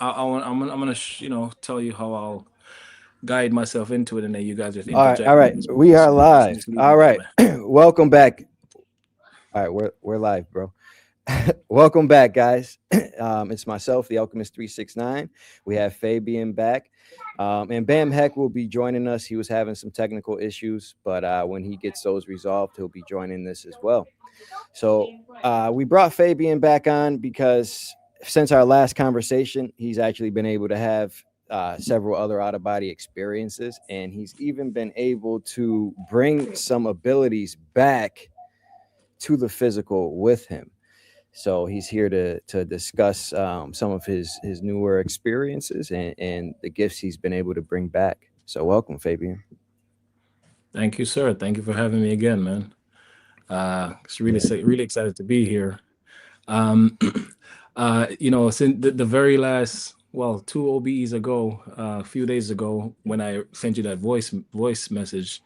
I'm gonna tell you how I'll guide myself into it, and then you guys just All right, interject all and right. We are live. just lead me All that right. way. Welcome back. All right, we're live, bro. Welcome back, guys. It's myself, the Alchemist 369. We have Fabian back. And Bam Heck will be joining us. He was having some technical issues, but when he gets those resolved, he'll be joining this as well. So we brought Fabian back on because since our last conversation, he's actually been able to have several other out of body experiences, and he's even been able to bring some abilities back to the physical with him. So he's here to discuss some of his newer experiences and the gifts he's been able to bring back. So welcome, Fabian. Thank you, sir. Thank you for having me again, man. It's Yeah. really excited to be here. Um, since the very last, well, two OBEs ago, a few days ago, when I sent you that voice message,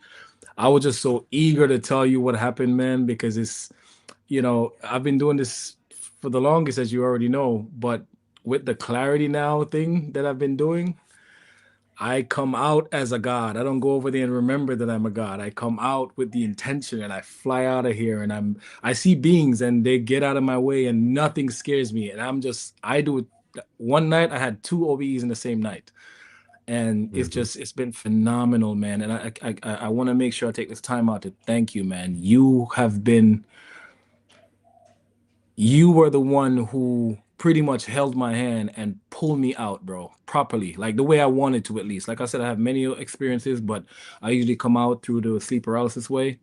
I was just so eager to tell you what happened, man, because I've been doing this for the longest, as you already know, but with the clarity now thing that I've been doing, I come out as a god. I don't go over there and remember that I'm a god. I come out with the intention and I fly out of here and I see beings and they get out of my way and nothing scares me. And I do it. One night I had two OBEs in the same night. And Mhm. it's been phenomenal, man. And I want to make sure I take this time out to thank you, man. You were the one who pretty much held my hand and pulled me out, bro, properly, like the way I wanted to, at least. Like I said, I have many experiences, but I usually come out through the sleep paralysis way.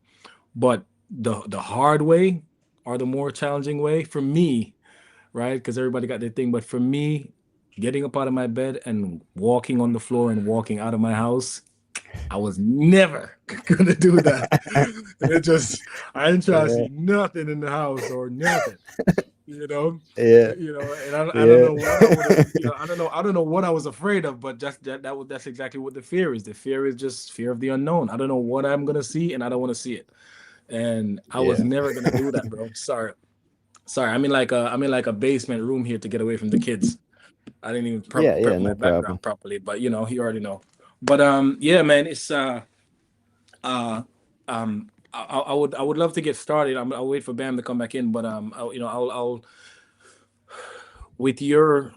But the hard way, or the more challenging way for me, right? Because everybody got their thing, but for me, getting up out of my bed and walking on the floor and walking out of my house, I was never gonna do that. It just I didn't try to Yeah. see nothing in the house or nothing, you know. Yeah. And I don't Yeah. know what I would have, I don't know what I was afraid of, but that's exactly what the fear is. The fear is just fear of the unknown. I don't know what I'm gonna see, and I don't want to see it. And I was Yeah. never gonna do that, bro. Sorry. I'm in like a basement room here to get away from the kids. I didn't even Yeah. prep Yeah. my No problem. background properly, but you already know. But yeah, man, it's uh I would love to get started. I'll wait for Bam to come back in, but I'll with your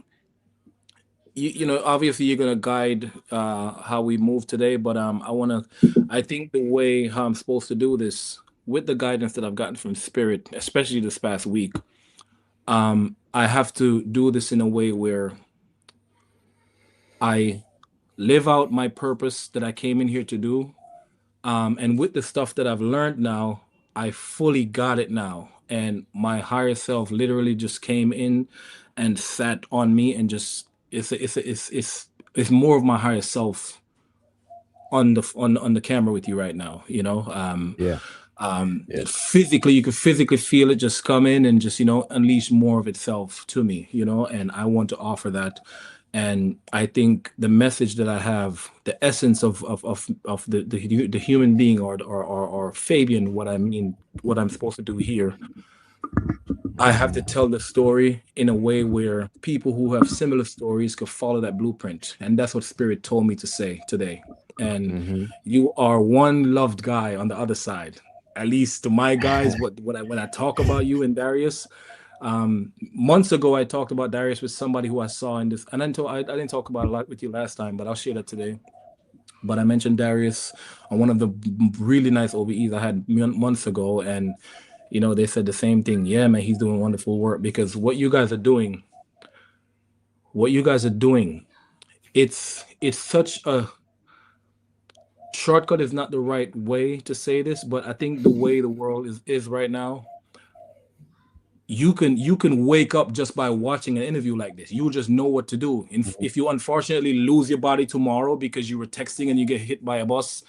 obviously you're gonna guide how we move today, but I think the way how I'm supposed to do this with the guidance that I've gotten from Spirit, especially this past week, I have to do this in a way where I live out my purpose that I came in here to do. And with the stuff that I've learned now, I fully got it now. And my higher self literally just came in and sat on me and just it's more of my higher self on the camera with you right now, Yeah. Yeah. physically you could physically feel it just come in and just unleash more of itself to me, and I want to offer that. And I think the message that I have, the essence of the human being, or Fabian, what I'm supposed to do here, I have to tell the story in a way where people who have similar stories could follow that blueprint. And that's what Spirit told me to say today. And Hmm. you are one loved guy on the other side. At least to my guys, when I talk about you and Darius, months ago I talked about Darius with somebody who I saw in this, and I didn't talk about a lot with you last time, but I'll share that today. But I mentioned Darius on one of the really nice OBEs I had months ago, and they said the same thing. Yeah, man, he's doing wonderful work, because what you guys are doing, it's such a shortcut is not the right way to say this, but I think the way the world is right now, you can wake up just by watching an interview like this. You just know what to do. And if you unfortunately lose your body tomorrow because you were texting and you get hit by a bus,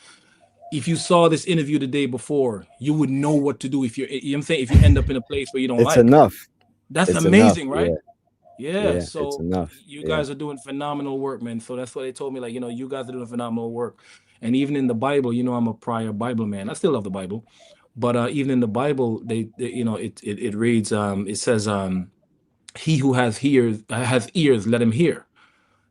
if you saw this interview the day before, you would know what to do. If I'm saying, if you end up in a place where you don't It's like, enough. that's It's enough. amazing, right? Yeah. Yeah, Yeah. It's so enough. you Yeah. guys are doing phenomenal work, man. So that's what they told me. Like, you guys are doing phenomenal work. And even in the Bible, I'm a prior Bible man. I still love the Bible. But even in the Bible, it reads, it says, he who has ears, let him hear.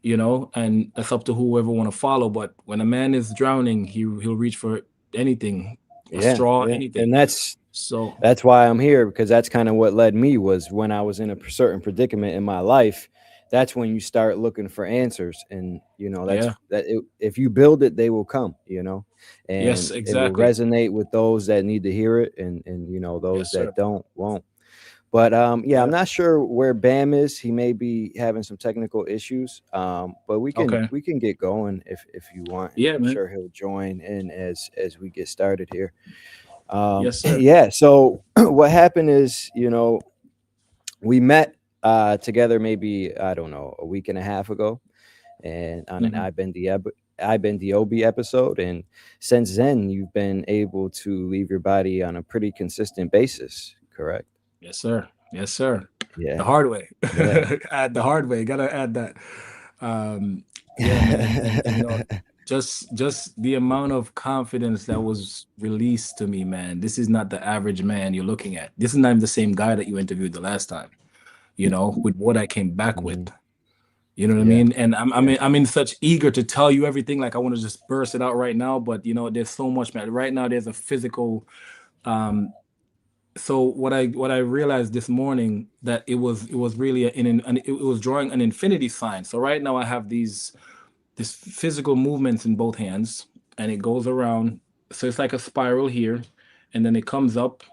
and that's up to whoever want to follow. But when a man is drowning, he'll reach for anything, a Yeah, straw, yeah, anything. and So that's why I'm here, because that's kind of what led me, was when I was in a certain predicament in my life. That's when you start looking for answers, and yeah, if you build it, they will come. yes, And it will exactly. resonate with those that need to hear it, and those Yes, sir. that don't won't. But yeah, I'm Yeah. not sure where Bam is. He may be having some technical issues. But we can Okay. we can get going if you want, and Yeah, I'm man. sure he'll join in as we get started here. Yes, sir. Yeah. So what happened is, we met together maybe, I don't know, a week and a half ago, and on an Hmm. I've been the OB episode, and since then you've been able to leave your body on a pretty consistent basis, correct? Yes, sir. Yes, sir. The Yeah. hard way. Yeah. Add the hard way. Gotta add that. Yeah, man. And just the amount of confidence that was released to me, man. This is not the average man you're looking at. This is not even the same guy that you interviewed the last time, with what I came back with. Mhm. You know what I Yeah. mean? And Yeah. I'm in such eager to tell you everything. Like I want to just burst it out right now, but there's so much, man. Right now, there's a physical. Um, so what I realized this morning, that it was really it was drawing an infinity sign. So right now I have this physical movements in both hands, and it goes around. So it's like a spiral here, and then it comes up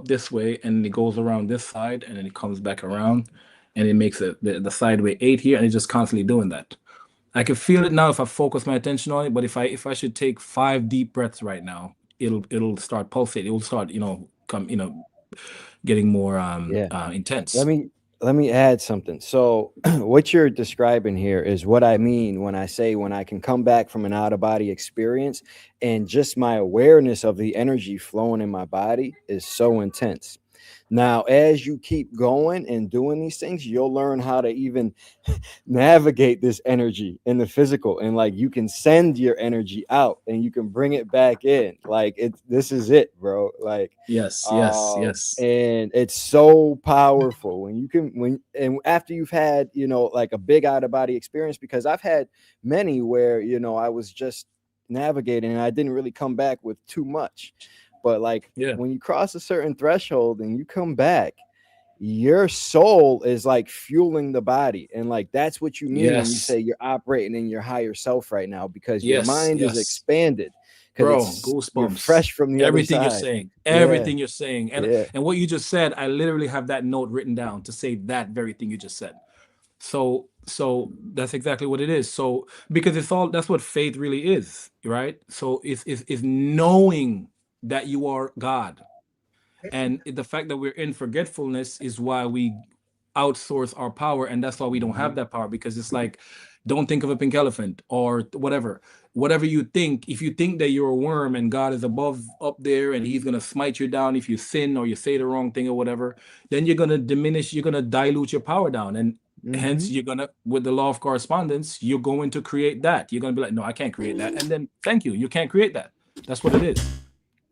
this way, and it goes around this side, and then it comes back around, and it makes the sideway 8 here, and it's just constantly doing that. I can feel it now if I focus my attention on it, but if I should take 5 deep breaths right now, it'll start pulsating. It will start, getting more Yeah. Let intense. me let me add something. So what you're describing here is what I mean when I say, when I can come back from an out of body experience, and just my awareness of the energy flowing in my body is so intense. Now, as you keep going and doing these things, you'll learn how to even navigate this energy in the physical, and like you can send your energy out and you can bring it back in. Like, this is it, bro. Like, Yes, yes, yes, and it's so powerful when you can, when and after you've had, like a big out of body experience, because I've had many where, I was just navigating and I didn't really come back with too much. But like, yeah, when you cross a certain threshold and you come back, your soul is like fueling the body, and like that's what you mean when you yes, say you're operating in your higher self right now, because your yes, mind is yes, expanded, because bro. you're Goosebumps. fresh from the other Everything you're side. saying, Yeah. everything you're saying, and Yeah. and what you just said, I literally have that note written down to say that very thing you just said. So that's exactly what it is. So because that's what faith really is, right? So it's knowing that you are God, and the fact that we're in forgetfulness is why we outsource our power, and that's why we don't have Hmm. that power, because it's like, don't think of a pink elephant or whatever you think. If you think that you're a worm and God is above up there and he's going to smite you down if you sin or you say the wrong thing or whatever, then you're going to dilute your power down, and hence Hmm. you're going to, with the law of correspondence, you're going to create that. You're going to be like, no, I can't create that, and then thank you can't create that. That's what it is.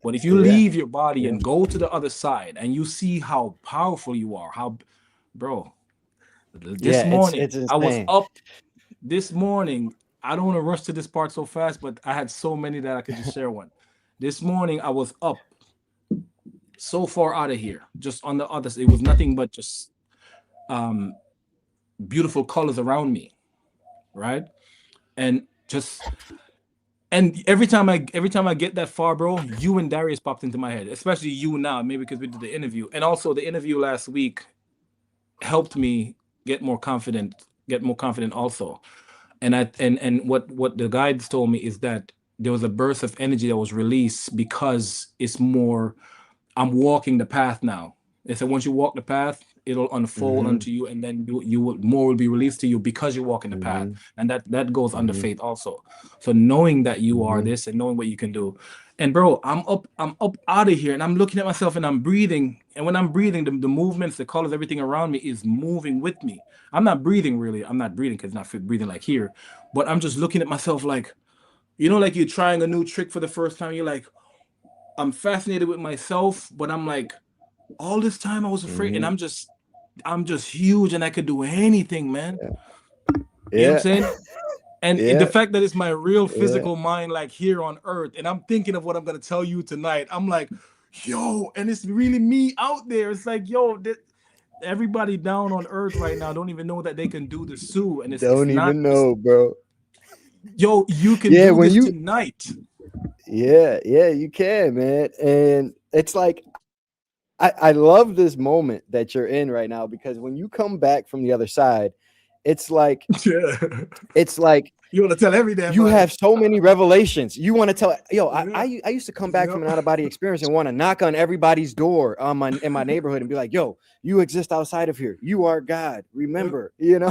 But if you Yeah. leave your body Yeah. and go to the other side and you see how powerful you are, bro, Yeah. this it's morning it's I was insane. up this morning. I don't want to rush to this part so fast, but I had so many that I could just share one. This morning I was up so far out of here, just on the other side. It was nothing but just um beautiful colors around me, right? And just and every time I get that far, bro, you and Darius popped into my head, especially you now, maybe because we did the interview. And also the interview last week helped me get more confident, also. And what the guides told me is that there was a burst of energy that was released because it's more, I'm walking the path now. They said once you walk the path, it'll unfold Hmm. unto you, and then you will, more will be released to you because you're walking the path, Hmm. and that goes under Hmm. faith also. So knowing that you are Hmm. this and knowing what you can do, and bro, I'm up out of here, and I'm looking at myself and I'm breathing, and when I'm breathing, the movements, the colors, everything around me is moving with me. I'm not breathing really. I'm not breathing because not breathing like here, but I'm just looking at myself like, like you're trying a new trick for the first time. You're like, I'm fascinated with myself, but I'm like, all this time I was afraid, and Hmm. I'm just huge, and I could do anything, man. You know what I'm Yeah. saying? And the Yeah. fact that it's my real Yeah. physical mind, like here on Earth, and I'm thinking of what I'm gonna tell you tonight. I'm like, yo, and it's really me out there. It's like, yo, everybody down on Earth right now don't even know that they can do this too, and it's Don't not. even know, bro. Yo, you can Yeah, do when this you tonight. yeah, you can, man. And it's like I love this moment that you're in right now because when you come back from the other side, it's like Yeah, it's like you want to tell every damn you body. have so many revelations. You want to tell, yo, Yeah, I used to come back yeah, from an out of body experience and want to knock on everybody's door in my neighborhood and be like, yo, you exist outside of here. You are God. yeah, Remember, yeah,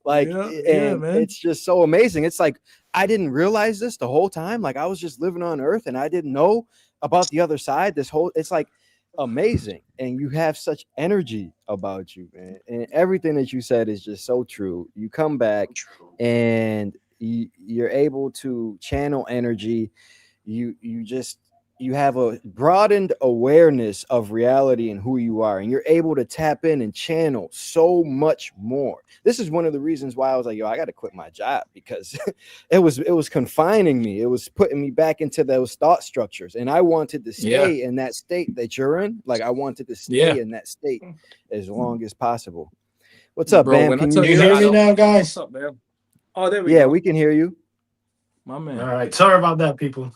like, yeah, and man. it's just so amazing. It's like I didn't realize this the whole time. Like I was just living on earth and I didn't know about the other side. It's like amazing. And you have such energy about you, man. And everything that you said is just so true. You come back and you're able to channel energy. You just you have a broadened awareness of reality and who you are, and you're able to tap in and channel so much more. This is one of the reasons why I was like, yo, I got to quit my job because it was confining me. It was putting me back into those thought structures, and I wanted to Yeah, stay in that state that you're in. Like I wanted to yeah, stay in that state as long as possible. What's up, bro. Bam? When I Can tell you You you hear that, hear I me us? don't. now, What's guys? up, man? Oh, there we Yeah, go, we can hear you. my All man. right. Sorry about that, people.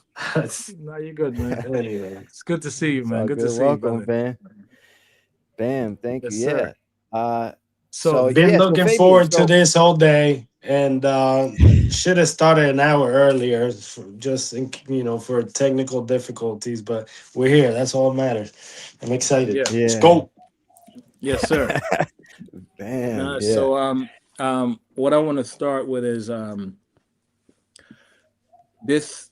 No, you're good, man. Anyway, It's good to see you, It's man. all Good to good. see you, Welcome, brother. Bam. Bam. Thank you. Yes, sir. Yeah. Uh So, so been yeah, so looking Fabian, forward to so this whole day, and should have started an hour earlier, for technical difficulties. But we're here. That's all that matters. I'm excited. yeah, Let's yeah. go. yes, sir. Bam. Nah, Yeah. so what I want to start with is this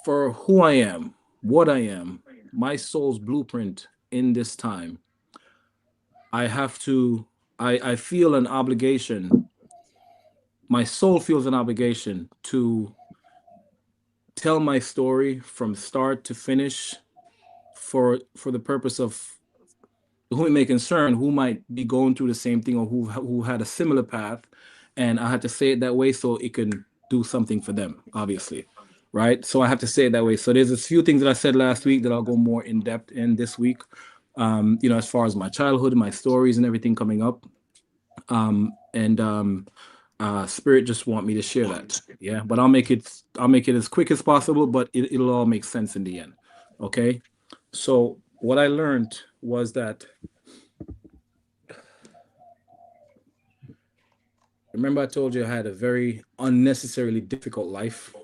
for who I am, what I am, my soul's blueprint in this time. I have to. I feel an obligation. My soul feels an obligation to tell my story from start to finish for the purpose of who it may concern, who might be going through the same thing or who had a similar path, and I had to say it that way so it can do something for them, obviously, right? So I have to say it that way. So there's a few things that I said last week that I'll go more in depth in this week. As far as my childhood, my stories, and everything coming up, and Spirit just want me to share that. Yeah, but I'll make it as quick as possible, but it'll all make sense in the end. Okay. So what I learned was that, remember I told you I had a very unnecessarily difficult life.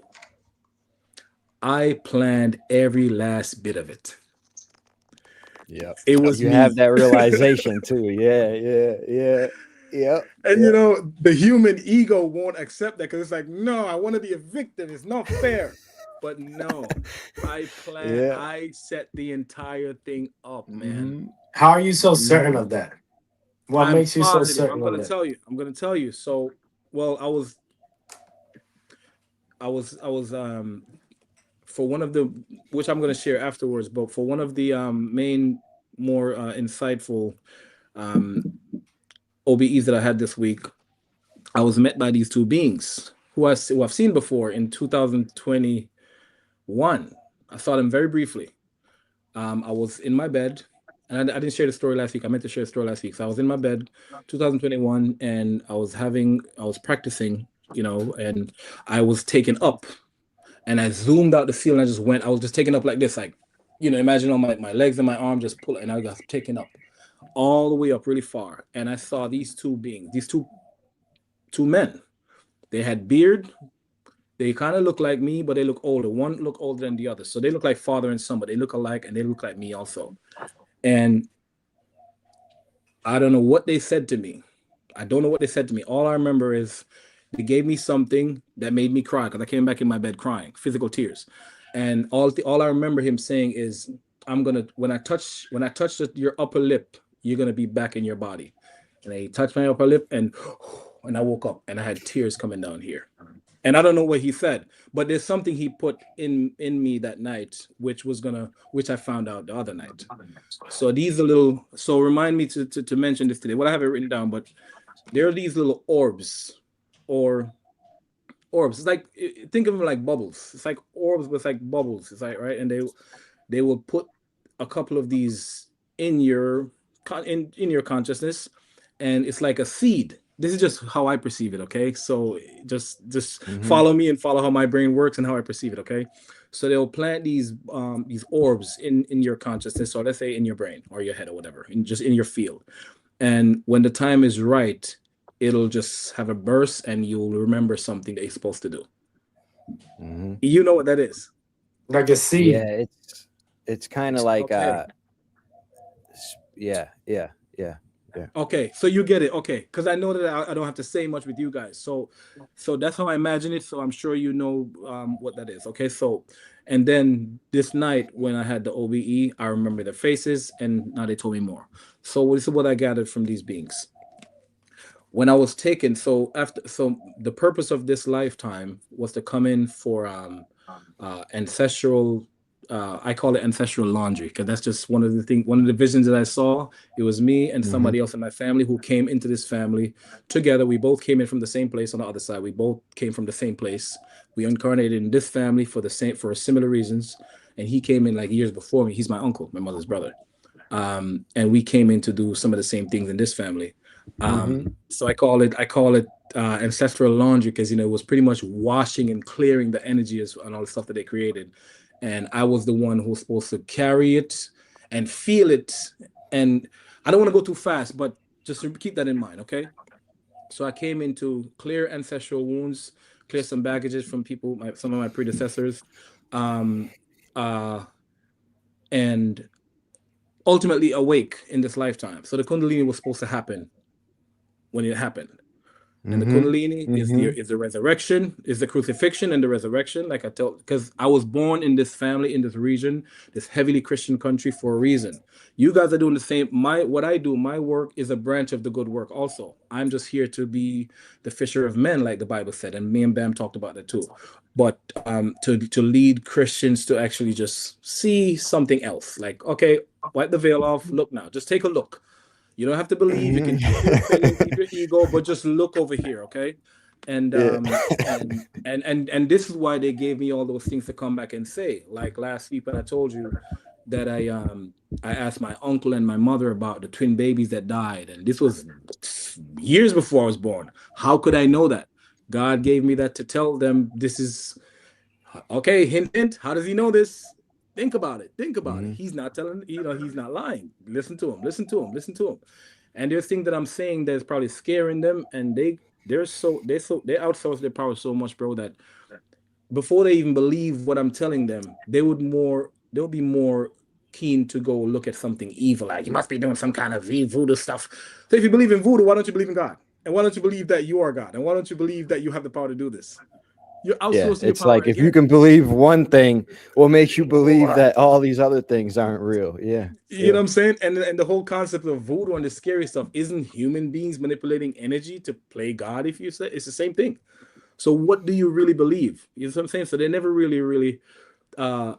I planned every last bit of it. Yep. It was You have me. that realization too. Yeah, yeah, yeah. Yep. And Yep. the human ego won't accept that because it's like, no, I want to be a victim. It's not fair. But no, Yeah. I set the entire thing up, man. Hmm. How are you so certain Hmm. of that? What I'm makes you so positive. I'm certain of gonna that? tell you. I'm gonna tell you. So, well, I was for one of the, which I'm gonna share afterwards, but for one of the main, more insightful um OBEs that I had this week, I was met by these two beings who I've seen before in 2021. I saw them very briefly. I was in my bed, and I didn't share the story last week. I meant to share the story last week. So I was in my bed, 2021, and I was practicing, and I was taken up, and I zoomed out the ceiling. I just went. I was just taken up like this, like, imagine on my legs and my arm just pull, and I got taken up all the way up really far, and I saw these two beings, these two men. They had beard. They kind of look like me, but they look older. One look older than the other. So they look like father and son, but they look alike and they look like me also. And I don't know what they said to me. I don't know what they said to me. All I remember is they gave me something that made me cry because I came back in my bed crying, physical tears. And all I remember him saying is, "I'm gonna when I touch your upper lip, you're gonna be back in your body." And he touched my upper lip, and I woke up and I had tears coming down here. And I don't know what he said, but there's something he put in me that night, which I found out the other night. So these are little. So remind me to mention this today. Well, I have it written down, but There are these little orbs, or orbs. It's like, think of them like bubbles. It's like orbs with like bubbles. It's like, right, and they will put a couple of these in your in your consciousness, and it's like a seed. This is just how I perceive it, okay? So just Mm-hmm. follow me and follow how my brain works and how I perceive it, okay? So they'll plant these orbs in your consciousness, or let's say in your brain or your head or whatever, just in your field. And when the time is right, it'll just have a burst and you'll remember something that you're supposed to do. Mm-hmm. You know what that is. Like a Yeah, seed. it's kind of like Okay. yeah, yeah, yeah, yeah. Okay, so you get it. Okay, because I know that I don't have to say much with you guys. So that's how I imagine it. So I'm sure you know what that is. Okay, so and then this night when I had the OBE, I remember their faces, and now they told me more. So this is what I gathered from these beings when I was taken. So after, so the purpose of this lifetime was to come in for ancestral. I call it ancestral laundry because that's just one of the things. One of the visions that I saw. It was me and Mm-hmm. somebody else in my family who came into this family together. We both came in from the same place on the other side. We both came from the same place. We incarnated in this family for the same for similar reasons. And he came in like years before me. He's my uncle, my mother's brother, and we came in to do some of the same things in this family. Mm-hmm. So I call it ancestral laundry because it was pretty much washing and clearing the energies and all the stuff that they created, and I was the one who was supposed to carry it and feel it. And I don't want to go too fast, but just keep that in mind, okay? So I came in to clear ancestral wounds, clear some baggages from people, some of my predecessors, um, uh, and ultimately awake in this lifetime. So the Kundalini was supposed to happen when it happened. And the Mm-hmm. Kundalini Mm-hmm. is the resurrection, is the crucifixion and the resurrection. Like I tell, because I was born in this family, in this region, this heavily Christian country for a reason. You guys are doing the same. What I do, my work is a branch of the good work. Also, I'm just here to be the fisher of men, like the Bible said, and me and Bam talked about that too. But to lead Christians to actually just see something else, like okay, wipe the veil off. Look now, just take a look. You don't have to believe. You can keep your opinion, keep your ego, but just look over here, okay? And Yeah. this is why they gave me all those things to come back and say. Like last week when I told you that I asked my uncle and my mother about the twin babies that died, and this was years before I was born. How could I know that? God gave me that to tell them this is okay. Hint, hint. How does he know this? Think about it. Think about it. Mm-hmm. He's not telling, he's not lying. Listen to him. Listen to him. Listen to him. And there's things that I'm saying that's probably scaring them, and they outsource their power so much, bro, that before they even believe what I'm telling them, they'll be more keen to go look at something evil. Like you must be doing some kind of voodoo stuff. So if you believe in voodoo, why don't you believe in God? And why don't you believe that you are God? And why don't you believe that you have the power to do this? You're Yeah, outsourcing your it's power like if you again. can believe one thing, what makes you believe that all these other things aren't real? Yeah, You know yeah, what I'm saying? And the whole concept of voodoo and the scary stuff isn't human beings manipulating energy to play God, if you say it's the same thing. So what do you really believe? You know what I'm saying? So they never really uh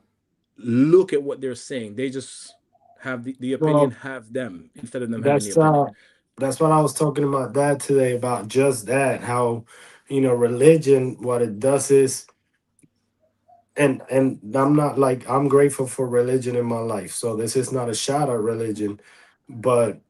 look at what they're saying. They just have the opinion Well, have them instead of them having the that's opinion. that's what I was talking about that today about just that how religion what it does is and I'm not like I'm grateful for religion in my life. So this is not a shot at religion, but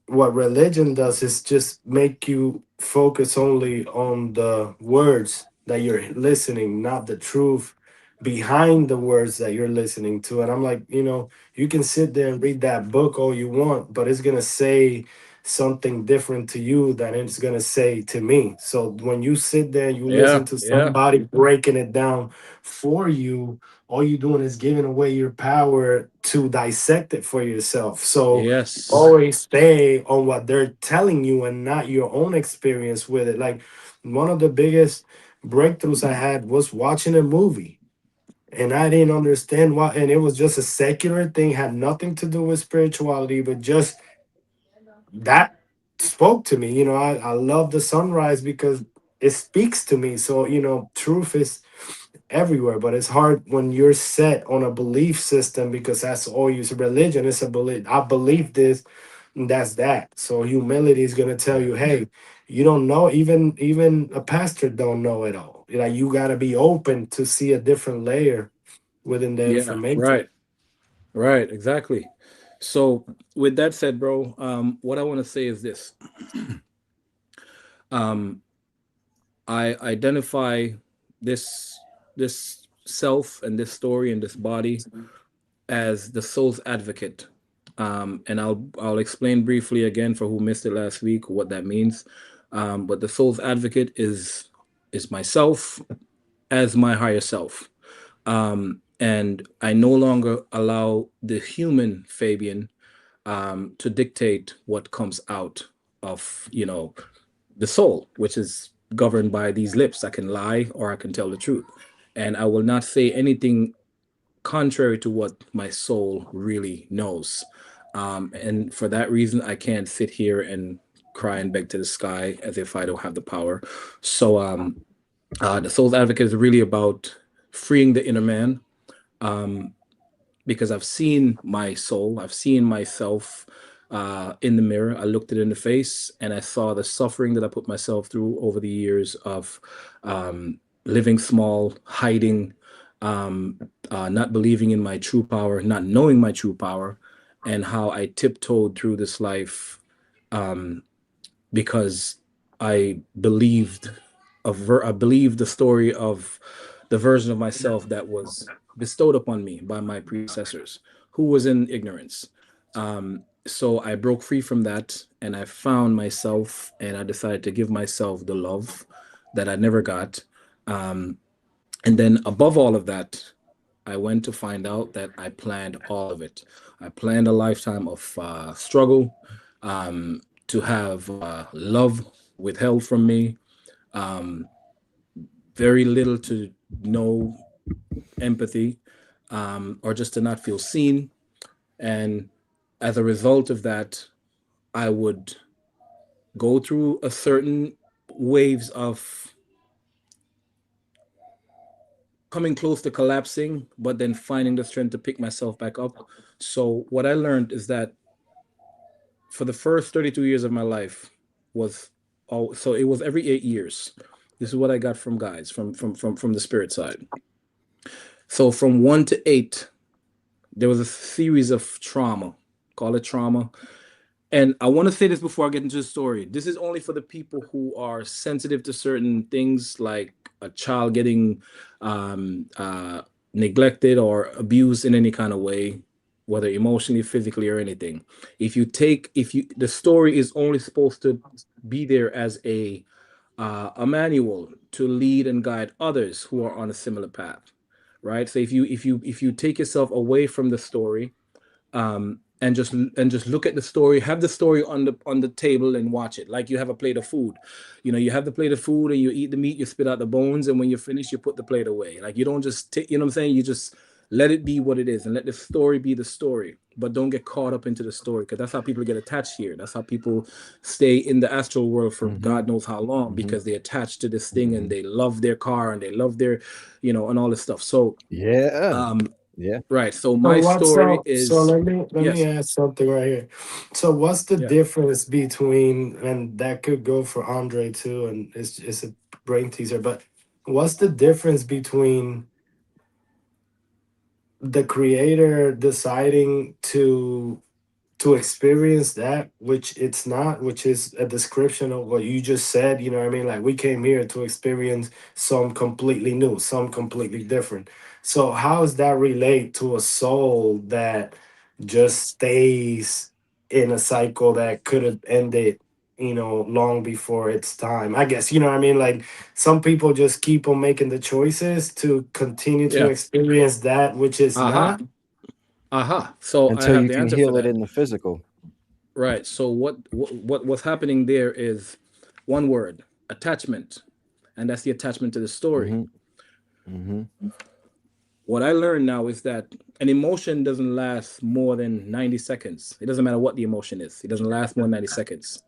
what religion does is just make you focus only on the words that you're listening, not the truth behind the words that you're listening to. And I'm like, you can sit there and read that book all you want, but it's gonna say something different to you than it's gonna say to me. So when you sit there and you listen Yeah, to yeah. somebody breaking it down for you, all you're doing is giving away your power to dissect it for yourself. So Yes. always stay on what they're telling you and not your own experience with it. Like one of the biggest breakthroughs I had was watching a movie. And I didn't understand why, and it was just a secular thing, had nothing to do with spirituality, but just that spoke to me. I love the sunrise because it speaks to me. So, truth is everywhere, but it's hard when you're set on a belief system because that's all you religion is a belief. I believe this, And that's that. So humility is gonna tell you, hey, you don't know. Even a pastor don't know it all. Like you gotta be open to see a different layer within the Yeah, information. right, right, exactly. So with that said, bro, what I want to say is this. Um, I identify this self and this story and this body as the soul's advocate. And I'll explain briefly again for who missed it last week what that means. But the soul's advocate is myself as my higher self. And I no longer allow the human Fabian to dictate what comes out of the soul, which is governed by these lips. I can lie or I can tell the truth, and I will not say anything contrary to what my soul really knows. And for that reason, I can't sit here and cry and beg to the sky as if I don't have the power. So the soul's advocate is really about freeing the inner man, because I've seen my soul, I've seen myself in the mirror. I looked it in the face and I saw the suffering that I put myself through over the years of living small, hiding, not believing in my true power, not knowing my true power, and how I tiptoed through this life because I believed I believed the story of the version of myself that was bestowed upon me by my predecessors, who was in ignorance. So I broke free from that, and I found myself, and I decided to give myself the love that I never got. And then above all of that, I went to find out that I planned all of it. I planned a lifetime of struggle, to have love withheld from me, very little to no empathy, or just to not feel seen. And as a result of that, I would go through a certain waves of coming close to collapsing, but then finding the strength to pick myself back up. So what I learned is that for the first 32 years of my life was all, so it was every 8 years. This is what I got from guys from the spirit side. So from 1 to 8, there was a series of trauma, call it trauma. And I want to say this before I get into the story. This is only for the people who are sensitive to certain things, like a child getting um, uh, neglected or abused in any kind of way, whether emotionally, physically, or anything. If you, the story is only supposed to be there as a manual to lead and guide others who are on a similar path, right? So if you take yourself away from the story, and just look at the story, have the story on the table and watch it like you have a plate of food. You have the plate of food and you eat the meat, you spit out the bones, and when you're finished you put the plate away. Like, you don't just take, what I'm saying, you just let it be what it is and let the story be the story, but don't get caught up into the story, because that's how people get attached here. That's how people stay in the astral world for Mm-hmm. God knows how long, Mm-hmm. because they attach to this thing and Mm-hmm. they love their car and they love their, and all this stuff. So Yeah. um Yeah. right, so So my what's story up? So is, let me yes, ask something right here. So what's the yeah. difference between, and that could go for Andre too, and it's a brain teaser, but what's the difference between the creator deciding to experience that which it's not, which is a description of what you just said, you know what I mean? Like we came here to experience some completely new, some completely different. So how does that relate to a soul that just stays in a cycle that could have ended, long before its time? I guess, you know what I mean? Like some people just keep on making the choices to continue to Yeah. experience that which is Aha. not. Aha. So I Until have you the can answer for heal it that. in the physical. Right. So what's happening there is one word, attachment. And that's the attachment to the story. Mm-hmm. Mm-hmm. What I learned now is that an emotion doesn't last more than 90 seconds. It doesn't matter what the emotion is. It doesn't last more than 90 seconds.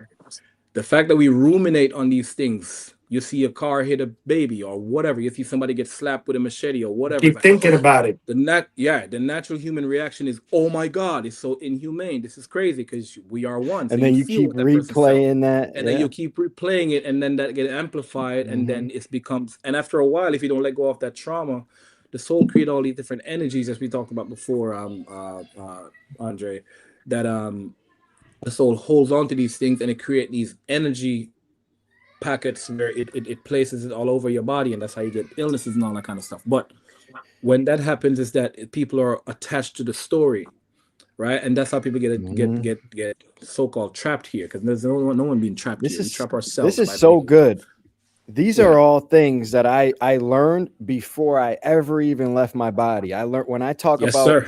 The fact that we ruminate on these things, You see a car hit a baby or whatever. You see somebody get slapped with a machete or whatever. It's Keep like, thinking about it. the natural human reaction is, oh my God, it's so inhumane. This is crazy because we are one. So And you then you feel keep what that person felt. replaying that. And then Yeah. you keep replaying it, and then that get amplified, and Hmm. then it becomes, and after a while, if you don't let go of that trauma, the soul create all these different energies, as we talked about before, Andre, that the soul holds on to these things, and it create these energy packets where it places it all over your body, and that's how you get illnesses and all that kind of stuff. But when that happens, is that people are attached to the story, right? And that's how people Hmm. get so-called trapped here, because there's no one being trapped This here. We is trap this ourselves is by so believing. good. These Yeah. are all things that I learned before I ever even left my body. I learned when I talk Yes, about sir.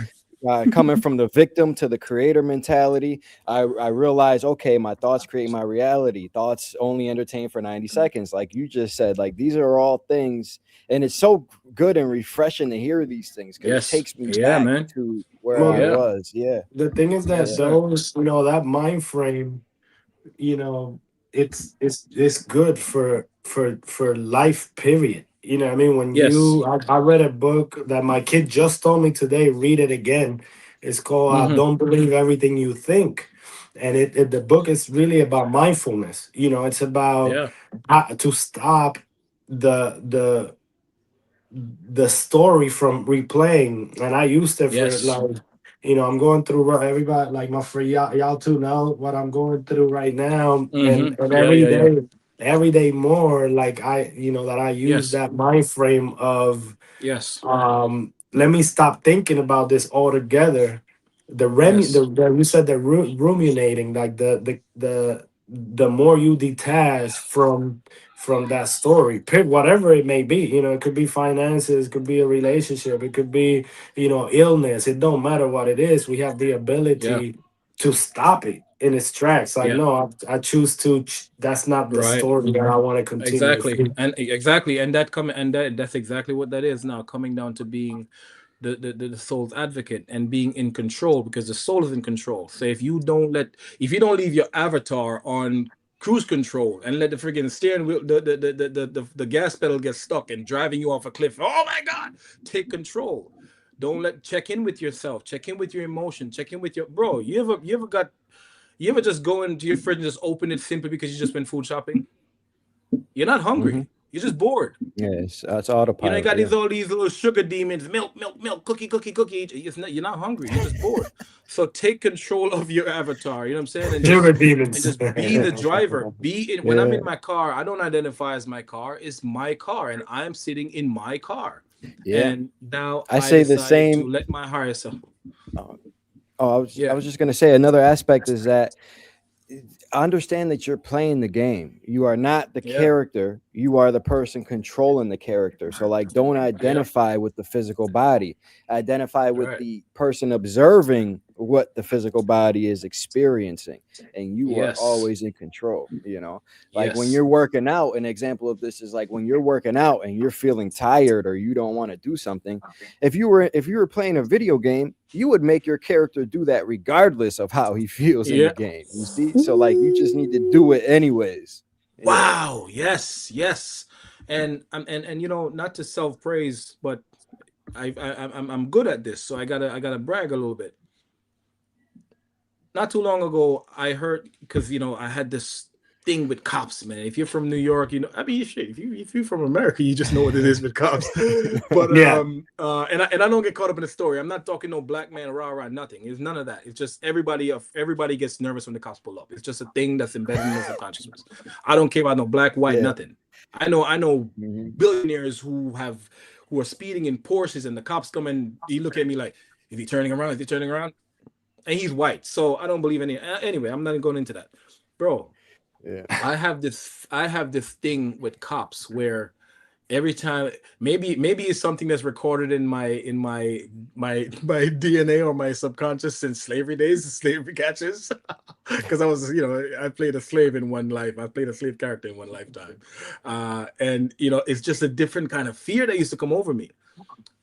coming from the victim to the creator mentality. I realized, okay, my thoughts create my reality. Thoughts only entertain for 90 seconds, like you just said. Like these are all things, and it's so good and refreshing to hear these things because it Yes. takes me Yeah, back man. to where I Well, Yeah. was. Yeah, the thing is Yes, that yeah. sir. those, that mind frame, you know, it's good for life. Period. I mean, when Yes. I read a book that my kid just told me today. Read it again. It's called Mm-hmm. "Don't Believe Everything You Think," and the book is really about mindfulness. It's about Yeah. how to stop the the story from replaying. And I used it for, Yes. like, I'm going through everybody, like my friend, y'all too know what I'm going through right now. and Mm-hmm. and Yeah, yeah, yeah. every day more, like, that I use Yes. that mind frame of, Yes. let me stop thinking about this altogether. Yes. You said the ruminating, like the more you detach from that story, pick whatever it may be. It could be finances, it could be a relationship, it could be, illness. It don't matter what it is. We have the Yeah. ability to stop it in its tracks. Like, Yeah. no, I choose to. That's not the Right. story that I want to continue to Exactly. feed. And exactly. And that's exactly what that is now, coming down to being the soul's advocate and being in control, because the soul is in control. So if you don't leave your avatar on cruise control and let the freaking steering wheel, the gas pedal get stuck and driving you off a cliff, oh my God, take control. Don't let Check in with yourself, check in with your emotion, check in with your bro. You ever just go into your fridge and just open it simply because you just went food shopping? You're not Hmm. hungry, you're just bored. Yeah, it's You autopilot. got Yeah. all these little sugar demons, milk, milk, milk, cookie, cookie, cookie. You're not hungry. You're just bored. So take control of your avatar. You know what I'm saying? And Sugar and demons. just be the driver. Be in When I'm Yeah. in my car, I don't identify as my car. It's my car, and I'm sitting in my car. Yeah. And now I I say the decided to same. let my higher self. uh, Oh, I Yeah, was just going to say another aspect is that understand that you're playing the game. You are not the yeah, character. You are the person controlling the character. So, like, don't yeah. identify with the physical body. Identify All with right. the person observing what the physical body is experiencing. And you are Yes, always in control. Like when yes, you're working out, an example of this is like when you're working out and you're feeling tired or you don't want to do something. If you were playing a video game, you would make your character do that regardless of how he feels in the yeah. game. You see? So like you just need to do it anyways. Yeah. Wow. Yes, yes. And not to self praise, but I'm good at this, so I gotta brag a little bit. Not too long ago, I heard, because I had this thing with cops, man. If you're from New York, I mean, shit. If you're from America, you just know what it is with cops. But Yeah. and I don't get caught up in the story. I'm not talking no black man rah rah nothing. It's none of that. It's just everybody gets nervous when the cops pull up. It's just a thing that's embedded in the subconsciousness. I don't care about no black, white, Yeah. nothing. I know Hmm. billionaires who are speeding in Porsches, and the cops come and he look at me like, is he turning around? Is he turning around? And he's white, so I don't believe any. Anyway, I'm not going into that, bro. Yeah. I have this thing with cops where every time, maybe it's something that's recorded in my DNA or my subconscious since slavery days, slavery catches. Because I played a slave in one life. I played a slave character in one lifetime, and it's just a different kind of fear that used to come over me.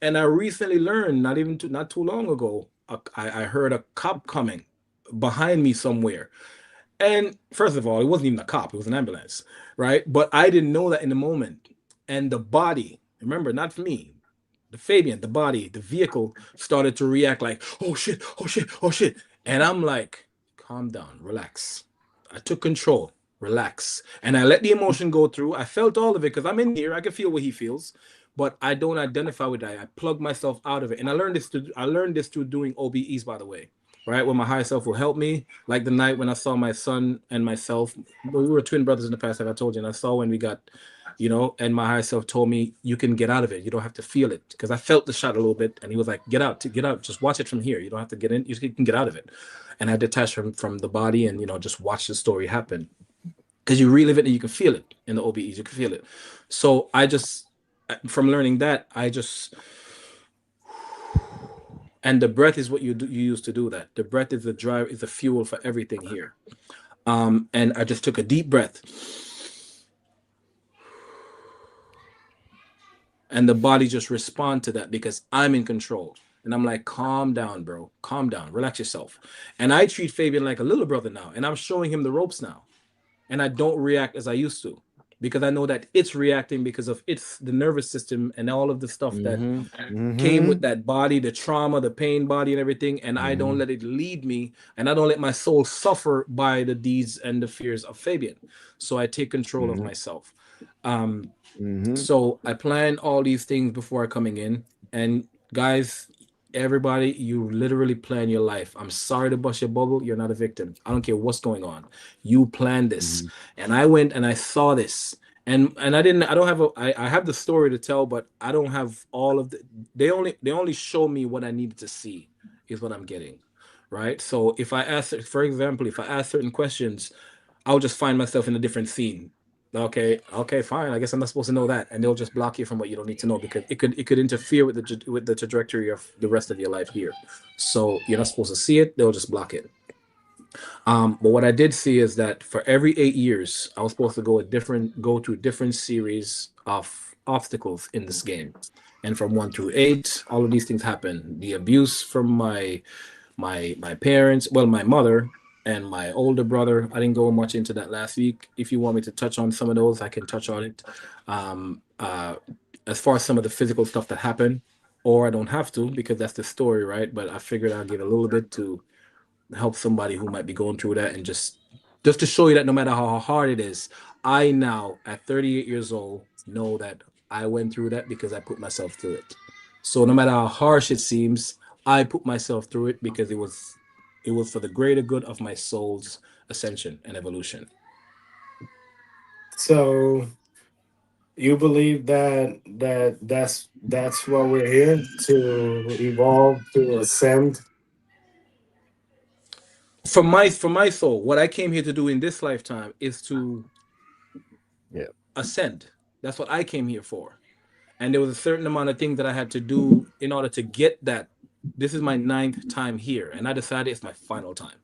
And I recently learned, not too long ago, I heard a cop coming behind me somewhere, And first of all, it wasn't even a cop, it was an ambulance, right? But I didn't know that in the moment. And the body, remember, not for me, the Fabian, the body, the vehicle started to react like, oh shit, oh shit, oh shit. And I'm like, calm down, relax. I took control, relax. And I let the emotion go through. I felt all of it because I'm in here. I can feel what he feels, but I don't identify with that. I plug myself out of it. And I learned this through doing OBEs, by the way. Right, when my higher self will help me, like the night when I saw my son and myself. We were twin brothers in the past, like I told you, and I saw when we got, and my higher self told me, you can get out of it. You don't have to feel it. Because I felt the shot a little bit, and he was like, get out, just watch it from here. You don't have to get in, you can get out of it. And I detached from the body and, just watch the story happen. Because you relive it and you can feel it in the OBEs, you can feel it. So from learning that, and the breath is what you use to do that. The breath is the drive, is the fuel for everything here. And I just took a deep breath. And the body just respond to that because I'm in control. And I'm like, calm down, bro. Calm down. Relax yourself. And I treat Fabian like a little brother now. And I'm showing him the ropes now. And I don't react as I used to because I know that it's reacting because of it's the nervous system and all of the stuff that Mm-hmm. came with Mm-hmm. that body, the trauma, the pain body, and everything. And I don't Mm-hmm. let it lead me. And I don't let my soul suffer by the deeds and the fears of Fabian. So I take control of Mm-hmm. myself. Um, Mm-hmm. so I plan all these things before coming in. And guys, everybody, you literally plan your life. I'm sorry to bust your bubble. You're not a victim. I don't care what's going on. You planned this. Mm-hmm. And I went and I saw this. And I don't have I have the story to tell, but I don't have all of the they only show me what I needed to see is what I'm getting. Right. So if I ask, for example, if I ask certain questions, I'll just find myself in a different scene. Okay, fine. I guess I'm not supposed to know that, and they'll just block you from what you don't need to know because it could interfere with the trajectory of the rest of your life here. So you're not supposed to see it. They'll just block it. But what I did see is that for every 8 years, I was supposed to go through different series of obstacles in this game, and from 1 through 8, all of these things happen. The abuse from my parents, well, my mother and my older brother. I didn't go much into that last week. If you want me to touch on some of those, I can touch on it. Um, uh, as far as some of the physical stuff that happened, or I don't have to because that's the story, right? But I figured I'll give a little bit to help somebody who might be going through that, and just to show you that no matter how hard it is, I now at 38 years old know that I went through that because I put myself through it. So no matter how harsh it seems, I put myself through it because it was for the greater good of my soul's ascension and evolution. So you believe that's what we're here to evolve, to ascend. For my soul, what I came here to do in this lifetime is to Yeah. ascend. That's what I came here for. And there was a certain amount of things that I had to do in order to get that. This is my ninth time here, and I decided it's my final time.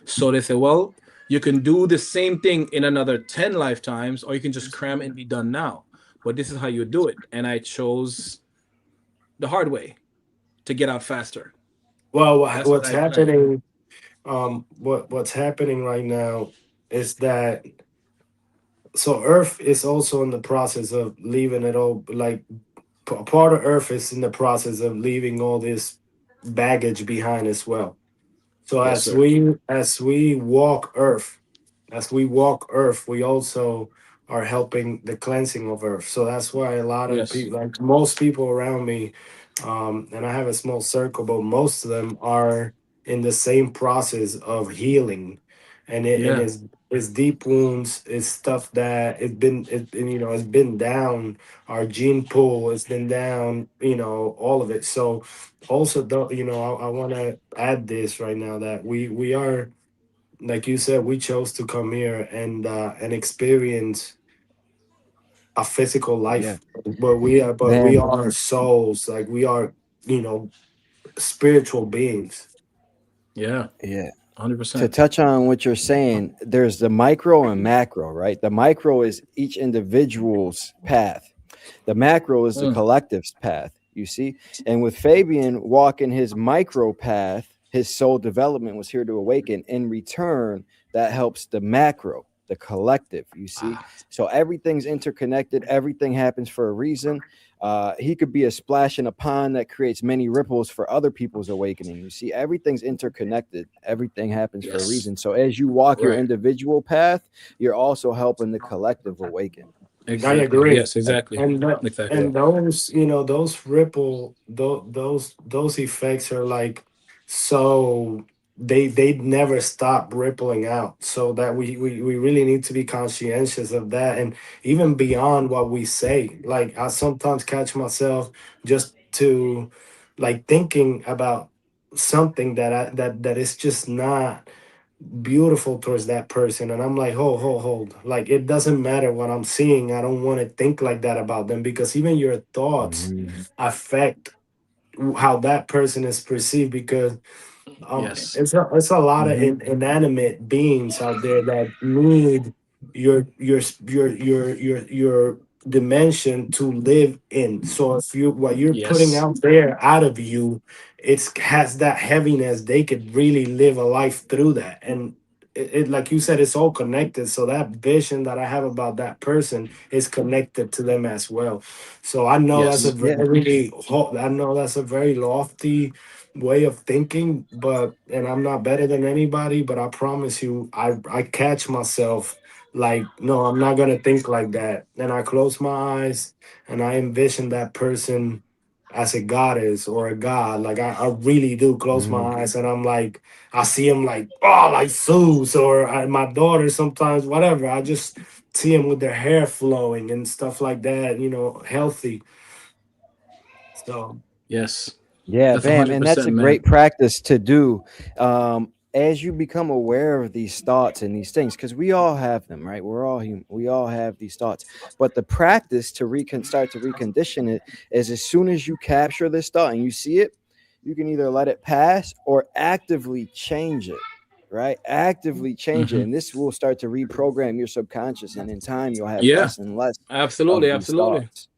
So they said, well, you can do the same thing in another 10 lifetimes, or you can just cram and be done now. But this is how you do it. And I chose the hard way to get out faster. Well, That's what what's I planned. happening? What's happening right now is that so Earth is also in the process of leaving it all. Like part of Earth is in the process of leaving all this baggage behind as well. So Yes, sir. as we walk Earth, we also are helping the cleansing of Earth. So that's why a lot of Yes. people, like most people around me, and I have a small circle, but most of them are in the same process of healing, and Yeah. it's deep wounds, it's stuff that it's been down our gene pool, it's been down, all of it. So also, though, I want to add this right now that we are, like you said, we chose to come here and experience a physical Yeah. life, but we Bam. are souls, like we are, spiritual beings. Yeah. Yeah. To 100%. touch on what you're saying, there's the micro and macro, right? The micro is each individual's path. The macro is the Mm. collective's path, you see? And with Fabian walking his micro path, his soul development was here to awaken. In return, that helps the macro, the collective, you see. Ah, So everything's interconnected, everything happens for a reason. He could be a splash in a pond that creates many ripples for other people's awakening. You see, everything's interconnected, everything happens for a yes. reason. So as you walk your Right. individual path, you're also helping the collective awaken. You I see, Exactly. agree. Yes, exactly. And Exactly. yeah. and those, those ripple, those effects are like, so they never stop rippling out. So that we really need to be conscientious of that, and even beyond what we say. Like, I sometimes catch myself just to, like, thinking about something that is just not beautiful towards that person, and I'm like, hold, like, it doesn't matter what I'm seeing. I don't want to think like that about them, because even your thoughts Mhm. affect how that person is perceived. Because Yes. it's a lot of Mhm. inanimate beings out there that need your dimension to live in. So if you what you're putting Yes. out there out of you, it's has that heaviness. They could really live a life through that. And it, like you said, it's all connected. So that vision that I have about that person is connected to them as well. So I know that's a Yes. Yeah. very I know that's a very lofty way of thinking, but and I'm not better than anybody, but I promise you, I catch myself like, no, I'm not gonna think like that. And I close my eyes and I envision that person as a goddess or a god. Like, I really do close Mhm. my eyes, and I'm like, I see him like, oh, like Zeus, or my daughter sometimes, whatever. I just see him with their hair flowing and stuff like that, healthy. So Yes. Yeah, That's a bam. hundred And that's a percent, man. great practice to do as you become aware of these thoughts and these things, because we all have them, right? We're all human. We all have these thoughts. But the practice to start to recondition it is, as soon as you capture this thought and you see it, you can either let it pass or actively change it, right? Actively change it. Hmm. And this will start to reprogram your subconscious. And in time, you'll have Yeah. less and less Absolutely. of these Absolutely. thoughts.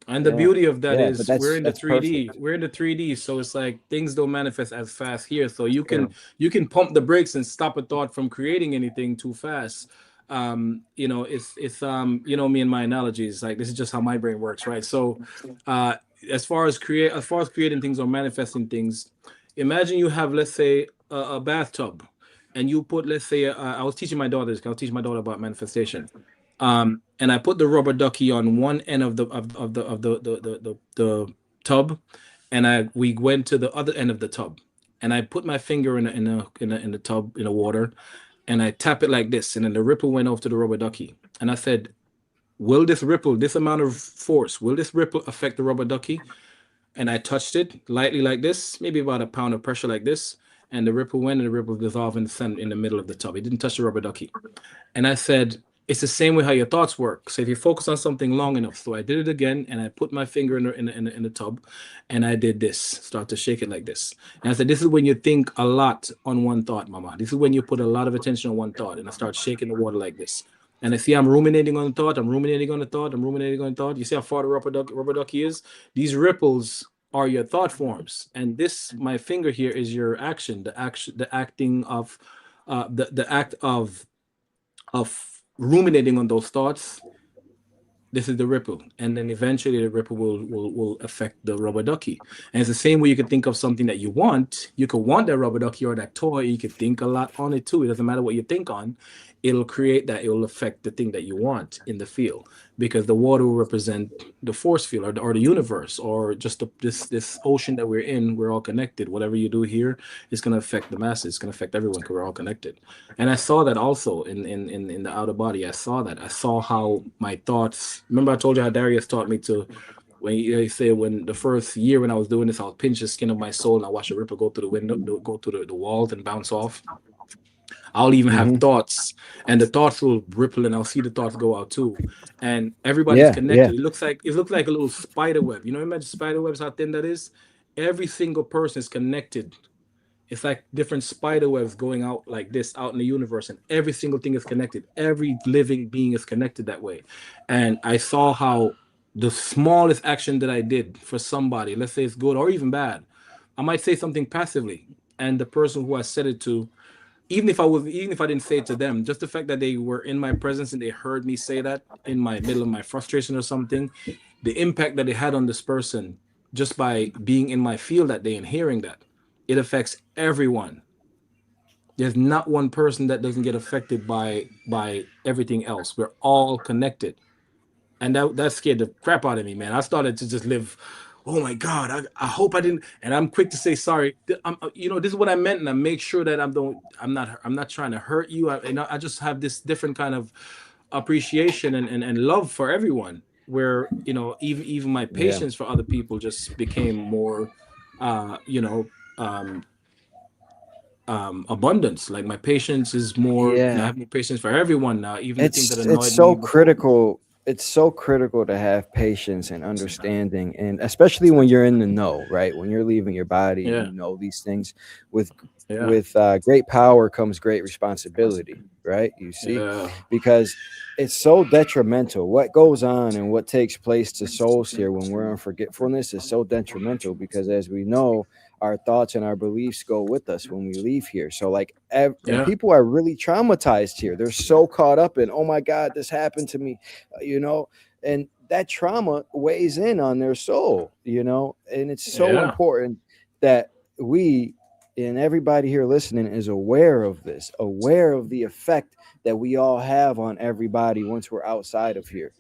And the Yeah. beauty of that Yeah. But is we're in the that's 3D. perfect. We're in the 3D, so it's like things don't manifest as fast here. So yeah. you can pump the brakes and stop a thought from creating anything too fast. It's me and my analogies, like this is just how my brain works, right? So uh as far as creating things or manifesting things, imagine you have, let's say, a bathtub, and you put, let's say, I was teaching my daughters, I was teaching my daughter about manifestation, and I put the rubber ducky on one end of the tub, and I we went to the other end of the tub, and I put my finger in the tub in the water, and I tap it like this, and then the ripple went off to the rubber ducky, and I said, "Will this ripple, this amount of force, will this ripple affect the rubber ducky?" And I touched it lightly like this, maybe about a pound of pressure like this, and the ripple went, and the ripple dissolved in the sun in the middle of the tub. It didn't touch the rubber ducky. And I said, it's the same way how your thoughts work. So if you focus on something long enough, so I did it again, and I put my finger in the tub, and I did this, start to shake it like this. And I said, this is when you think a lot on one thought, Mama. This is when you put a lot of attention on one thought, and I start shaking the water like this. And I see I'm ruminating on the thought. I'm ruminating on the thought. I'm ruminating on the thought. You see how far the rubber ducky is? These ripples are your thought forms, and this, my finger here, is your action, the acting of, the act of ruminating on those thoughts. This is the ripple, and then eventually the ripple will affect the rubber ducky. And it's the same way you could think of something that you want. You could want that rubber ducky or that toy. You could think a lot on it too. It doesn't matter what you think on, it'll create that. It will affect the thing that you want in the field, because the water will represent the force field, or the universe, or just this ocean that we're in. We're all connected. Whatever you do here is going to affect the masses. It's going to affect everyone, because we're all connected. And I saw that also in the outer body. I saw that. I saw how my thoughts. Remember, I told you how Darius taught me to. When you say, when the first year when I was doing this, I'll pinch the skin of my soul and I watch the ripple go through the window, go through the walls and bounce off. I'll even have Hmm. thoughts, and the thoughts will ripple, and I'll see the thoughts go out too. And everybody's Yeah. Yeah. connected. It looks like a little spider web. You know, imagine spider webs, how thin that is. Every single person is connected. It's like different spider webs going out like this out in the universe, and every single thing is connected. Every living being is connected that way. And I saw how the smallest action that I did for somebody, let's say it's good or even bad, I might say something passively, and the person who I said it to even if I didn't say it to them, just the fact that they were in my presence and they heard me say that in my middle of my frustration or something, the impact that it had on this person just by being in my field that day and hearing that, it affects everyone. There's not one person that doesn't get affected by everything else. We're all connected, and that scared the crap out of me, man. I started to just live. Oh my God! I hope I didn't. And I'm quick to say sorry. This is what I meant, and I make sure that I'm not trying to hurt you. I just have this different kind of appreciation and love for everyone. Where even my Yeah. patience for other people just became more, uh, you know, um, abundance. Like my patience is more. I Yeah. have more patience for everyone now, even the things that It's annoyed me so before. critical. It's so critical to have patience and understanding, and especially when you're in the know, right? When you're leaving your body and Yeah, you know these things, with yeah, with great power comes great responsibility, right? You see, yeah, because it's so detrimental. What goes on and what takes place to souls here when we're in forgetfulness is so detrimental because, as we know, our thoughts and our beliefs go with us when we leave here. So, like, and yeah, people are really traumatized here. They're so caught up in, oh my God, this happened to me, and that trauma weighs in on their soul, and it's so yeah, important that we and everybody here listening is aware of this, aware of the effect that we all have on everybody once we're outside of here.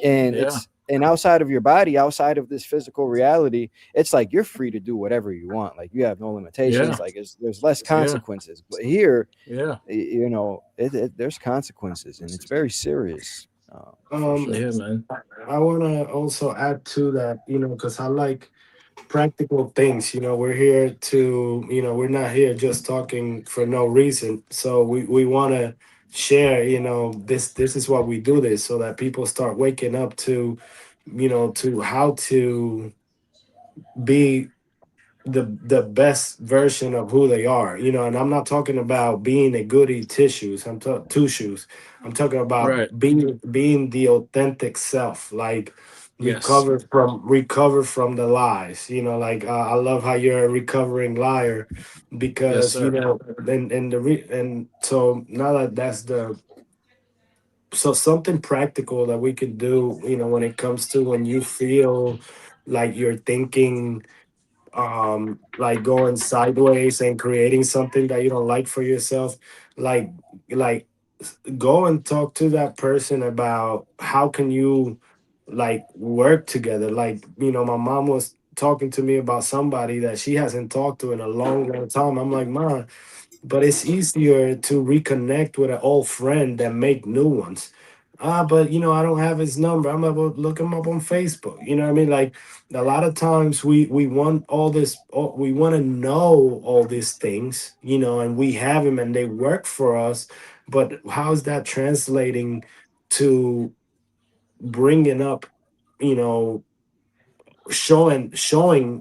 And yeah, outside of your body, outside of this physical reality, it's like you're free to do whatever you want. Like you have no yeah, limitations. Like there's less yeah, consequences. But here, yeah, there's consequences, and it's very serious, for Um, sure. yeah, man. I want to also add to that, because I like practical things. We're here to, we're not here just talking for no reason. So we want to share, this is what we do this so that people start waking up to, to how to be the best version of who they are, and I'm not talking about being a goody tissues. Two shoes. I'm talking about Right. being the authentic self, like Yes. recover from the lies, like I love how you're a recovering liar, Yes, because sir. and so now that that's the so something practical that we could do, when it comes to when you feel like you're thinking, like going sideways and creating something that you don't like for yourself, like like go and talk to that person about how can you like work together. Like, my mom was talking to me about somebody that she hasn't talked to in a long time. I'm like, "Mom, but it's easier to reconnect with an old friend than make new ones." But I don't have his number. I'm about to look him up on Facebook. You know what I mean? Like a lot of times we want all this, we want to know all these things, and we have them and they work for us. But how's that translating to bringing up, you know, showing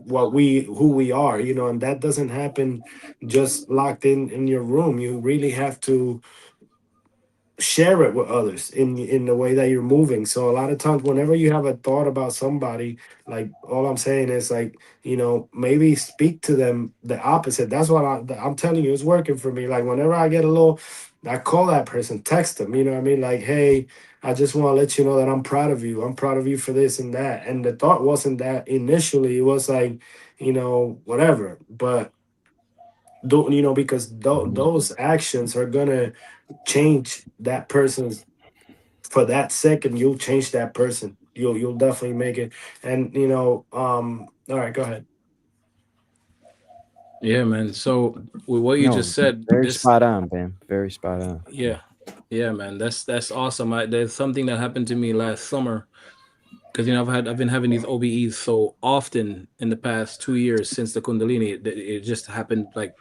what we who we are, and that doesn't happen just locked in your room. You really have to share it with others in the way that you're moving. So a lot of times whenever you have a thought about somebody, like all I'm saying is like, maybe speak to them the opposite. That's what I'm telling you, it's working for me. Like whenever I get a little, I call that person, text them, you know what I mean? Like, hey, I just want to let you know that I'm proud of you. I'm proud of you for this and that. And the thought wasn't that initially, it was like, whatever. But because those actions are gonna change that person's, for that second you'll change that person. You'll definitely make it. And all right, go ahead. Yeah, man. So with what you just No, said, very this, spot on, man. Very spot on. yeah, yeah, man. That's awesome. There's something that happened to me last summer because I've been having these OBEs so often in the past 2 years since the Kundalini. It just happened like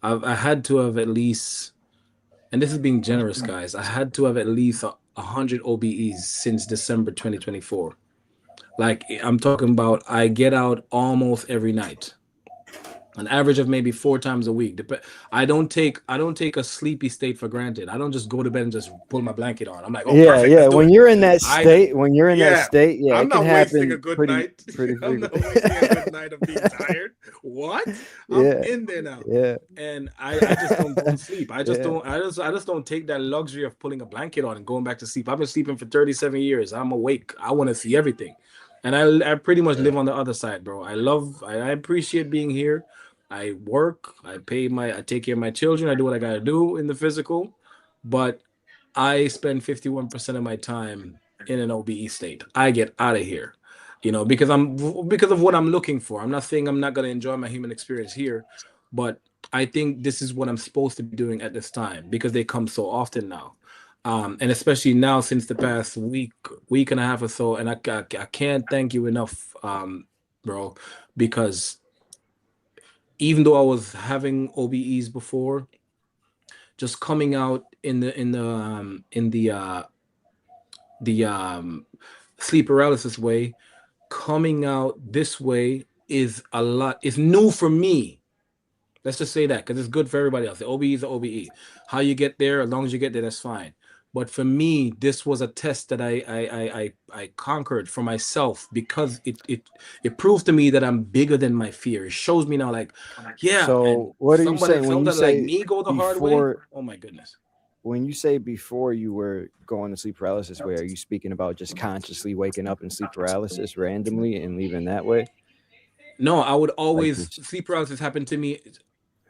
I had to have at least, and this is being generous, guys. I had to have at least 100 OBEs since December 2024. Like I'm talking about, I get out almost every night. an average of maybe 4 times a week. I don't take a sleepy state for granted. I don't just go to bed and just pull my blanket on. I'm like, oh, Yeah, perfect, let's yeah. do When it. you're in that I state, Yeah, yeah, I'm it can not wasting a happen good pretty night. pretty I'm frequently. not wasting a good night of being tired. What? I'm Yeah, in there now. yeah, And I just don't go to sleep. I just yeah. don't I just don't take that luxury of pulling a blanket on and going back to sleep. I've been sleeping for 37 years. I'm awake. I want to see everything. And I pretty much live on the other side, bro. I appreciate being here. I work, I take care of my children, I do what I gotta do in the physical, but I spend 51% of my time in an OBE state. I get out of here, because of what I'm looking for. I'm not saying I'm not gonna enjoy my human experience here, but I think this is what I'm supposed to be doing at this time because they come so often now. And especially now since the past week and a half or so, and I can't thank you enough, bro, because even though I was having OBEs before, just coming out in the sleep paralysis way, coming out this way is a lot. It's new for me. Let's just say that because it's good for everybody else. The OBE is the OBE. How you get there, as long as you get there, that's fine. But for me, this was a test that I conquered for myself because it proves to me that I'm bigger than my fear. It shows me now, like, yeah, and So what are you saying when you somebody like say me go the hard way. before Oh my goodness. when you say before you were going to sleep paralysis way, are you speaking about just consciously waking up in sleep paralysis randomly and leaving that way? No, I would Like always just sleep paralysis happen to me.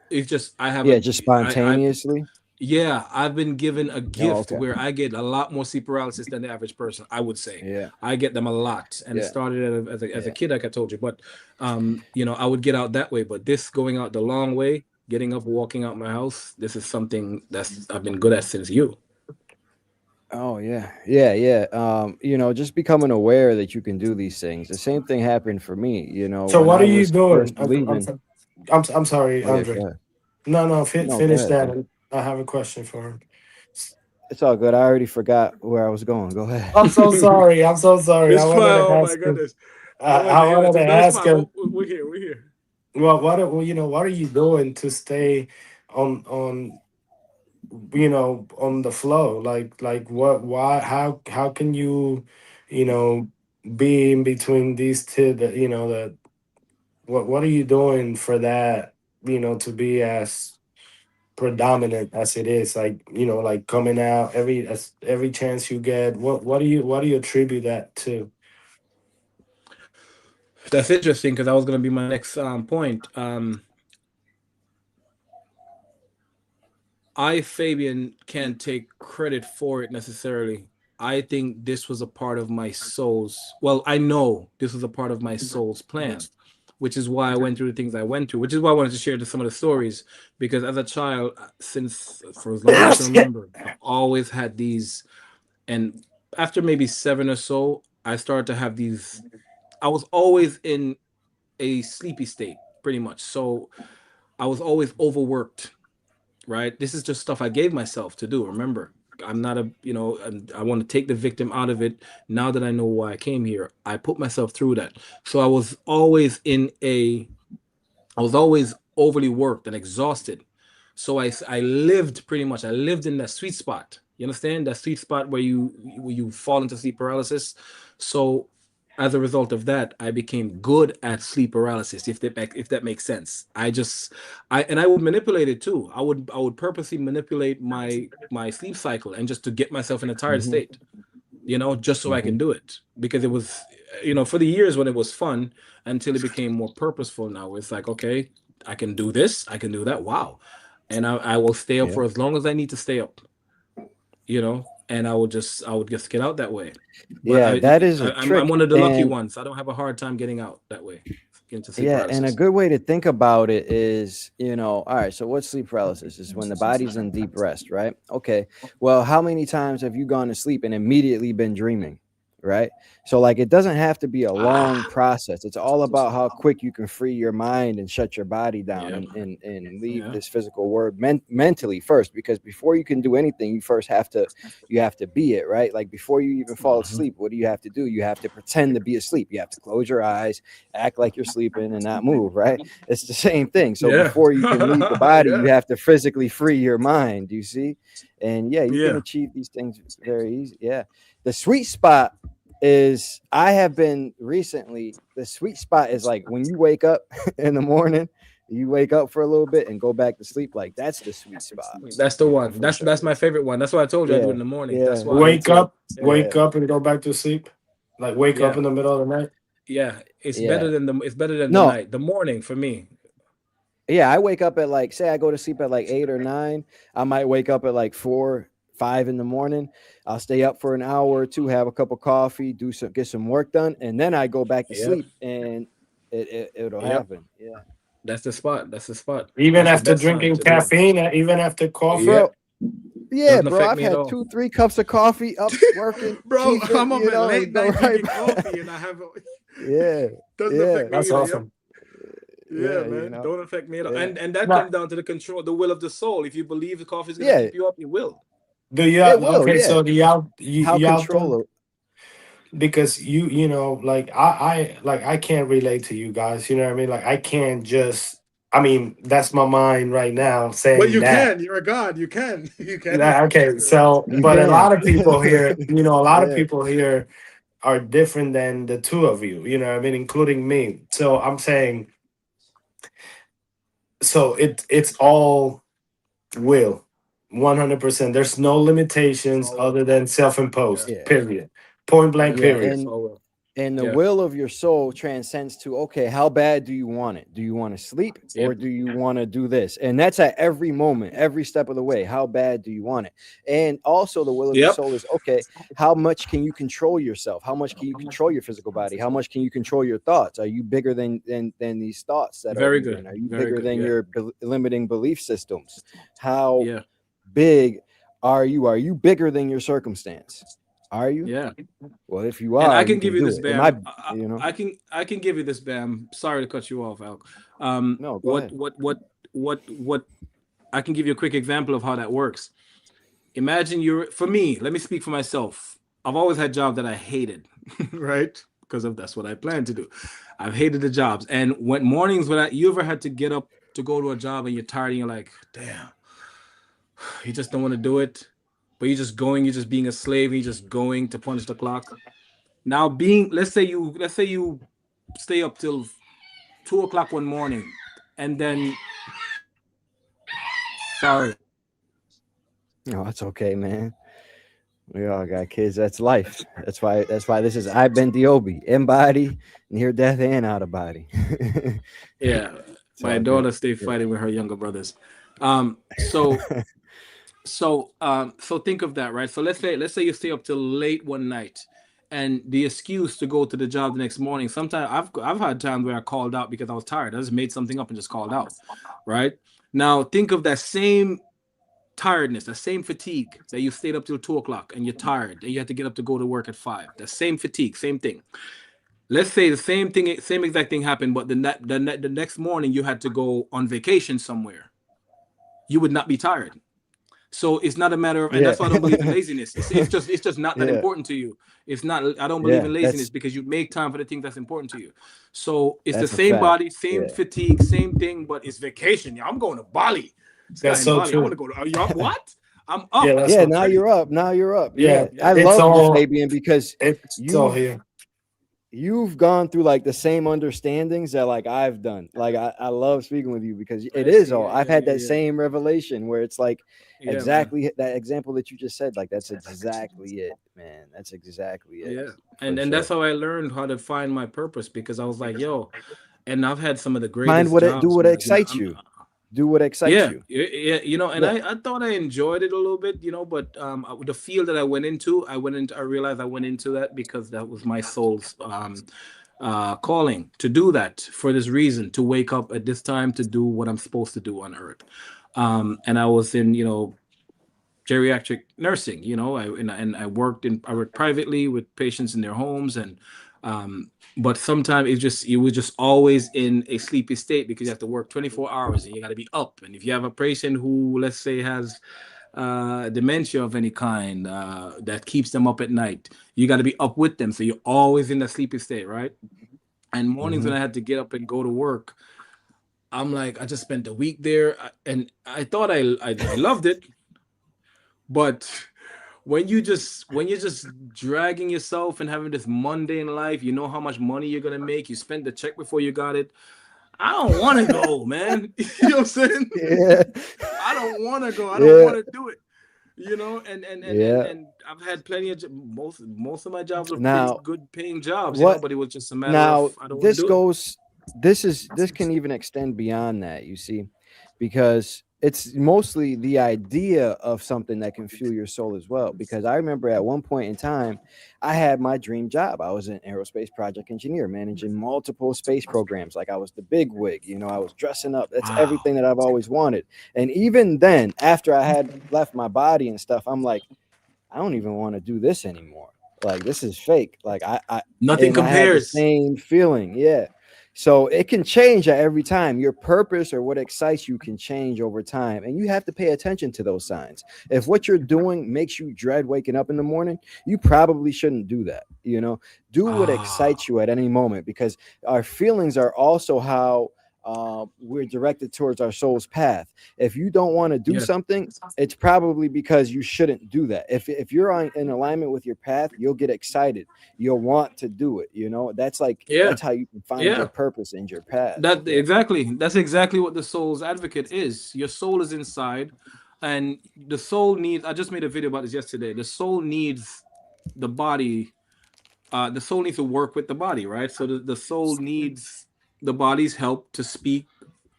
It's just I have yeah, a just I spontaneously? Yeah, I've been given a Oh, gift okay. where I get a lot more sleep paralysis than the average person. I would say Yeah, I get them a lot, and it yeah, started as a yeah. kid, like I told you. But I would get out that way. But this going out the long way, getting up, walking out my house, this is something that's I've been good at since you. Oh yeah, yeah, yeah. Just becoming aware that you can do these things. The same thing happened for me. So When what I are you was first doing? believing. I'm sorry, Oh yeah, Andre. go ahead. No, no, No, go finish ahead, that. bro. And I have a question for him. It's all good. I already forgot where I was going. Go ahead. I'm so sorry. I'm so sorry. I It's fine. wanted to Oh my ask him. goodness. I was I wanted to no, it's ask fine. him. We're here. We're here. What are you doing to stay on on the flow? Like what? Why? How can you, you know, be in between these two? That what are you doing for that? To be as predominant as it is, like like coming out every chance you get. What do you attribute that to? That's interesting because that was going to be my next point. Fabian, can't take credit for it necessarily. I think this was a part of my soul's, well, I know this was a part of my soul's plan, which is why I went through the things I went through, which is why I wanted to share some of the stories. Because as a child, since for as long as I can remember, I've always had these. And after maybe seven or so, I started to have these. I was always in a sleepy state, pretty much. So I was always overworked, right? This is just stuff I gave myself to do. Remember, I'm not I want to take the victim out of it. Now that I know why I came here, I put myself through that. So I was always overly worked and exhausted. So I lived in that sweet spot. You understand that sweet spot where you fall into sleep paralysis. So as a result of that, I became good at sleep paralysis. If that makes sense, I would manipulate it too. I would purposely manipulate my sleep cycle and just to get myself in a tired Hmm. state, just so I Hmm. can do it because it was, for the years when it was fun until it became more purposeful. Now it's like, okay, I can do this, I can do that. Wow. And I will stay up Yeah, for as long as I need to stay up, and I would just get out that way. But yeah. That is a I'm trick, one of the lucky and ones. I don't have a hard time getting out that way into sleep yeah, and a paralysis. good way to think about it is, all right. So what's sleep paralysis? Is when the body's in deep rest, right? Okay. Well, how many times have you gone to sleep and immediately been dreaming? right? So like it doesn't have to be a long process. It's all about how quick you can free your mind and shut your body down Yeah. and leave Yeah. this physical world mentally first, because before you can do anything, you first have to be it, right? Like before you even fall Mhm. asleep, what do you have to do? You have to pretend to be asleep. You have to close your eyes, act like you're sleeping and not move, right? It's the same thing. So Yeah. before you can leave the body, you Yeah. have to physically free your mind, you see? And yeah, you can Yeah. achieve these things very easy. Yeah. The sweet spot is, I have been recently, the sweet spot is like when you wake up in the morning, you wake up for a little bit and go back to sleep. Like that's the sweet spot That's the one. for sure. That's my favorite one. That's why I told you I do it Yeah. in the morning. That's Yeah. why. Me Wake too. up, Yeah. wake Yeah. up, and go back to sleep. Like wake up Yeah. in the middle of the night. Yeah. Yeah. It's better than the No, night. The morning for me. yeah, I wake up at like, say I go to sleep at like 8 or 9. I might wake up at like 4, 5 in the morning. I'll stay up for an hour or two, have a cup of coffee, get some work done, and then I go back to Yep. sleep, and it'll Yep. happen. Yeah. That's the spot. That's the spot. Even That's the after best time drinking to do it. caffeine, even after coffee. Yep. Bro, yeah, Doesn't bro. affect I've me at had all. 2, 3 cups of coffee, up working, Bro, chiefing, I'm up at late and go night right drinking back. coffee and I have Yeah, doesn't yeah, affect me That's either. Yep. awesome. Yeah, yeah. man. Don't affect me at all. Yeah, And that Now, comes down to the control, the will of the soul. If you believe the coffee is gonna yeah. keep you up, it will. do you It will. okay? Yeah. So do How y'all think, control? because you know, like I can't relate to you guys. You know what I mean? Like I can't just. I mean, that's my mind right now But saying you that. can. You're a god. You can. You can Nah, relate okay, to it. so You but a can. lot of people here, you know, a lot of Yeah. people here are different than the two of you. You know what I mean, including me. So I'm saying, so it's all will, 100%. There's no It's limitations all will. other than Yeah. self-imposed. Yeah. Period. Point blank. Yeah. Yeah. Period. It's And all will. and the Yeah. will of your soul transcends to, okay, how bad do you want it? Do you want to sleep, or Yep. do you want to do this? And that's at every moment, every step of the way. How bad do you want it? And also the will of your Yep. soul is, okay, how much can you control yourself? How much can you control your physical body? How much can you control your thoughts? Are you bigger than these thoughts that are Very moving? good. Are you Very bigger good. than Yeah. your limiting belief systems? How Yeah. big are you? Are you bigger than your circumstance? Are you? Yeah. Well, if you And I are, you can give can you do this, it. It might, Bam. I can give you this, Bam. Sorry to cut you off, Al. no, go What ahead. what I can give you a quick example of how that works. Imagine you're for me. Let me speak for myself. I've always had jobs that I hated, right? Because of that's what I plan to do. I've hated the jobs, and when mornings when you ever had to get up to go to a job and you're tired and you're like, damn, you just don't want to do it, but you're just going, you're just being a slave, and you're just going to punch the clock. Now, being let's say you stay up till 2 o'clock one morning, and then sorry, No, it's okay, man. We all got kids. That's life. That's why this is I've been Diobi, in body, near death, and out of body. yeah, It's my all good. daughter stay Yeah. fighting with her younger brothers. Um, so so think of that, right? So let's say you stay up till late one night, and the excuse to go to the job the next morning. Sometimes I've had times where I called out because I was tired. I just made something up and just called out, right? Now think of that same tiredness, the same fatigue that you stayed up till 2 o'clock and you're tired and you had to get up to go to work at 5. The same fatigue, same thing. Let's say the same thing, same exact thing happened, but the next morning you had to go on vacation somewhere. You would not be tired. So it's not a matter of, and Yeah. that's why I don't believe in laziness. It's just not that Yeah. important to you. It's not. I don't believe Yeah. in laziness That's because you make time for the things that's important to you. So it's the that's a same fact. body, same Yeah. fatigue, same thing, but it's vacation. Yeah, I'm going to Bali. This guy That's in so Bali. I want to true. go to. Are you what? I'm Yeah, up. that's Yeah. so Now true. you're up. Now you're up. Yeah, Yeah. I Yeah. it's love you, all Fabian, because it's all you've here. you've gone through like the same understandings that like I've done. Like I love speaking with you because it I is see. all, Yeah, I've yeah, had yeah, that yeah. same revelation where it's like Yeah, man. exactly that example that you just said. Like that's exactly it, man. That's exactly it Yeah. for And that's sure. how I learned how to find my purpose because I was like, yo, and I've had some of the Find greatest what it do jobs what where you know excites you. Do what excites yeah, you. yeah, and Yeah. I thought I enjoyed it a little bit, but the field that I went into, I realized I went into that because that was my soul's calling to do that for this reason, to wake up at this time to do what I'm supposed to do on earth. And I was in, geriatric nursing. You know, and I worked privately with patients in their homes, and but sometimes it was just always in a sleepy state because you have to work 24 hours and you got to be up. And if you have a patient who, let's say, has dementia of any kind that keeps them up at night, you got to be up with them, so you're always in that sleepy state, right? And mornings when Hmm. I had to get up and go to work, I'm like, I just spent a week there, and I thought I loved it, but when you're just dragging yourself and having this mundane life, you know how much money you're gonna make. You spent the check before you got it. I don't want to go, man. You know what I'm saying? Yeah. I don't want to go. I don't Yeah. want to do it. You know, Yeah. and I've had plenty of most of my jobs were pretty Now, good paying jobs, you know, what but it was just a matter of now I don't want to this do it. goes this can even extend beyond that, you see, because it's mostly the idea of something that can fuel your soul as well. Because I remember at one point in time, I had my dream job. I was an aerospace project engineer managing multiple space programs. Like, I was the big wig, I was dressing up. That's Wow. everything that I've always wanted. And even then, after I had left my body and stuff, I'm like, I don't even want to do this anymore. Like, this is fake. Nothing And I had the compares. same feeling. Yeah. So it can change at every time. Your purpose or what excites you can change over time. And you have to pay attention to those signs. If what you're doing makes you dread waking up in the morning, you probably shouldn't do that. Do what Ah, excites you at any moment, because our feelings are also how we're directed towards our soul's path. If you don't want to do yes. something, it's probably because you shouldn't do that. If you're in alignment with your path, you'll get excited. You'll want to do it. Yeah. That's how you can find your Yeah. purpose and your path. That Yeah. exactly. That's exactly what the soul's advocate is. Your soul is inside, and the soul needs. I just made a video about this yesterday. The soul needs the body. The soul needs to work with the body, right? So the soul needs the body's help to speak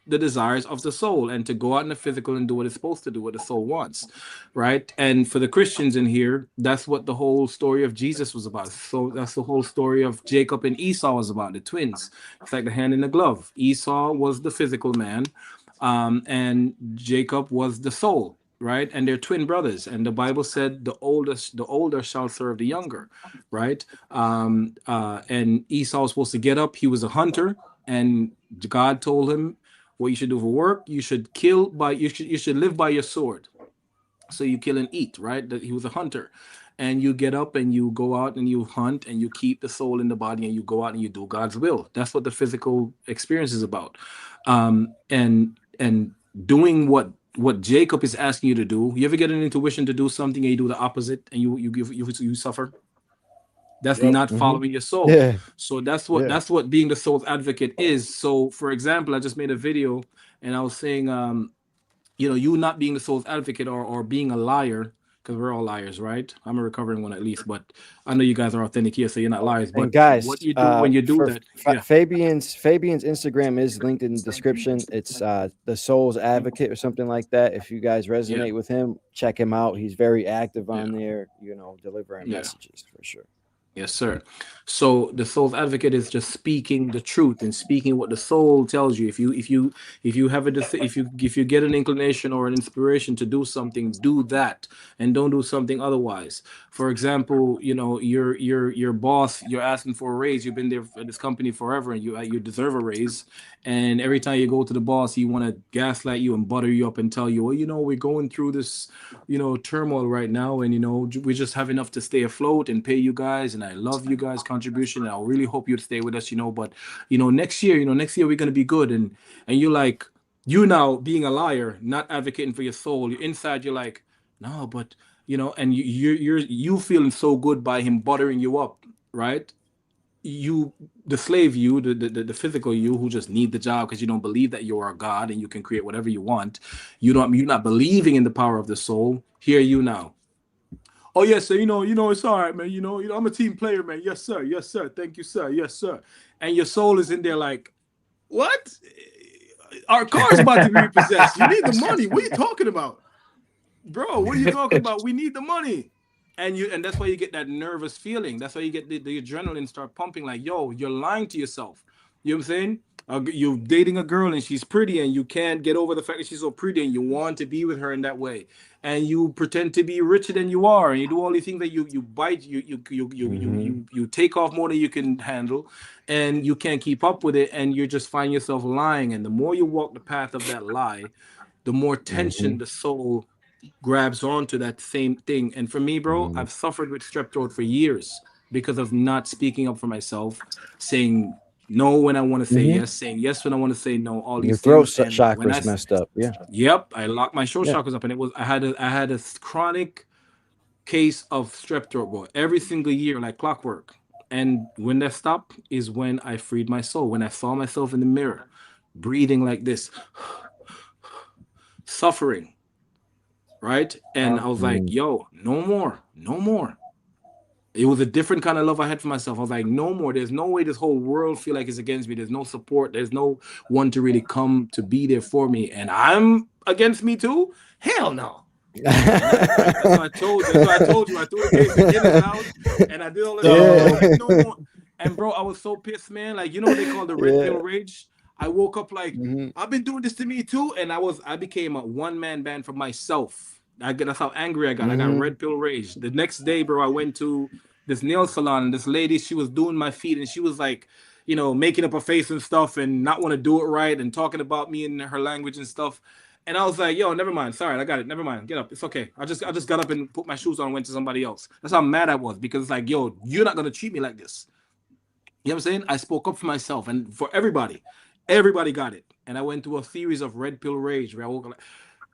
the desires of the soul and to go out in the physical and do what it's supposed to do, what the soul wants, right? And for the Christians in here, that's what the whole story of Jesus was about. So that's the whole story of Jacob and Esau was about, the twins. It's like the hand in the glove. Esau was the physical man, and Jacob was the soul, right? And they're twin brothers. And the Bible said the older shall serve the younger, right? And Esau was supposed to get up. He was a hunter, and God told him what you should do for work. You should live by your sword. So you kill and eat, right? That he was a hunter. And you get up and you go out and you hunt and you keep the soul in the body and you go out and you do God's will. That's what the physical experience is about. And doing what Jacob is asking you to do. You ever get an intuition to do something and you do the opposite and you suffer? That's Yep. not Hmm. following your soul. Yeah. So Yeah. that's what being the soul's advocate is. So for example, I just made a video and I was saying you not being the soul's advocate or being a liar, because we're all liars, right? I'm a recovering one at least, but I know you guys are authentic here, so you're not liars. And But what guys, you do when you do for that, yeah, Fabian's Instagram is linked in the description. It's the Soul's Advocate or something like that. If you guys yeah, resonate with him, check him out. He's very active yeah, on there, delivering yeah. messages for sure. Yes, sir. So the soul's advocate is just speaking the truth and speaking what the soul tells you. If you have a if you get an inclination or an inspiration to do something, do that and don't do something otherwise. For example, your boss, you're asking for a raise. You've been there at this company forever, and you deserve a raise. And every time you go to the boss, he want to gaslight you and butter you up and tell you, well, we're going through this turmoil right now, and we just have enough to stay afloat and pay you guys, and I love you guys contribution, and I really hope you'd stay with us, but next year we're going to be good, and you're like, you now being a liar, not advocating for your soul, you're inside, you're like, no, but and you feeling so good by him buttering you up, right? You, the slave you, the physical you, who just need the job because you don't believe that you are a god and you can create whatever you want. You're not believing in the power of the soul. Here you now. Oh yes, sir. It's all right, man. I'm a team player, man. Yes, sir. Yes, sir. Thank you, sir. Yes, sir. And your soul is in there like, what? Our car's about to be repossessed. You need the money. What are you talking about? Bro, what are you talking about? We need the money. And that's why you get that nervous feeling. That's why you get the adrenaline start pumping like, yo, you're lying to yourself. You know what I'm saying? You're dating a girl and she's pretty and you can't get over the fact that she's so pretty and you want to be with her in that way. And you pretend to be richer than you are and you do all these things that you bite Mm-hmm. you take off more than you can handle and you can't keep up with it and you just find yourself lying. And the more you walk the path of that lie, the more Mm-hmm. tension the soul grabs onto that same thing. And for me, bro, Mm-hmm. I've suffered with strep throat for years because of not speaking up for myself, saying no when I want to say Mm-hmm. yes, saying yes when I want to say no, all Your these throat things. And when chakra's messed up. Yeah. yep, I locked my short Yeah. chakras up, and it was I had a chronic case of strep throat, bro, every single year, like clockwork. And when that stopped is when I freed my soul. When I saw myself in the mirror, breathing like this, suffering, right? And I was like, Mm-hmm. yo, no more, no more. It was a different kind of love I had for myself. I was like, no more. There's no way this whole world feel like it's against me. There's no support. There's no one to really come to be there for me. And I'm against me too? Hell no. Nah, right? That's what I told you. That's what I told you. I threw the case of Guinness out and I did all this stuff. I was So like, Yeah. no more. And bro, I was so pissed, man. Like, you know what they call the red pill Yeah. rage? I woke up like, Mm-hmm. I've been doing this to me too. And I became a one-man band for myself. That's how angry I got. I got Mm-hmm. red pill rage. The next day, bro, I went to this nail salon and this lady, she was doing my feet and she was like, making up her face and stuff and not want to do it right and talking about me in her language and stuff. And I was like, yo, never mind. Sorry, I got it. Never mind. Get up. It's okay. I just got up and put my shoes on and went to somebody else. That's how mad I was because it's like, yo, you're not gonna treat me like this. You know what I'm saying? I spoke up for myself and for everybody. Everybody got it. And I went through a series of red pill rage where I woke up like,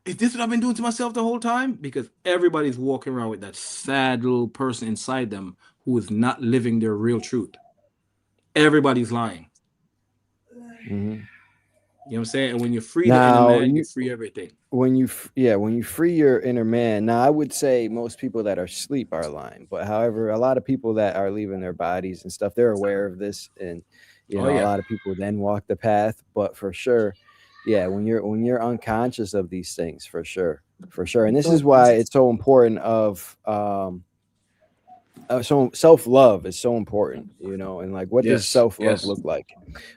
is this what I've been doing to myself the whole time? Because everybody's walking around with that sad little person inside them who is not living their real truth. Everybody's lying. Mm-hmm. You know what I'm saying? And when you free the inner Now man, you you free everything. when you free your inner man. Now I would say most people that are asleep are lying, but however, a lot of people that are leaving their bodies and stuff, they're aware of this, and Oh a yeah. lot of people then walk the path. But for sure, yeah, when you're unconscious of these things, for sure, and this is so why it's so important of so self love is so important, and like, what does Yes. self love Yes. look like?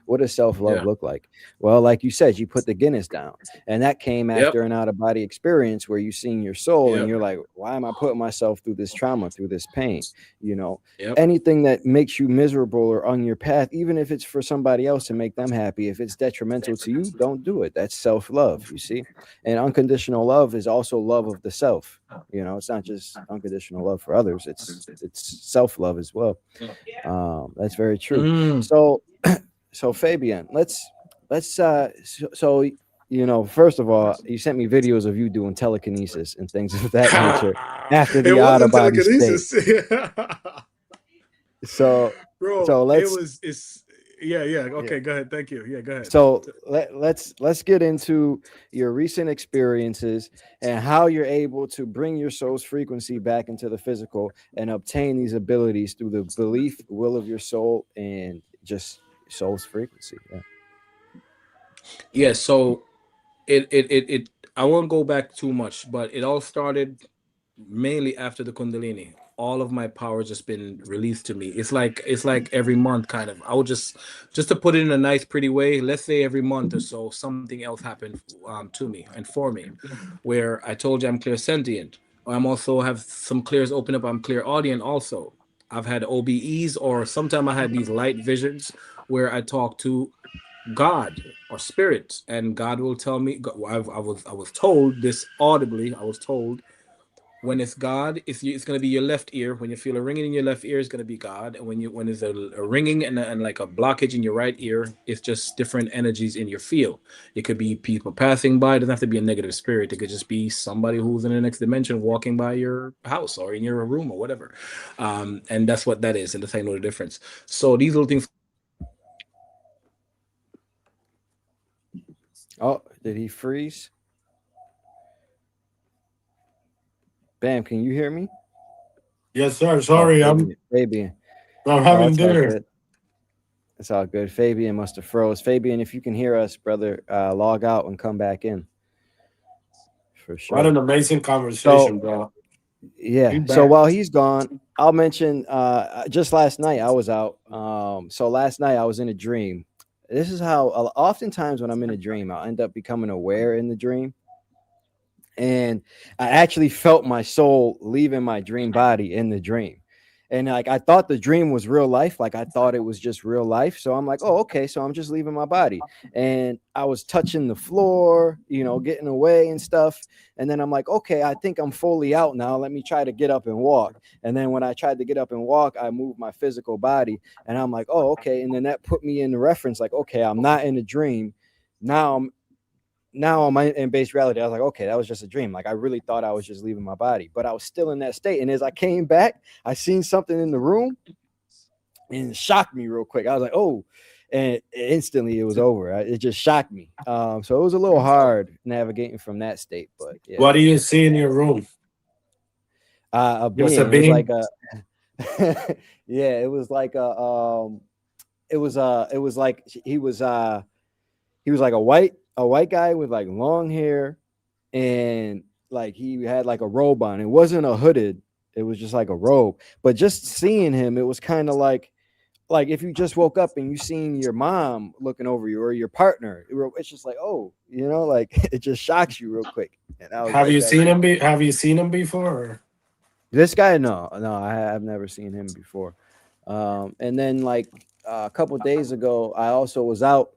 What does self love Yeah. look like? Well, like you said, you put the Guinness down, and that came Yep. after an out of body experience where you seen your soul, and Yep. you're like, why am I putting myself through this trauma, through this pain? You know, Yep. anything that makes you miserable or on your path, even if it's for somebody else to make them happy, if it's detrimental to you, don't do it. That's self love, you see. And unconditional love is also love of the self. It's not just unconditional love for others, it's self love as well. That's very true. Mm. So so Fabian, let's first of all, you sent me videos of you doing telekinesis and things of that nature after it the out of wasn't body state. telekinesis. So Bro, so it let's was it's yeah, yeah. yeah. Okay, go ahead. Thank you. Yeah, go ahead. So let's get into your recent experiences and how you're able to bring your soul's frequency back into the physical and obtain these abilities through the belief, will of your soul, and just soul's frequency. Yeah. Yeah. So it I won't go back too much, but it all started mainly after the Kundalini. All of my power just been released to me. It's like every month, kind of. I would just to put it in a nice, pretty way. Let's say every month or so, something else happened to me and for me, where I told you I'm clairsentient. I'm also have some clears open up. I'm clear audient also. I've had OBEs, or sometimes I had these light visions where I talk to God or spirit, and God will tell me. I was told this audibly. I was told when it's God, it's going to be your left ear. When you feel a ringing in your left ear, it's going to be God. And when there's a ringing and like a blockage in your right ear, it's just different energies in your field. It could be people passing by. It doesn't have to be a negative spirit. It could just be somebody who's in the next dimension walking by your house or in your room or whatever. And that's what that is. And that's how you know the difference. So these little things come through. Oh, did he freeze? Bam, can you hear me? Yes, sir. Oh, Sorry, Fabian. I'm Oh, having it's all dinner. good. It's all good. Fabian must have froze. Fabian, if you can hear us, brother, log out and come back in for What sure. an amazing So conversation, bro. Be yeah. So back. while he's gone, I'll mention just last night I was out. So last night I was in a dream. this is how oftentimes when I'm in a dream, I'll end up becoming aware in the dream, and I actually felt my soul leaving my dream body in the dream. And like I thought the dream was real life, like I thought it was just real life. So I'm like, oh, okay, so I'm just leaving my body. And I was touching the floor, getting away and stuff. And then I'm like, okay, I think I'm fully out now. Let me try to get up and walk. And then when I tried to get up and walk, I moved my physical body. And I'm like, oh, okay. And then that put me in the reference, like, okay, I'm not in a dream. Now I'm now on my in base reality, I was like, okay, that was just a dream. Like I really thought I was just leaving my body, but I was still in that state. And as I came back, I seen something in the room and it shocked me real quick. I was like, oh, and instantly it was over. It just shocked me. So it was a little hard navigating from that state, but yeah, What do you see in your room? a Just a being. It was like being? a, yeah, it was like it was like he was like a white guy with like long hair, and like he had like a robe on. It wasn't a hooded, it was just like a robe. But just seeing him, it was kind of like if you just woke up and you seen your mom looking over you or your partner, it's just like, oh, like it just shocks you real quick. And I was Have like, you that's seen him have you seen him before? Or? this guy. No, no, I've never seen him before. And then like a couple days ago, I also was out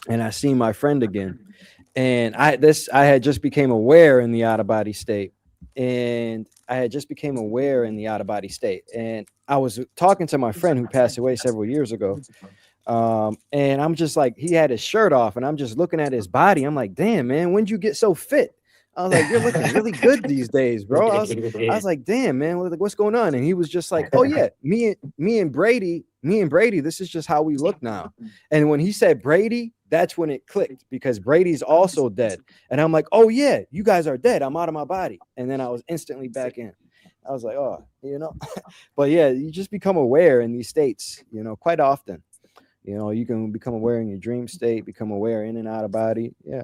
and I seen my friend again, and I had just became aware in the out of body state, and I had just became aware in the out of body state, and I was talking to my friend who passed away several years ago, and I'm just like, he had his shirt off, and I'm just looking at his body. I'm like, damn, man, when'd you get so fit? I was like, you're looking really good these days, bro. I was like, damn, man, what's going on? And he was just like, oh yeah, me and Brady, this is just how we look now. And when he said Brady, that's when it clicked, because Brady's also dead. And I'm like, oh yeah, you guys are dead. I'm out of my body. And then I was instantly back in. I was like, oh, but yeah, you just become aware in these states, quite often. You can become aware in your dream state, become aware in and out of body. Yeah.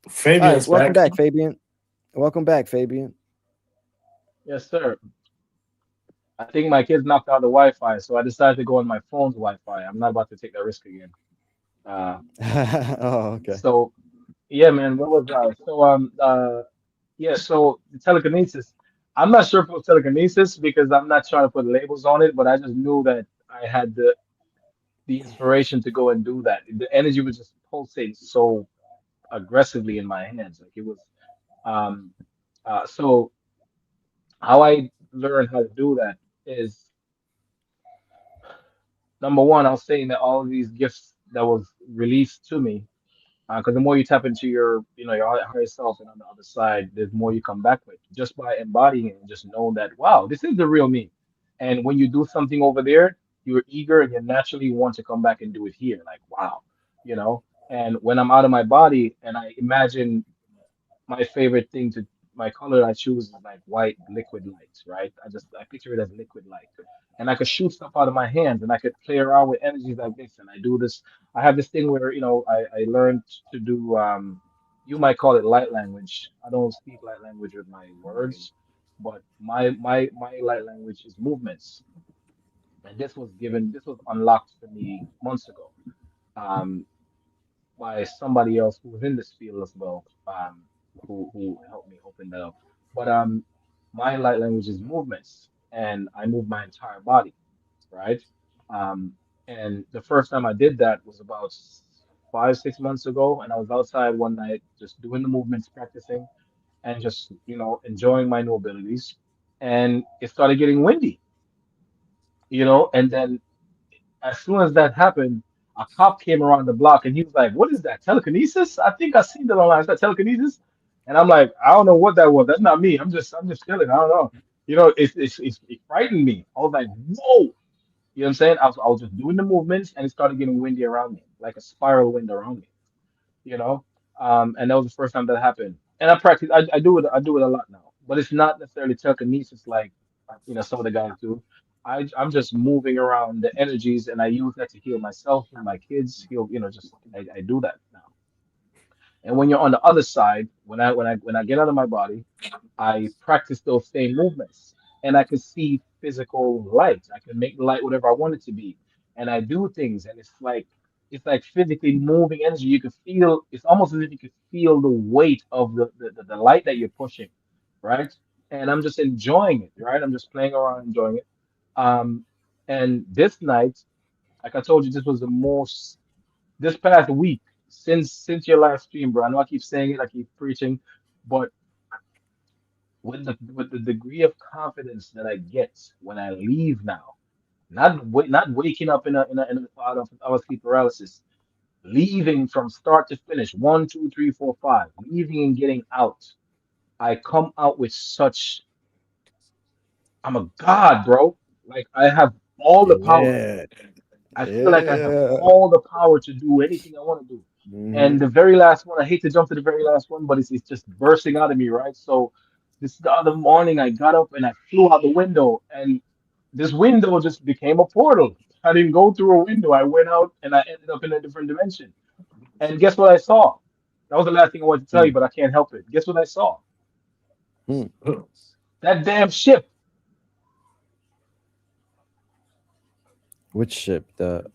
All right. Fabian's Welcome back. back, Fabian. Welcome back, Fabian. Yes, sir. I think my kids knocked out the Wi-Fi, so I decided to go on my phone's Wi-Fi. I'm not about to take that risk again. Uh, Oh, okay. so yeah, man, what was I? Yeah, so the telekinesis. I'm not sure if it was telekinesis because I'm not trying to put labels on it, but I just knew that I had the inspiration to go and do that. The energy was just pulsating so aggressively in my hands, like it was. Um, so how I learned how to do that is number one, I was saying that all of these gifts that was released to me, because the more you tap into your higher self, and on the other side, there's more you come back with just by embodying it and just knowing that, wow, this is the real me. And when you do something over there, you're eager and you naturally want to come back and do it here. Like, wow, you know. And when I'm out of my body and I imagine my favorite thing to my color I choose is like white liquid light, right? I picture it as liquid light. And I could shoot stuff out of my hands and I could play around with energies like this. And I do this, I have this thing where, I learned to do you might call it light language. I don't speak light language with my words, but my light language is movements. And this was unlocked for me months ago. Um, by somebody else who was in this field as well, who helped me open that up. But my light language is movements, and I move my entire body, right? Um, and the first time I did that was about 5, 6 months ago, and I was outside one night just doing the movements, practicing, and just enjoying my new abilities. And it started getting windy, and then as soon as that happened, a cop came around the block and he was like, "What is that? Telekinesis? I think I seen that online. Is that telekinesis?" And I'm like, "I don't know what that was. That's not me. I'm just chilling. I don't know." It frightened me. I was like, "Whoa!" You know what I'm saying? I was just doing the movements and it started getting windy around me, like a spiral wind around me you know. And that was the first time that happened. And I practice. I do it a lot now, but it's not necessarily telekinesis like some of the guys do. I'm just moving around the energies, and I use that to heal myself, heal my kids, heal. Just I do that now. And when you're on the other side, when I get out of my body, I practice those same movements, and I can see physical light. I can make the light whatever I want it to be, and I do things, and it's like it's like physically moving energy. You can feel it's almost as if you could feel the weight of the light that you're pushing, right? And I'm just enjoying it, right? I'm just playing around, enjoying it. Um, and this night, like I told you, this was the most this past week since your last stream, bro. I know I keep saying it, I keep preaching, but with the degree of confidence that I get when I leave now, not waking up out of sleep paralysis, leaving from start to finish, one, two, three, four, five, leaving and getting out. I come out with such, I'm a god, bro. Like I have all the power. Yeah. I feel like I have Yeah. all the power to do anything I want to do. And Hmm. the very last one, I hate to jump to the very last one, but it's just bursting out of me, right? So this the other morning, I got up and I flew out the window, and this window just became a portal. I didn't go through a window. I went out and I ended up in a different dimension. And guess what I saw? That was the last thing I wanted to tell you, but I can't help it. Guess what I saw? Hmm. That damn ship. Which ship? The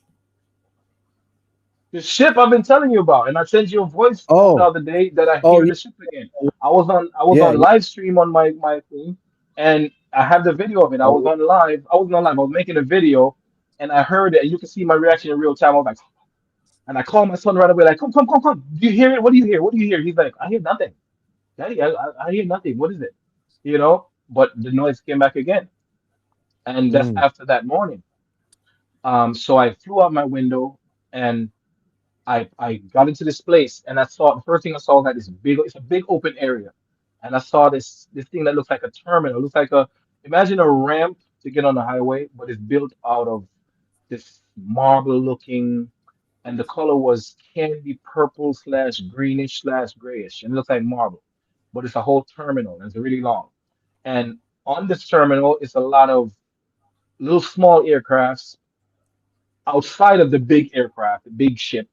The ship I've been telling you about, and I sent you a voice note the oh other day that I oh hear yeah the ship again. I was on yeah live stream on my thing, and I have the video of it. I was yeah. on live. I wasn't on live. I was making a video, and I heard it, and you can see my reaction in real time. I was like, and I called my son right away, like, come, come, come, come. Do you hear it? What do you hear? What do you hear? He's like, I hear nothing. Daddy, I hear nothing. What is it? You know? But the noise came back again, and that's Mm. after that morning. So I flew out my window, and I got into this place and I saw the first thing I saw was like this big it's a big open area. And I saw this thing that looks like a terminal. It looks like a imagine a ramp to get on the highway, but it's built out of this marble looking and the color was candy purple slash greenish slash grayish. And it looks like marble. But it's a whole terminal and it's really long. And on this terminal is a lot of little small aircrafts outside of the big aircraft, the big ship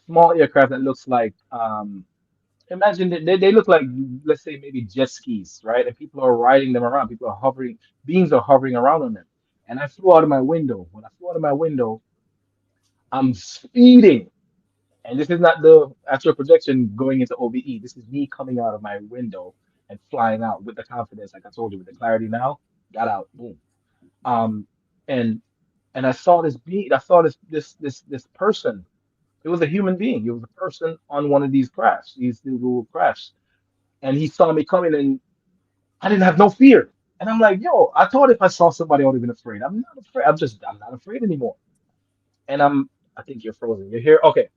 small aircraft that looks like imagine they look like let's say maybe jet skis, right? And people are riding them around. People are hovering, beings are hovering around on them. And I flew out of my window. When I flew out of my window, I'm speeding. And this is not the actual projection going into OBE. This is me coming out of my window and flying out with the confidence, like I told you, with the clarity now. Got out, boom. Um, and and I saw this being. I saw this person. It was a human being. It was a person on one of these crafts, these little crafts. And he saw me coming and I didn't have no fear. And I'm like, yo, I thought if I saw somebody, I would have been afraid. I'm not afraid. I'm not afraid anymore. And I think you're frozen. You're here? Okay.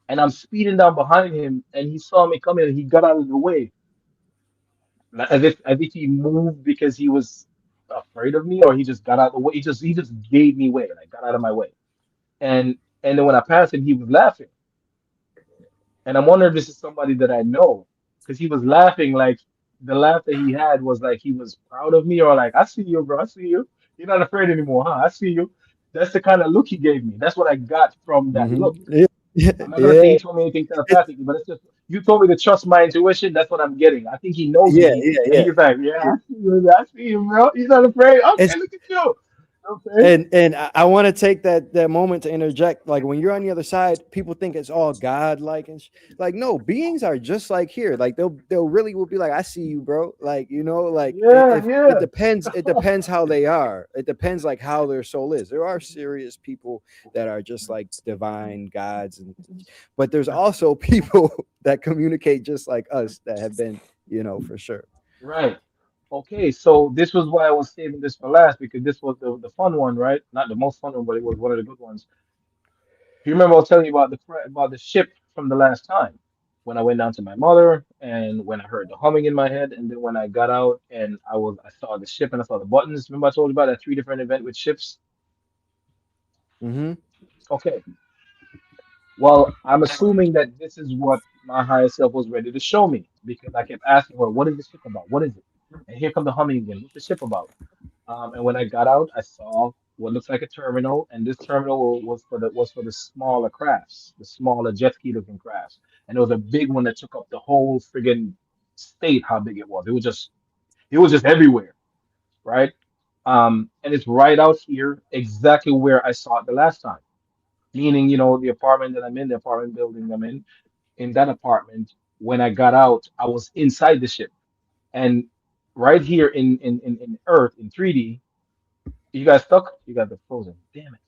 And I'm speeding down behind him and he saw me coming and he got out of the way. Like, as if he moved because he was afraid of me or he just got out of the way. He just gave me way, like got out of my way. And then when I passed him, he was laughing. And I'm wondering if this is somebody that I know because he was laughing like the laugh that he had was like he was proud of me or like, I see you, bro. I see you. You're not afraid anymore, huh? I see you. That's the kind of look he gave me. That's what I got from that Hmm. look. Yeah. I'm not gonna say Yeah. he told me anything It's, telepathically, but it's just you told me to trust my intuition. That's what I'm getting. I think he knows yeah. me, Yeah. and Yeah. he's like, "Yeah, I see you, bro. You're not afraid. Okay, It's look at you. Okay, and I want to take that moment to interject. Like when you're on the other side, people think it's all God like like no, beings are just like here. Like they'll really will be like, I see you, bro. Like like yeah, if yeah, it depends how they are. It depends like how their soul is. There are serious people that are just like divine gods, but there's also people that communicate just like us that have been, for sure. right." Okay, so this was why I was saving this for last because this was the fun one, right? Not the most fun one, but it was one of the good ones. You remember I was telling you about the ship from the last time when I went down to my mother and when I heard the humming in my head, and then when I got out and I saw the ship and I saw the buttons. Remember I told you about that three different event with ships? Hmm. Okay, well I'm assuming that this is what my higher self was ready to show me because I kept asking her, "What is the ship about? What is it?" And here come the humming again. What's the ship about? And when I got out, I saw what looks like a terminal, and this terminal was for the smaller crafts, the smaller jet ski looking crafts. And there was a big one that took up the whole friggin' state. How big it was? It was just everywhere, right? And it's right out here, exactly where I saw it the last time. meaning, the apartment that I'm in, the apartment building I'm in that apartment, when I got out, I was inside the ship. And right here in Earth, in 3D, you guys stuck? You guys are frozen. Damn it.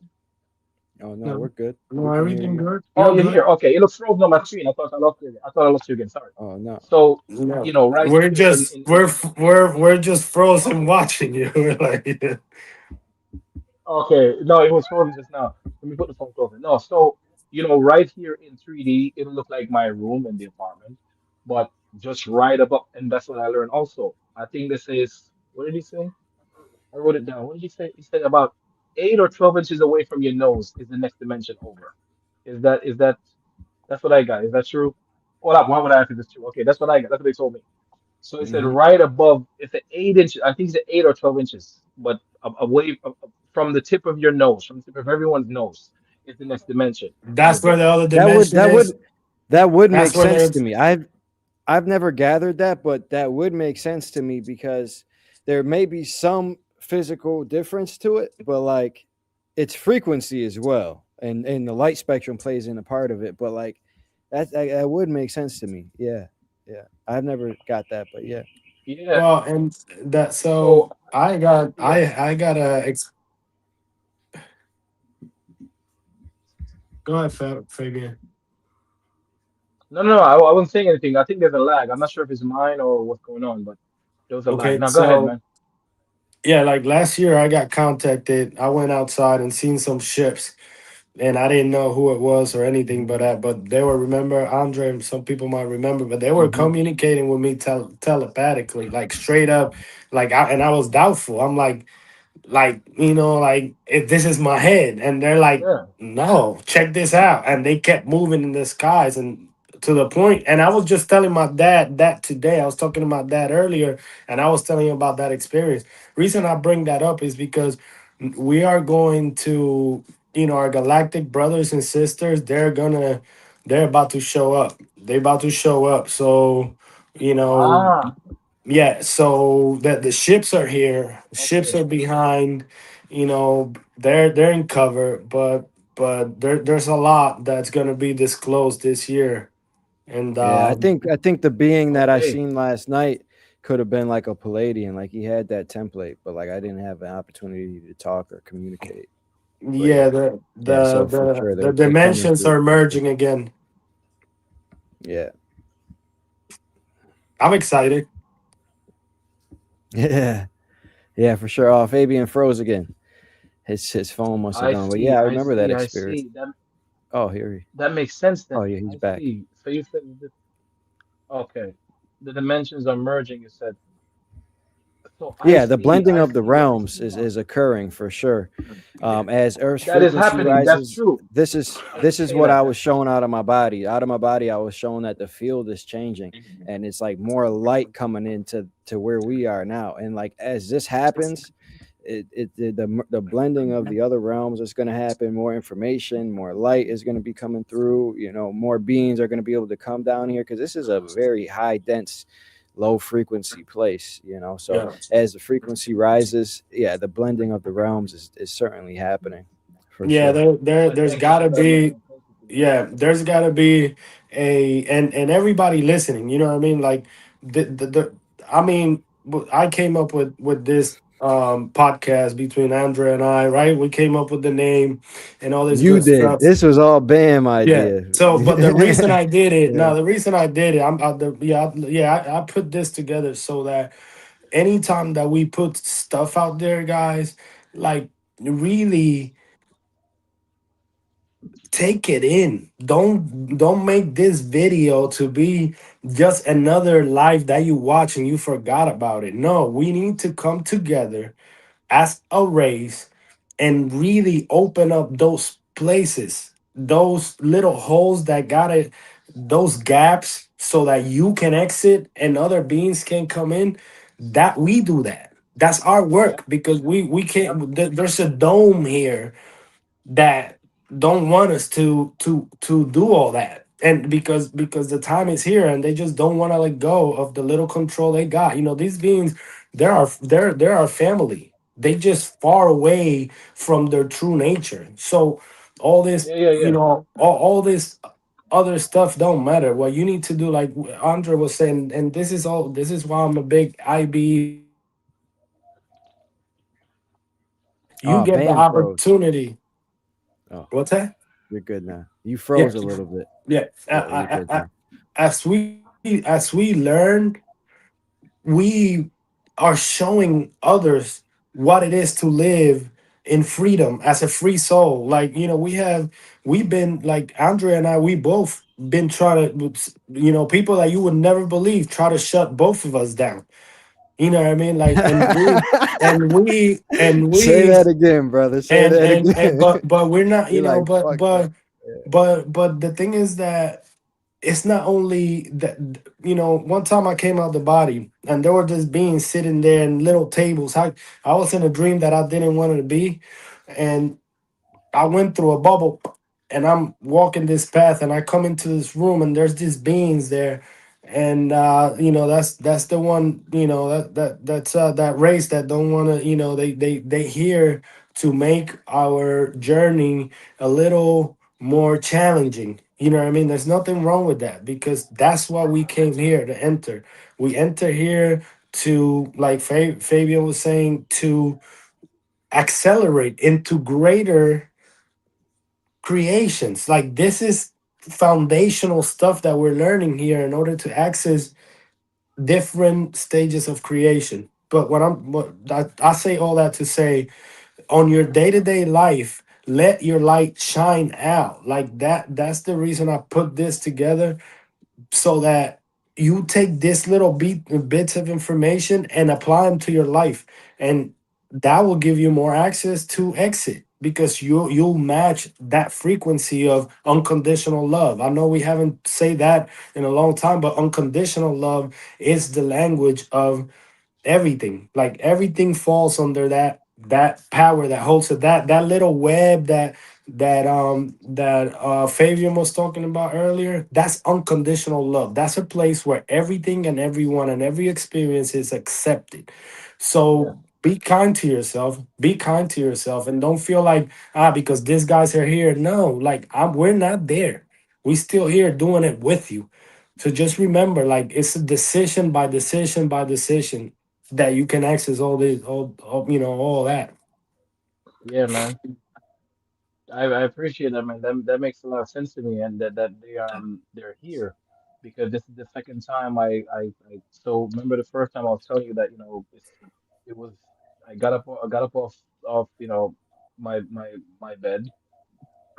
Oh no, we're No, good. no, We can hear everything you. good. Oh, You're you're good. here. Okay, it looks frozen on my screen. I thought I lost you again. I thought I lost you again. Sorry. Oh no. So, No, right we're here just we're just frozen okay. watching you. We're like, Okay, no, it was frozen just now. Let me put the phone closer. No, so right here in 3D, it'll look like my room in the apartment, but just right above, and that's what I learned also. I think this is, what did he say? I wrote it down. What did he say? He said about 8 or 12 inches away from your nose is the next dimension over. Is that that's what I got? Is that true? Well, why would I ask if it's true? Okay, that's what I got. That's what they told me. So it said Hmm. right above, it's at 8 inches. I think it's at 8 or 12 inches, but away from the tip of your nose, from the tip of everyone's nose, is the next dimension. And that's where the other That would dimension that is. would that would That's make where sense to there's. me. I've never gathered that, but that would make sense to me because there may be some physical difference to it, but like it's frequency as well, and the light spectrum plays in a part of it. But like that would make sense to me. Yeah, yeah. I've never got that, but yeah. yeah, Well, and that so so I got yeah. I got a go ahead, Fabian. No, no, no. I wasn't saying anything. I think there's a lag. I'm not sure if it's mine or what's going on, but there was a lag. Okay, Now go ahead, so man. yeah, like last year I got contacted. I went outside and seen some ships, and I didn't know who it was or anything, Hmm. but they were, remember Andre, and some people might remember, but they were Hmm. communicating with me telepathically, like straight up, and I was doubtful. I'm like, like, if this is my head, and they're like, Yeah. no, check this out, and they kept moving in the skies, and to the point, and I was just telling my dad that today. I was talking to my dad earlier, and I was telling him about that experience. Reason I bring that up is because we are going to, our galactic brothers and sisters, they're about to show up. They're about to show up. So, you know, Ah, yeah, so that the ships are here, ships okay. are behind, they're in cover, but there's a lot that's gonna be disclosed this year. And Yeah, I think the being that I Okay. seen last night could have been like a Palladian, like he had that template, but like I didn't have an opportunity to talk or communicate. But yeah, yeah, the yeah. the So for the, sure, the they're coming dimensions through are for sure. merging again. Yeah, I'm excited. yeah, yeah, for sure. Oh, Fabian froze again. His phone must have I gone. But yeah, see. I I remember that see. I experience. see. Oh, here he. That makes sense Oh then. yeah, he's I back. see. So you said okay. The dimensions are merging, you said. So I Yeah, the see. blending I of the see. I realms see is now. is occurring for sure. Yeah. As Earth's That is frequency happening. That's rises, true. this I didn't is say what that. I was That's true. showing out of my body. Out of my body, I was showing that the field is changing, and it's like more light coming into to where we are now. And like as this happens, the blending of the other realms is going to happen. More information, more light is going to be coming through. More beings are going to be able to come down here because this is a very high dense, low frequency place. So Yeah. as the frequency rises, yeah, the blending of the realms is certainly happening for Yeah, sure. Well, there's thank you for gotta that, man. be, And thank you for that. yeah, there's gotta be and everybody listening, you know what I mean? Like the I mean, I came up with this podcast between Andrea and I, right? We came up with the name and all this You good did. stuff. This was all Bam Yeah. idea. So, but the reason I did it, Yeah. now the reason I did it, I put this together so that anytime that we put stuff out there, guys, like really take it in. Don't make this video to be just another live that you watch and you forgot about it. No, we need to come together as a race and really open up those places, those little holes that got it, those gaps, so that you can exit and other beings can come in. That we do that. That's our Yep. work because we Yep. can't. There's a dome here that don't want us to do all that, and because the time is here and they just don't want to let go of the little control they got. These beings, they're our family. They just far away from their true nature. So All this, Yeah, yeah, yeah. all this other stuff don't matter. What you need to do, like Andre was saying, and this is why I'm a big IBE fan. You Oh, get the Bam froze. opportunity. Oh, What's that? you're good now. You Yeah, froze a little bit. yeah. You're good now. As we learn, we are showing others what it is to live in freedom as a free soul. Like, we've been like Andre and I, we both been trying to, people that you would never believe try to shut both of us down. You know what I mean? Like, and Say we that again, brother. Say that and again. but we're not, You're like, fuck that. but the thing is that it's not only that. One time I came out the body and there were just beings sitting there in little tables. I was in a dream that I didn't want to be, and I went through a bubble, and I'm walking this path and I come into this room and there's these beings there. And that's the one, that's that race that don't want to, they here to make our journey a little more challenging. You know what I mean? There's nothing wrong with that, because that's what we came here to enter. We enter here to, like Fabian was saying, to accelerate into greater creations. Like, this is foundational stuff that we're learning here in order to access different stages of creation. But I say all that to say, on your day-to-day life, let your light shine out. Like that's the reason I put this together, so that you take this little bits of information and apply them to your life, and that will give you more access to exit, because you'll match that frequency of unconditional love. I know we haven't say that in a long time, but unconditional love is the language of everything. Like, everything falls under that power that holds it, that little web that Fabian was talking about earlier. That's unconditional love. That's a place where everything and everyone and every experience is accepted. Yeah. So be kind to yourself. Be kind to yourself, and don't feel like, because these guys are here. No, like, we're not there. We still here doing it with you. So just remember, like, it's a decision by decision by decision that you can access all this, all that. Yeah, man. I appreciate that, man. That makes a lot of sense to me, and that they're here because this is the second time I so remember the first time I was telling you that it was I got up off my bed.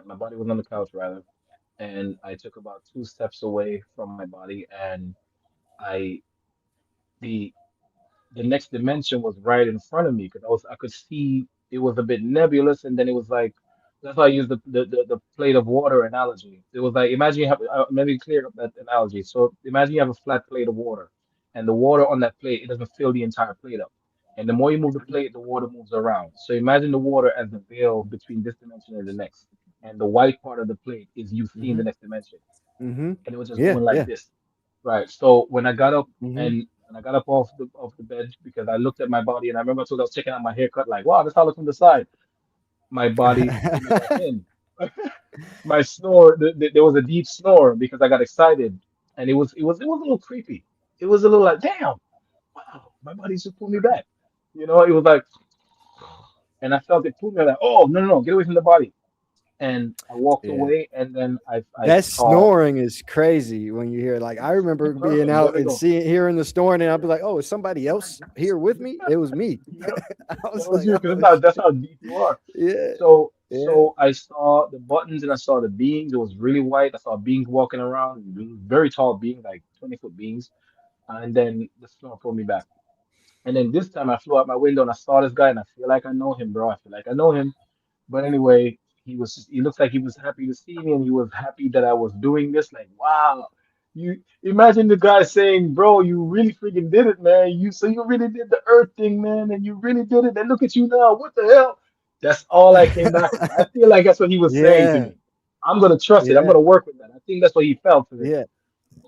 My body was on the couch rather, and I took about 2 steps away from my body, and I the the next dimension was right in front of me because I could see it was a bit nebulous, and then it was like that's why I used the plate of water analogy. It was like imagine you have let me clear up that analogy. So imagine you have a flat plate of water, and the water on that plate, it doesn't fill the entire plate up. And the more you move the plate, the water moves around. So imagine the water as the veil between this dimension and the next. And the white part of the plate is you seeing Mm-hmm. the next dimension. Mm-hmm. And it was just Yeah, going like yeah. this. Right. So when I got up Mm-hmm. and when I got up off the bed because I looked at my body and I remember I told I was checking out my haircut like, wow, that's how I look from the side. My body pulled me back in. My snore, there was a deep snore because I got excited, and it was a little creepy. It was a little like, damn, wow, my body just pulled me back. It was like, and I felt it pull me like, oh no no no, get away from the body. And I walked Yeah. away, and then I That saw, snoring is crazy when you hear like I remember being let out it and go. seeing hearing the snoring and I'd be like, oh, is somebody else here with me? It was me. Yep, I that was was like, you because oh that's shit. how deep you are. Yeah, So yeah. so I saw the buttons and I saw the beings. It was really white. I saw beings walking around, very tall beings, like 20-foot beings. And then the snow pulled me back. And then this time I flew out my window and I saw this guy and I feel like I know him, bro. I feel like I know him. But anyway, he looks like he was happy to see me and he was happy that I was doing this. Like, wow. You imagine the guy saying, bro, you really freaking did it, man. You really did the earth thing, man, and you really did it. And look at you now. What the hell? That's all I came back with. I feel like that's what he was saying to Yeah, me. I'm gonna trust it. I'm yeah, gonna work with that. I think that's what he felt for real. yeah,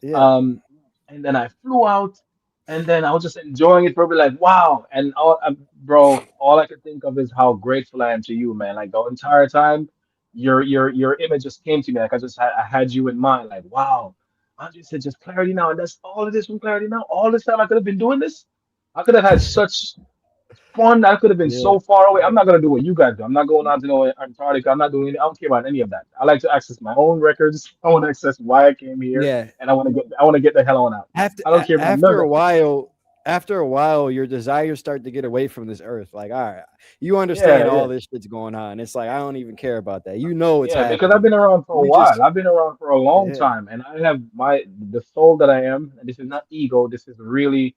yeah. Um, and then I flew out, and then I was just enjoying it, probably like, wow. And bro, all I could think of is how grateful I am to you, man. Like the entire time, your image just came to me. Like I had you in mind. Like, wow, Andre said just clarity now, and that's all it is from clarity now. All this time I could have been doing this. I could have had such fun. I could have been Yeah. so far away. I'm not gonna do what you guys do. I'm not going on to no Antarctica. I'm not doing it. I don't care about any of that. I like to access my own records. I want to access why I came here, Yeah. and I want to get the hell on out. I don't care about none of After a that. while, your desires start to get away from this earth. Like, all right, you Yeah, understand yeah. all this shit's going on. It's like I don't even care about that. You know it's Yeah, because I've happening. been around for a You while. just I've been around for a long yeah, time, and I have the soul that I am. And this is not ego. This is really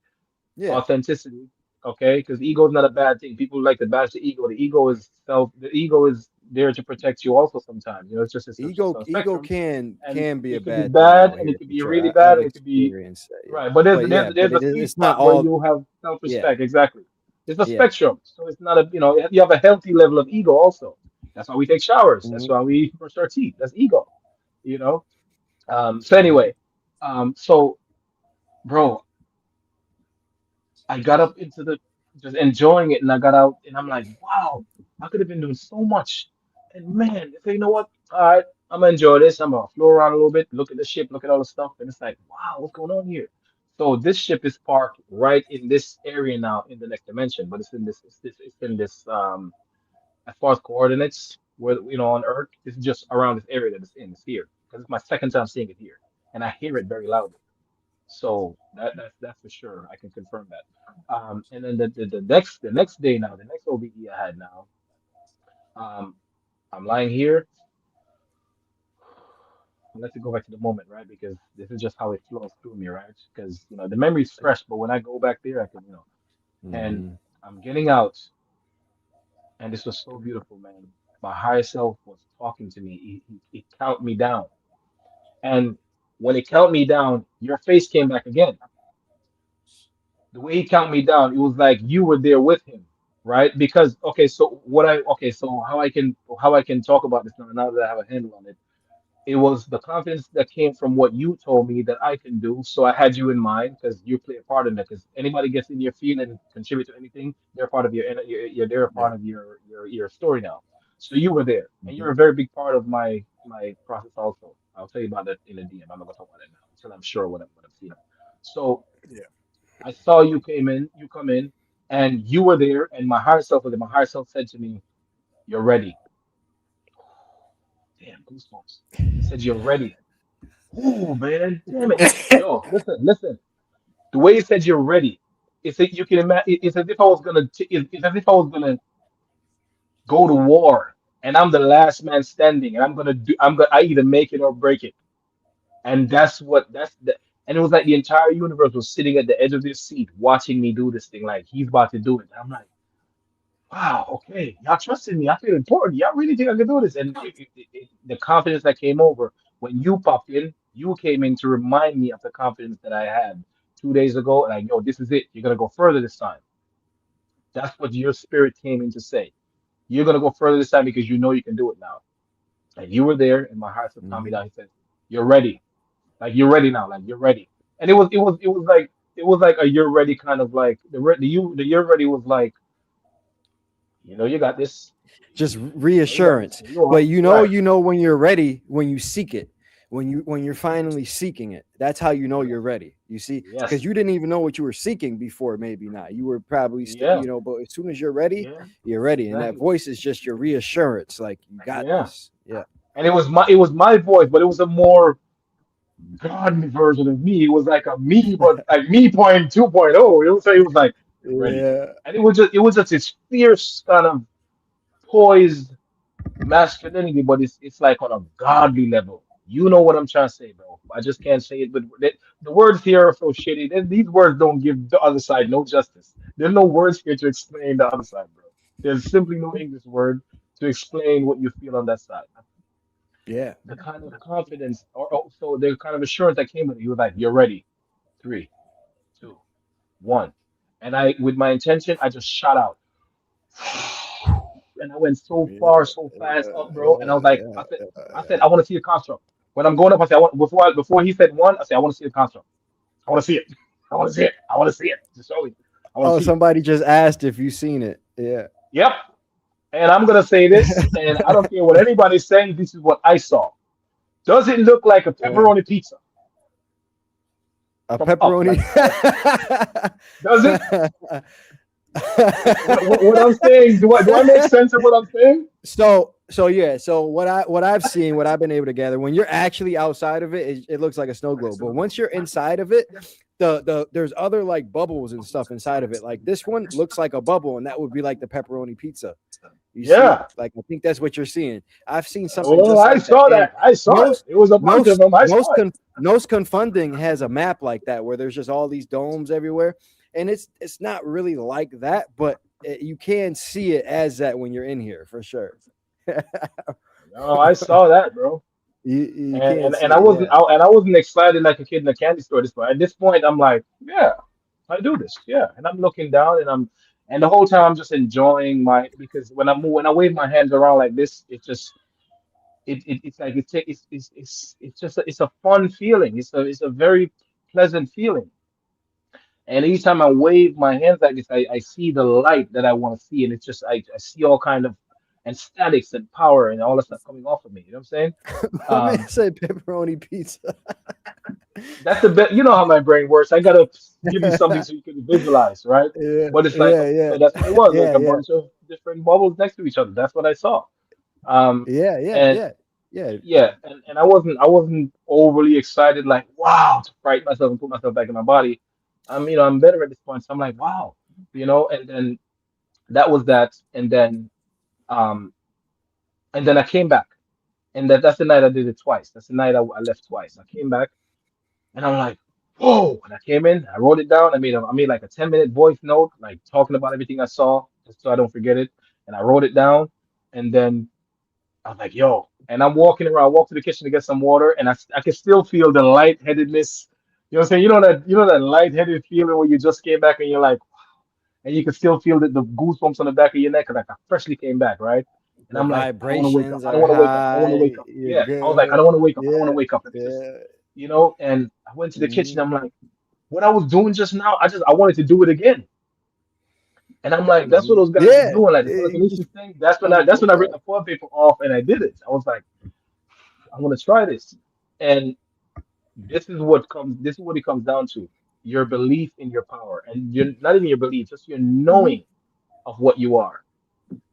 yeah. authenticity. Okay, because ego is not a bad thing. People like to bash the ego. The ego is self. The ego is there to protect you. Also, sometimes it's just Ego a ego spectrum, can and be a it could be bad thing bad, out and it here could for be sure. really I've bad, and it could be experienced that. Yeah, right. But but yeah, but there's a sweet it's not spot where all. you have Yeah, self-respect. Exactly. It's a yeah. spectrum, so it's not a you have a healthy level of ego also. That's why we take showers. That's Hmm. why we brush our teeth. That's ego. You know. So Hmm. anyway, so bro, I got up into the just enjoying it, and I got out, and I'm like, wow, I could have been doing so much. And man, so you know what? All right, I'm gonna enjoy this. I'm gonna floor around a little bit, look at the ship, look at all the stuff, and it's like, wow, what's going on here? So this ship is parked right in this area now in the next dimension, but it's in this as far as coordinates, where on Earth, it's just around this area that it's in. It's here because it's my second time seeing it here, and I hear it very loudly. So that's for sure. I can confirm that. And then the next day now, the next OBE I had now, um, I'm lying here. I like to go back to the moment, right? Because this is just how it flows through me, right? Because the memory's fresh, but when I go back there, I can. And Hmm. I'm getting out, and this was so beautiful, man. My higher self was talking to me. He count me down, and when it count me down, your face came back again. The way he counted me down, it was like you were there with him, right? Because so how I can talk about this now that I have a handle on it. It was the confidence that came from what you told me that I can do. So I had you in mind because you play a part in that. Because anybody gets in your field and contribute to anything, they're part of they're a Yeah. part of your story now. So you were there, and Hmm. you're a very big part of my process also. I'll tell you about that in a DM. I'm not gonna talk about it now until I'm sure what I'm seeing. So I saw you come in, and you were there, and my higher self was there. My higher self said to me, "You're ready." Damn, goosebumps. He said, "You're ready." Oh man, damn it. Yo, listen. The way he said you're ready, it's that you can imagine. It's as if I was gonna. It's as if I was gonna go to war, and I'm the last man standing, and I'm gonna do. I either make it or break it, and that's the. And it was like the entire universe was sitting at the edge of their seat, watching me do this thing. Like he's about to do it. And I'm like, wow, okay, y'all trusted me. I feel important. Y'all really think I can do this? And the confidence that came over when you popped in, you came in to remind me of the confidence that I had 2 days ago. And yo, this is it. You're gonna go further this time. That's what your spirit came in to say. You're gonna go further this time because you know you can do it now. And you were there, and my heart calmed me Hmm. down. He said, "You're ready. Like you're ready now. Like you're ready." And it was like a you're ready kind of like the you're ready was like you got this. Just You got this. reassurance. You are But right. you know when you're ready when you seek it. When you're finally seeking it, that's how you know Yes. you're ready. You see, because Yes. you didn't even know what you were seeking before. Maybe not. You were probably, Yeah. but as soon as you're ready, Yeah. you're ready, and that Exactly. voice is just your reassurance. Like you got Yeah. this. Yeah. And it was my voice, but it was a more godly version of me. It was like a me, but like me point 2.0. It was like you're ready. Yeah. And it was just this fierce kind of poised masculinity, but it's like on a godly level. You know what I'm trying to say, bro. I just can't say it, but the words here are so shitty. These words don't give the other side no justice. There's no words here to explain the other side, bro. There's simply no English word to explain what you feel on that side. Yeah. The kind of confidence, or also the kind of assurance that came with it. He was like, "You're ready. 3, 2, 1," and with my intention, I just shot out. And I went so Yeah. far, so fast up, bro. And I was like, I said, I want to see the construct. When I'm going up, I said, before he said one, I said, I want to see the construct. I want to see it. I want to see it. I want to see it. Just show me. I want to Oh, see it. somebody just asked if you seen it. Yeah. Yep. And I'm gonna say this, and I don't care what anybody's saying. This is what I saw. Does it look like a Yeah. pepperoni pizza A from up? pepperoni. Like, does it? What I'm saying? Do I make sense of what I'm saying? So yeah, so what I've seen, what I've been able to gather, when you're actually outside of it, it looks like a snow globe. But once you're inside of it, there's other like bubbles and stuff inside of it. Like this one looks like a bubble, and that would be like the pepperoni pizza. You see, Yeah. like I think that's what you're seeing. I've seen something Oh, just I like that, saw and that. I saw it. most It was a bunch of most them. I most saw it. most confunding has a map like that where there's just all these domes everywhere, and it's not really like that, but you can see it as that when you're in here for sure. No, I saw that, bro. You And can and, see and I it, wasn't yeah. I, and I wasn't excited like a kid in a candy store at this point. At this point, I'm like, yeah, I do this, yeah. And I'm looking down, and the whole time I'm just enjoying my because when I wave my hands around like this, it just it's like it's just it's a fun feeling. It's a very pleasant feeling. And each time I wave my hands like this, I see the light that I want to see, and it's just I see all kind of and statics and power and all that stuff coming off of me. You know what I'm saying? My man Um, said pepperoni pizza. That's the best. You know how my brain works. I gotta give you something so you can visualize, right? Yeah, But it's like, yeah, yeah, so that's what it was, like yeah, a yeah, bunch of different bubbles next to each other. That's what I saw. Um, yeah, yeah, and yeah, yeah. yeah, and I wasn't overly excited, like wow, to frighten myself and put myself back in my body. I'm better at this point, so I'm like, wow, and then that was that, um, and then I came back, and that's the night I did it twice. That's the night I left twice. I came back. And I'm like, whoa. And I came in, I wrote it down. I made like a 10-minute voice note, like talking about everything I saw, just so I don't forget it. And I wrote it down. And then I was like, yo. And I'm walking around, I walk to the kitchen to get some water, and I can still feel the lightheadedness. You know what I'm saying? You know that lightheaded feeling where you just came back and you're like, and you can still feel the goosebumps on the back of your neck because like I freshly came back, right? And The I'm like, I don't want to wake up. vibrations I don't are want to wake up. I don't want to high. wake up. You're Yeah. I was like, I don't good. want to wake up. I don't want Yeah, to wake up. Let me just, yeah. and I went to the kitchen. Mhm. I'm like, what I was doing just now, I wanted to do it again. And I'm like, that's what Mhm. those guys be Yeah, doing, like the you just telekinesis thing. That's when I come that's when I ripped back. the foil paper off and I did it. I was like, I want to try this. And this is what it comes down to. Your belief in your power. And you're not even your belief, just your Mhm. knowing of what you are.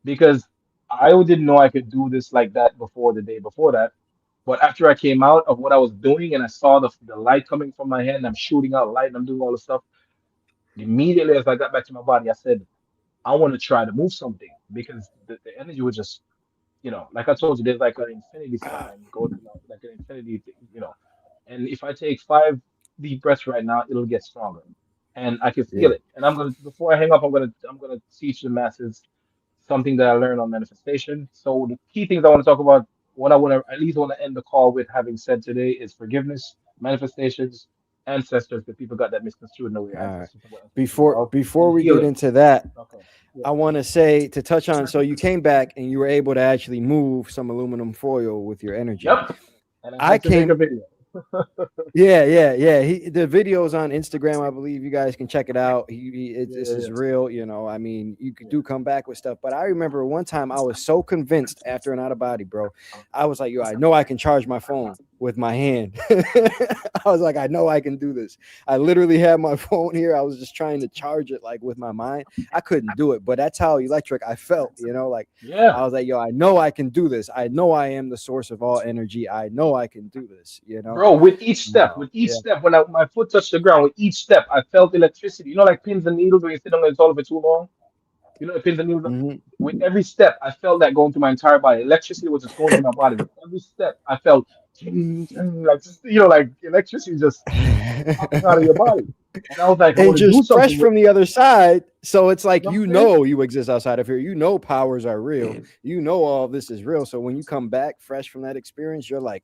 Because I didn't know I could do this like that before the day before that. But after I came out of what I was doing and I saw the light coming from my head and I'm shooting out light and I'm doing all this stuff, immediately as I got back to my body, I said, I want to try to move something because the energy was just, like I told you, there's like an infinity sign going through like an infinity, and if I take 5 deep breaths right now, it'll get stronger, and I can feel Yeah. it. And before I hang up, I'm gonna teach the masses something that I learned on manifestation. So the key things I want to talk about, what I want to at least want to end the call with having said today is forgiveness, manifestations, ancestors, because people got that misconstrued in the way All right. ancestors and what ancestors Before involved, before and we get healing. into that, Okay. Yeah. I want to say to touch on. So you came back and you were able to actually move some aluminum foil with your energy. Yep. And I I had to make came a video. Yeah, yeah, yeah. The video's on Instagram. I believe you guys can check it out. Yeah, This yeah, is yeah. real. I mean, you could Yeah. do come back with stuff. But I remember one time I was so convinced after an out of body, bro. I was like, yo, I know I can charge my phone with my hand. I was like, I know I can do this. I literally had my phone here. I was just trying to charge it like with my mind. I couldn't do it, but that's how electric I felt. Like Yeah. I was like, yo, I know I can do this. I know I am the source of all energy. I know I can do this. Bro, with each Yeah. step, when my foot touched the ground, with each step, I felt electricity. Like pins and needles when you sit on the toilet for too long. The pins and needles. Mhm. With every step, I felt that going through my entire body. Electricity was just going through my body. With every step, I felt ting, ting, like electricity just popping out of your body. And I was like, I And want to do just fresh something with from the other side. So it's you like know what I'm saying? you exist outside of here. Powers are real. All this is real. So when you come back fresh from that experience, you're like,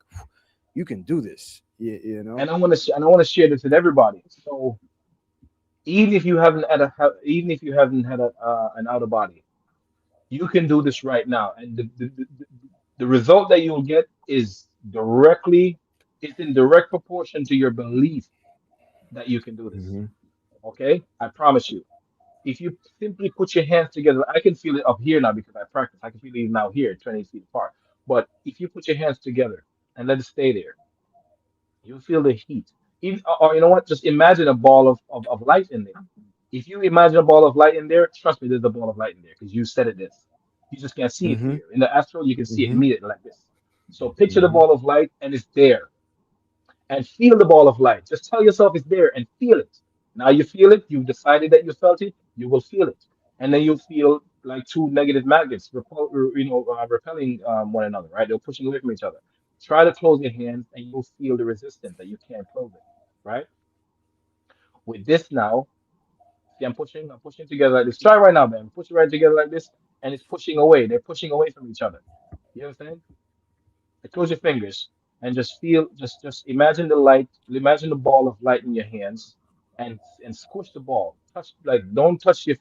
you can do this. You know? And I want to share this with everybody. So even if you haven't had an out of body, you can do this right now, and the result that you'll get is it's in direct proportion to your belief that you can do this. Mhm. Okay, I promise you. If you simply put your hands together, I can feel it up here now because I practice. I can feel it now here, 20 feet apart. But if you put your hands together and let it stay there, you feel the heat. Even, or you know what? Just imagine a ball of light in there. If you imagine a ball of light in there, trust me, there's a ball of light in there because you said it is. You just can't see it Mm-hmm. here. In the astral, you can see it Mm-hmm. immediately like this. So picture the Mm-hmm. ball of light and it's there and feel the ball of light. Just tell yourself it's there and feel it. Now you feel it, you've decided that you felt it, you will feel it. And then you'll feel like two negative magnets repelling one another, right? They're pushing away from each other. Try to close your hands and you'll feel the resistance that you can't close it, right? With this now, see, I'm pushing together like this. Try right now, man. Push it right together like this, and it's pushing away. They're pushing away from each other. You understand? Close your fingers and just feel, just imagine the light, imagine the ball of light in your hands, and squish the ball. Touch like don't touch your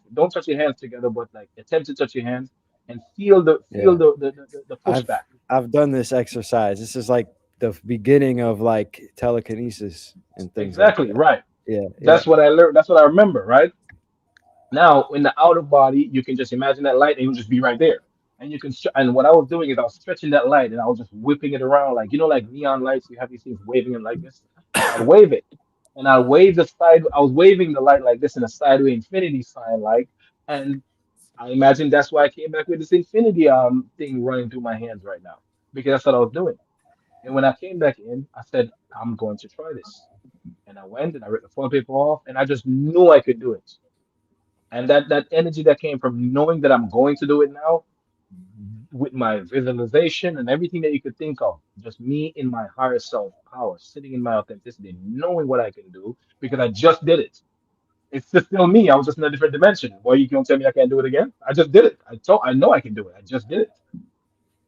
hands together, but like attempt to touch your hands and feel Yeah. the I've pushback. I've done this exercise. This is like the beginning of like telekinesis and things like Exactly that. right. Yeah. Yeah. That's what I learned. That's what I remember. Right. Now, in the outer body, you can just imagine that light and you'll just be right there. And you can, and what I was doing is I was stretching that light and I was just whipping it around like, like neon lights, you have these things waving it like this. So I'd wave it and I'd wave the side, I was waving the light like this in a sideway infinity sign, like, and I imagine that's why I came back with this infinity thing running through my hands right now because that's what I was doing. And when I came back in, I said, I'm going to try this. And I went and I ripped the phone paper off and I just knew I could do it. And that energy that came from knowing that I'm going to do it now with my visualization and everything that you could think of, just me in my higher self power, sitting in my authenticity, knowing what I can do because I just did it. It's just still me. I was just in a different dimension. Boy, you can't tell me I can't do it again. I just did it. I know I can do it. I just did it.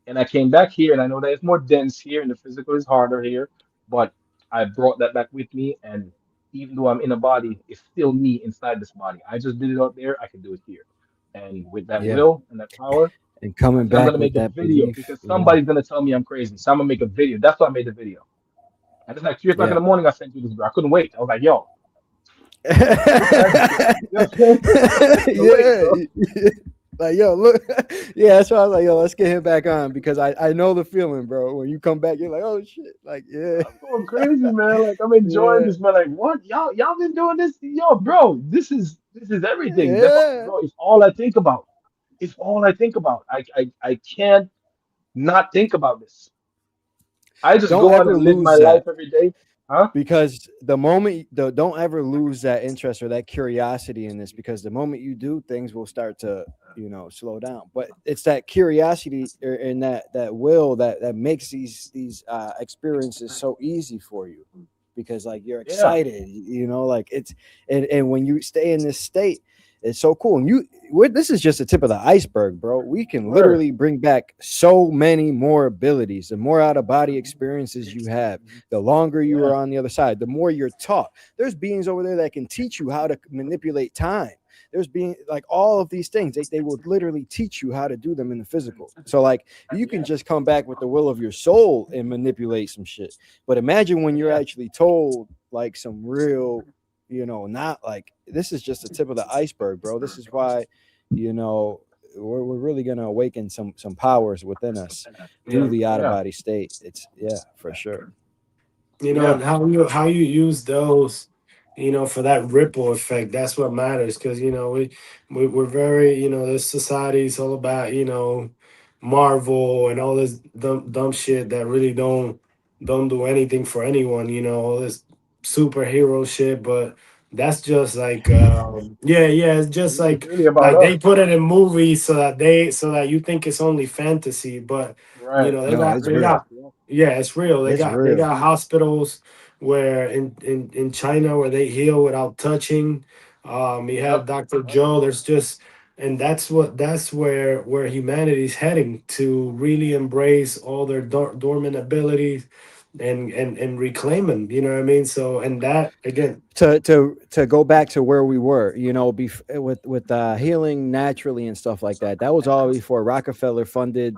And I came back here and I know that it's more dense here and the physical is harder here, but I brought that back with me. And even though I'm in a body, it's still me inside this body. I just did it out there. I can do it here. And with that Yeah. will and that power, And I coming said, I'm back gonna with make a that video belief. because Yeah. somebody's gonna tell me I'm crazy. So I'm gonna make a video. That's why I made the video. And it's like 3 o'clock in Yeah. the morning. I sent you this. I couldn't wait. I was like, yo, what time is it? You know what I'm saying? I couldn't wait, Yeah. bro. Like, yo, look. Yeah, that's why I was like, yo, let's get him back on because I know the feeling, bro. When you come back, you're like, oh shit. Like, yeah. I'm going crazy, man. Like I'm enjoying Yeah. this, man. Like what? Y'all been doing this? Yo, bro, this is everything. That's what, Yeah. bro, it's all I think about. It's all I think about. I can't not think about this. I just Don't go out ever and live my lose life that. every day. Huh? Because the moment don't ever lose that interest or that curiosity in this because the moment you do things will start to slow down, but it's that curiosity and that will that makes these experiences so easy for you because like you're Yeah. excited, like it's and when you stay in this state it's so cool. And this is just the tip of the iceberg, bro. We can Word. literally bring back so many more abilities. The more out of body experiences you have, the longer you Yeah. are on the other side, the more you're taught. There's beings over there that can teach you how to manipulate time. There's being like all of these things. They will literally teach you how to do them in the physical. So like you can Yeah. just come back with the will of your soul and manipulate some shit. But imagine when you're Yeah. actually told like some real, not like this is just the tip of the iceberg, bro. This is why, you know, we're really gonna awaken some powers within us through Yeah. the out of Yeah. body state. It's yeah, for sure. And Yeah. how you use those, for that ripple effect. That's what matters, because we're very, this society is all about, Marvel and all this dumb shit that really don't do anything for anyone. All this superhero shit, but that's just like, yeah, it's just It's like really about like they us. put it in movies so that you think it's only fantasy, but Right. they No, got it's they real. got yeah, it's real. They It's got they real. got hospitals where in China where they heal without touching. You have Yep. Dr. Joe. There's just and that's where humanity's heading, to really embrace all their dormant abilities and reclaim them. You know what I mean? So, and that again, To go back to where we were, with healing naturally and stuff like that. That was all before Rockefeller funded,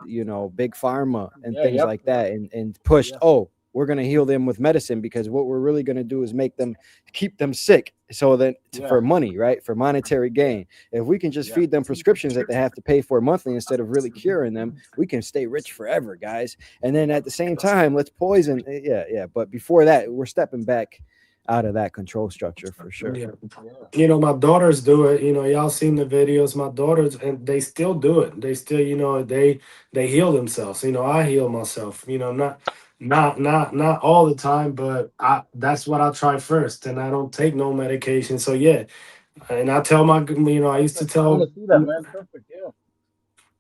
big pharma and Yeah. things Yep. like Yep. that, and pushed. Yeah. Oh. we're going to heal them with medicine, because what we're really going to do is make them, keep them sick, so that Yeah, for money, right, for monetary yeah, gain. If we can just yeah, feed them prescriptions that they have to pay for monthly instead of really curing them, we can stay rich forever, guys. And then at the same time, let's poison. Yeah, yeah. But before that, we're stepping back out of that control structure for sure. Yeah. yeah, My daughters do it. Y'all seen the videos. My daughters, and they still do it. They still, they heal themselves. I heal myself. Not all the time, but that's what I try first, and I don't take no medication. So yeah, and I tell I used to perfect. I want tell. to see that, man. Perfect. Yeah,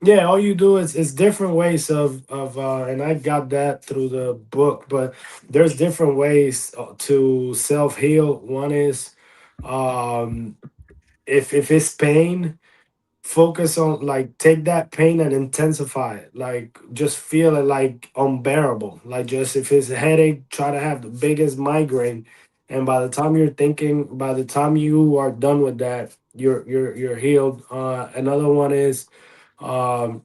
Yeah, all you do is different ways of and I got that through the book, but there's different ways to self heal. One is, um if it's pain, focus on, like, take that pain and intensify it, like just feel it like unbearable, like just if it's a headache, try to have the biggest migraine, and by the time you are done with that, you're healed. Another one is, um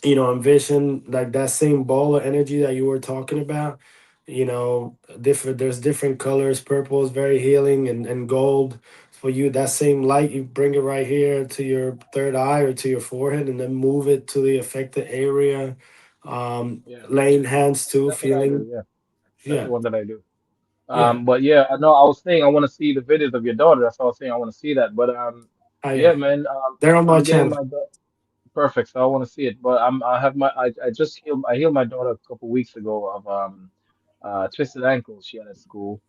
envision like that same ball of energy that you were talking about. Different, there's different colors. Purple is very healing, and gold for you. That same light, you bring it right here to your third eye or to your forehead, and then move it to the affected area. yeah. Laying hands too, That's what I do. feeling. Yeah, that's the Yeah, one that I do. yeah. But yeah, I know I was saying I want to see the videos of your daughter. That's what I was saying. I want to see that. But Yeah, yeah, man. they're on my I'm getting channel. my perfect. So I want to see it. But I have I just healed my daughter a couple weeks ago of twisted ankle she had at school,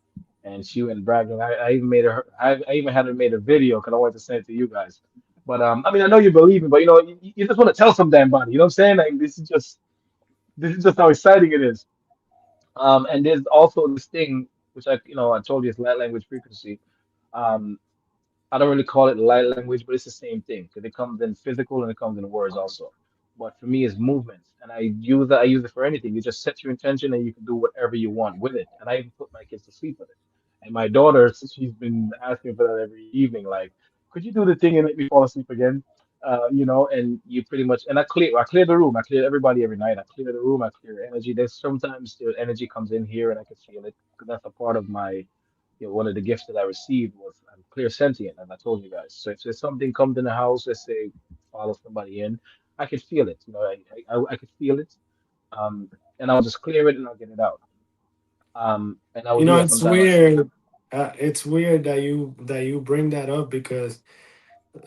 and she went bragging. I even made her. I even had her made a video because I wanted to send it to you guys. But I mean, I know you believe me, but you just want to tell some damn body. You know what I'm saying? Like this is just how exciting it is. And there's also this thing which I told you is light language frequency. Um, I don't really call it light language, but it's the same thing because it comes in physical and it comes in words also. But for me, it's movements, and I use it for anything. You just set your intention, and you can do whatever you want with it. And I even put my kids to sleep with it. And my daughter, she's been asking for that every evening. Like, could you do the thing and make me fall asleep again? And you pretty much and I clear the room. I clear everybody every night. I clear the room. I clear energy. There's sometimes the energy comes in here, and I can feel it because that's a part of my one of the gifts that I received was I'm clear sentient, as I told you guys. So if there's something comes in the house, let's say follow somebody in, I can feel it. I could feel it, um, and I'll just clear it and I'll get it out. And I would do that It's sometime at night. weird. It's weird that you bring that up, because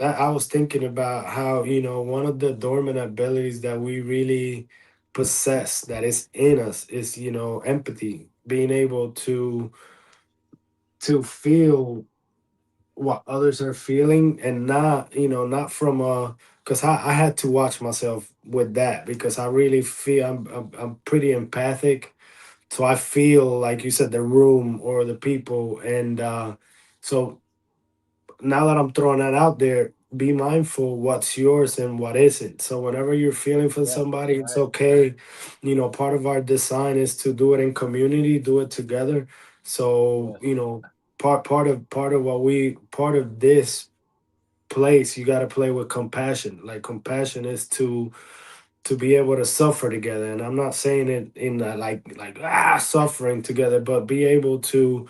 I was thinking about how, one of the dormant abilities that we really possess, that is in us, is, empathy, being able to feel what others are feeling, and not from a, because I had to watch myself with that, because I really feel I'm pretty empathic. So I feel, like you said, the room or the people, and so now that I'm throwing that out there, be mindful what's yours and what isn't. So whenever you're feeling for Yeah, somebody, it's right. okay. Part of our design is to do it in community, do it together. So, Yes, part of part of this place, you got to play with compassion. Like, compassion is to be able to suffer together, and I'm not saying it in that, like suffering together, but be able to,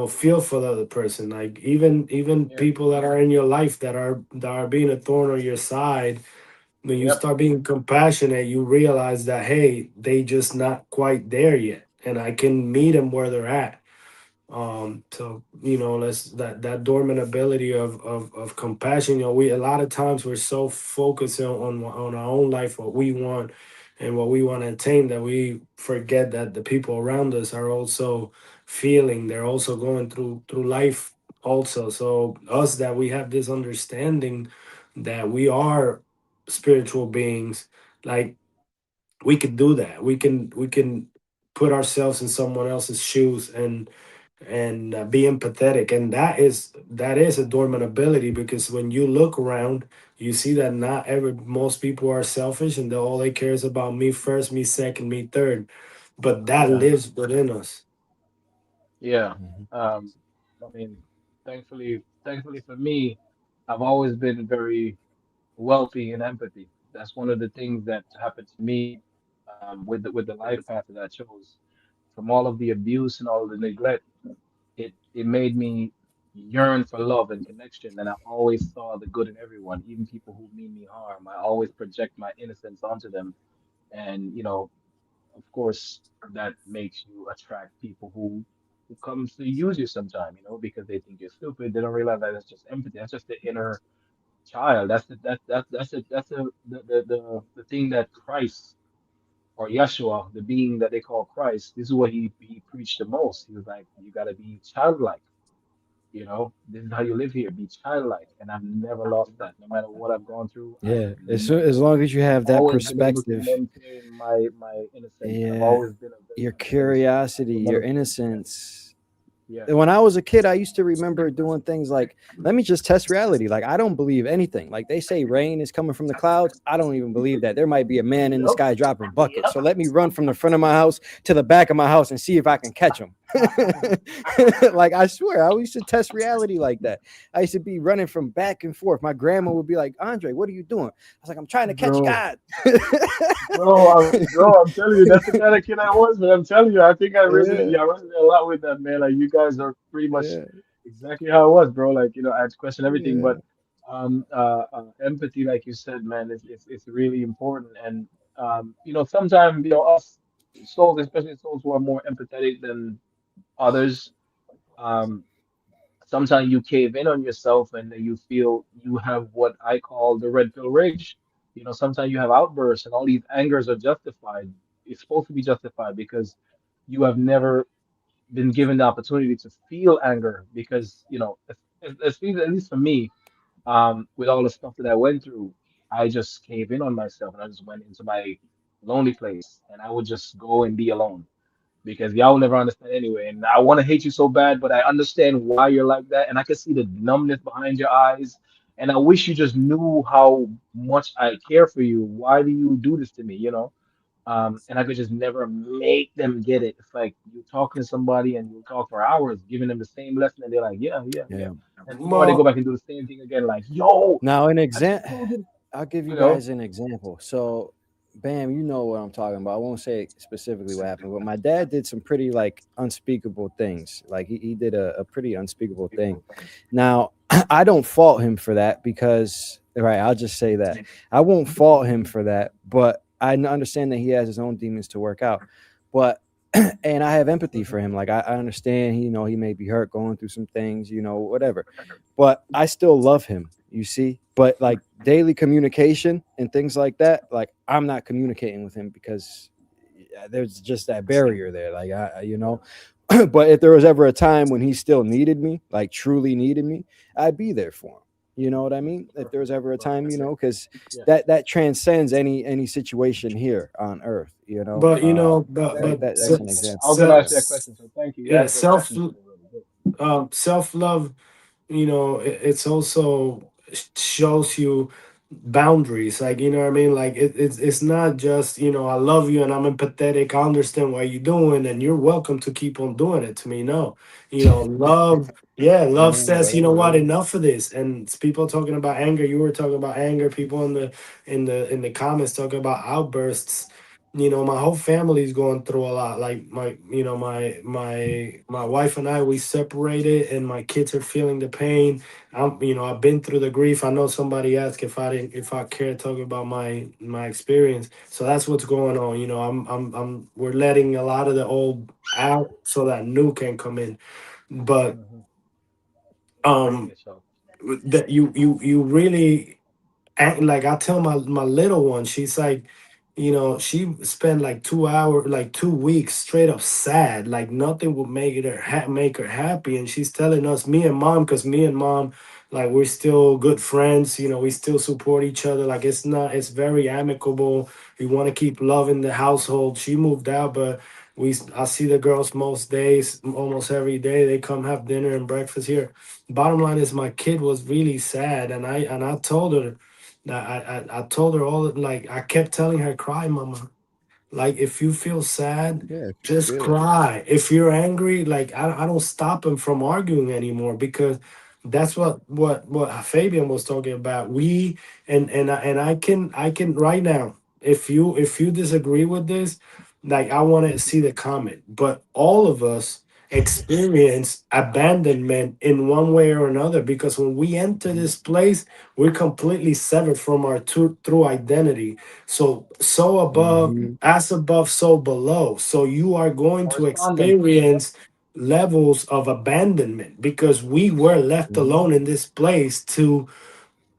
feel for the other person. Like, even yeah, people that are in your life that are being a thorn on your side, when you yep, start being compassionate, you realize that, hey, they just not quite there yet, and I can meet them where they're at. So, let's that dormant ability of compassion. We, a lot of times, we're so focused on our own life, what we want and what we want to attain, that we forget that the people around us are also feeling, they're also going through life also. So us, that we have this understanding that we are spiritual beings, like, we could do that. We can put ourselves in someone else's shoes, and be empathetic, and that is a dormant ability, because when you look around, you see that not every most people are selfish, and all they care is about me first, me second, me third, but that yeah, lives within us. yeah. Mhm. Um, I mean, thankfully for me, I've always been very wealthy in empathy. That's one of the things that happened to me with the life path that I chose from all of the abuse and all of the neglect, it made me yearn for love and connection. And I always saw the good in everyone, even people who mean me harm. I always project my innocence onto them. And, of course, that makes you attract people who comes to use you sometime, because they think you're stupid. They don't realize that that's just empathy. That's just the inner child. That's the thing that Christ or Yeshua, the being that they call Christ, this is what he preached the most. He was like, you got to be childlike. This is how you live here. Be childlike. And I've never lost that. No matter what I've gone through, I Yeah, have as never. long as you I've have that always been able to perspective, maintain my innocence. I've yeah, always been a very your good innocent. I curiosity, will your never change that. innocence. Yeah. When I was a kid, I used to remember doing things like, let me just test reality. Like, I don't believe anything. Like, they say rain is coming from the clouds. I don't even believe that. There might be a man in the Yep. sky dropping buckets. Yep. So let me run from the front of my house to the back of my house and see if I can catch him. Like, I swear, I used to test reality like that. I used to be running from back and forth. My grandma would be like, Andre, what are you doing? I was like, I'm trying to catch Bro, God. bro, I'm telling you, that's the kind of kid I was, man. I'm telling you, I think I resonate. Yeah, Yeah, I resonate a lot with that, man. Like you guys are pretty much yeah, exactly how it was, bro. Like, I had to question everything, but yeah, empathy, like you said, man, it's really important. And sometimes us souls, especially souls who are more empathetic than others, um, sometimes you cave in on yourself and then you feel you have what I call the red pill rage. Sometimes you have outbursts and all these angers are justified. It's supposed to be justified because you have never been given the opportunity to feel anger because, at least for me, with all the stuff that I went through, I just cave in on myself and I just went into my lonely place and I would just go and be alone because y'all will never understand anyway. And I want to hate you so bad, but I understand why you're like that, and I can see the numbness behind your eyes. And I wish you just knew how much I care for you. Why do you do this to me? And I could just never make them get it. It's like you're talking to somebody and you'll talk for hours, giving them the same lesson, and they're like, yeah, yeah, yeah. yeah. And tomorrow they go Well, back and do the same thing again, like, yo, Now, an I just example, told you, I'll give you you know. guys an example. So, Bam, you know what I'm talking about. I won't say specifically what happened, but my dad did some pretty like unspeakable things. Like he did a pretty unspeakable thing. Now, I don't fault him for that because, right, I'll just say that. I won't fault him for that, but I understand that he has his own demons to work out. But and I have empathy for him. Like I understand, he may be hurt, going through some things, whatever. But I still love him, you see. But like daily communication and things like that, like I'm not communicating with him because there's just that barrier there. Like but if there was ever a time when he still needed me, like truly needed me, I'd be there for him. You know what I mean? If there was ever a time, because Yeah. that transcends any situation here on Earth. but Thank you. That's Thank an you. example. I was gonna ask you that question, so thank you. You yeah, answered that question for me really good. self love, it's also shows you boundaries, like, you know what I mean, like it's not just, I love you and I'm empathetic, I understand what you're doing and you're welcome to keep on doing it to me. No, love, yeah, love says, you Right, know what, right. enough of this. And it's people talking about anger, you were talking about anger, people in the comments talking about outbursts. My whole family's going through a lot. Like my wife and I, we separated and my kids are feeling the pain. I've been through the grief. I know somebody asked if I care to talk about my experience. So that's what's going on. We're letting a lot of the old out so that new can come in. But Hmm. Expressing um yourself. that you really act like, I tell my little one, she's like, she spent like 2 hours, like 2 weeks straight up sad, like nothing would make her happy. And she's telling us, me and mom, because me and mom, like, we're still good friends, we still support each other, like it's very amicable. We want to keep loving the household. She moved out, but I see the girls most days, almost every day. They come have dinner and breakfast here. Bottom line is, my kid was really sad, and I told her, I told her all, like, I kept telling her, cry, mama. Like, if you feel sad, Yeah, if you just feel it. cry. If you're angry, like, I don't stop him from arguing anymore, because that's what Fabian was talking about. And I can right now, if you disagree with this, Like I want to see the comment, but all of us experience abandonment in one way or another, because when we enter this place, we're completely severed from our true identity. So above, Hmm. as above, so below. So you are going to Correspondence. Yep. experience levels of abandonment, because we were left Hmm. alone in this place to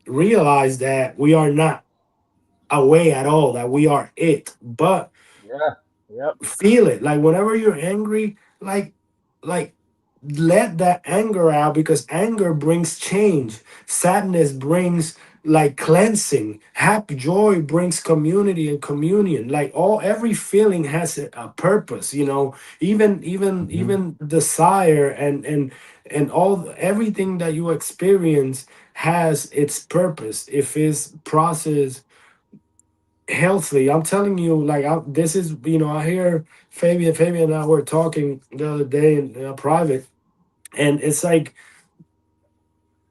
realize that we are not away at all, that we are it. But Yeah. Yep. feel it, like whenever you're angry, like let that anger out, because anger brings change, sadness brings like cleansing, happy joy brings community and communion. Like all, every feeling has a purpose, you know. Hmm. Even desire and all, everything that you experience has its purpose if it's processed healthily. I'm telling you, like this is, you know, I hear Fabian and I were talking the other day in private, and it's like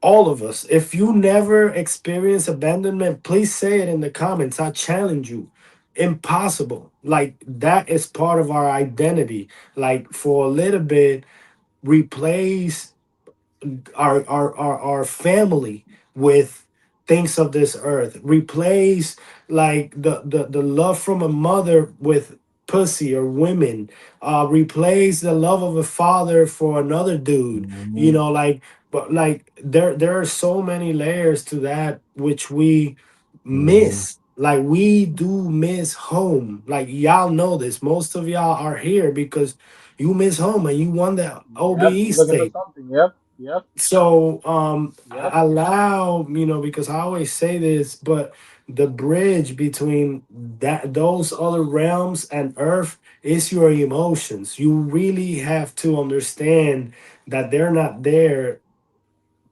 all of us. If you never experience abandonment, please say it in the comments. I challenge you. Impossible. Like that is part of our identity. Like for a little bit, replace our family with things of this earth, replace like the love from a mother with pussy or women, replace the love of a father for another dude, you Hmm. know, like. But like there are so many layers to that which we Hmm. miss. Like we do miss home. Like y'all know this, most of y'all are here because you miss home and you won the Yep. OBE You're looking for state. something. Yep. Yep. So Yep. allow, you know, because I always say this, but the bridge between that, those other realms and earth, is your emotions. You really have to understand that they're not there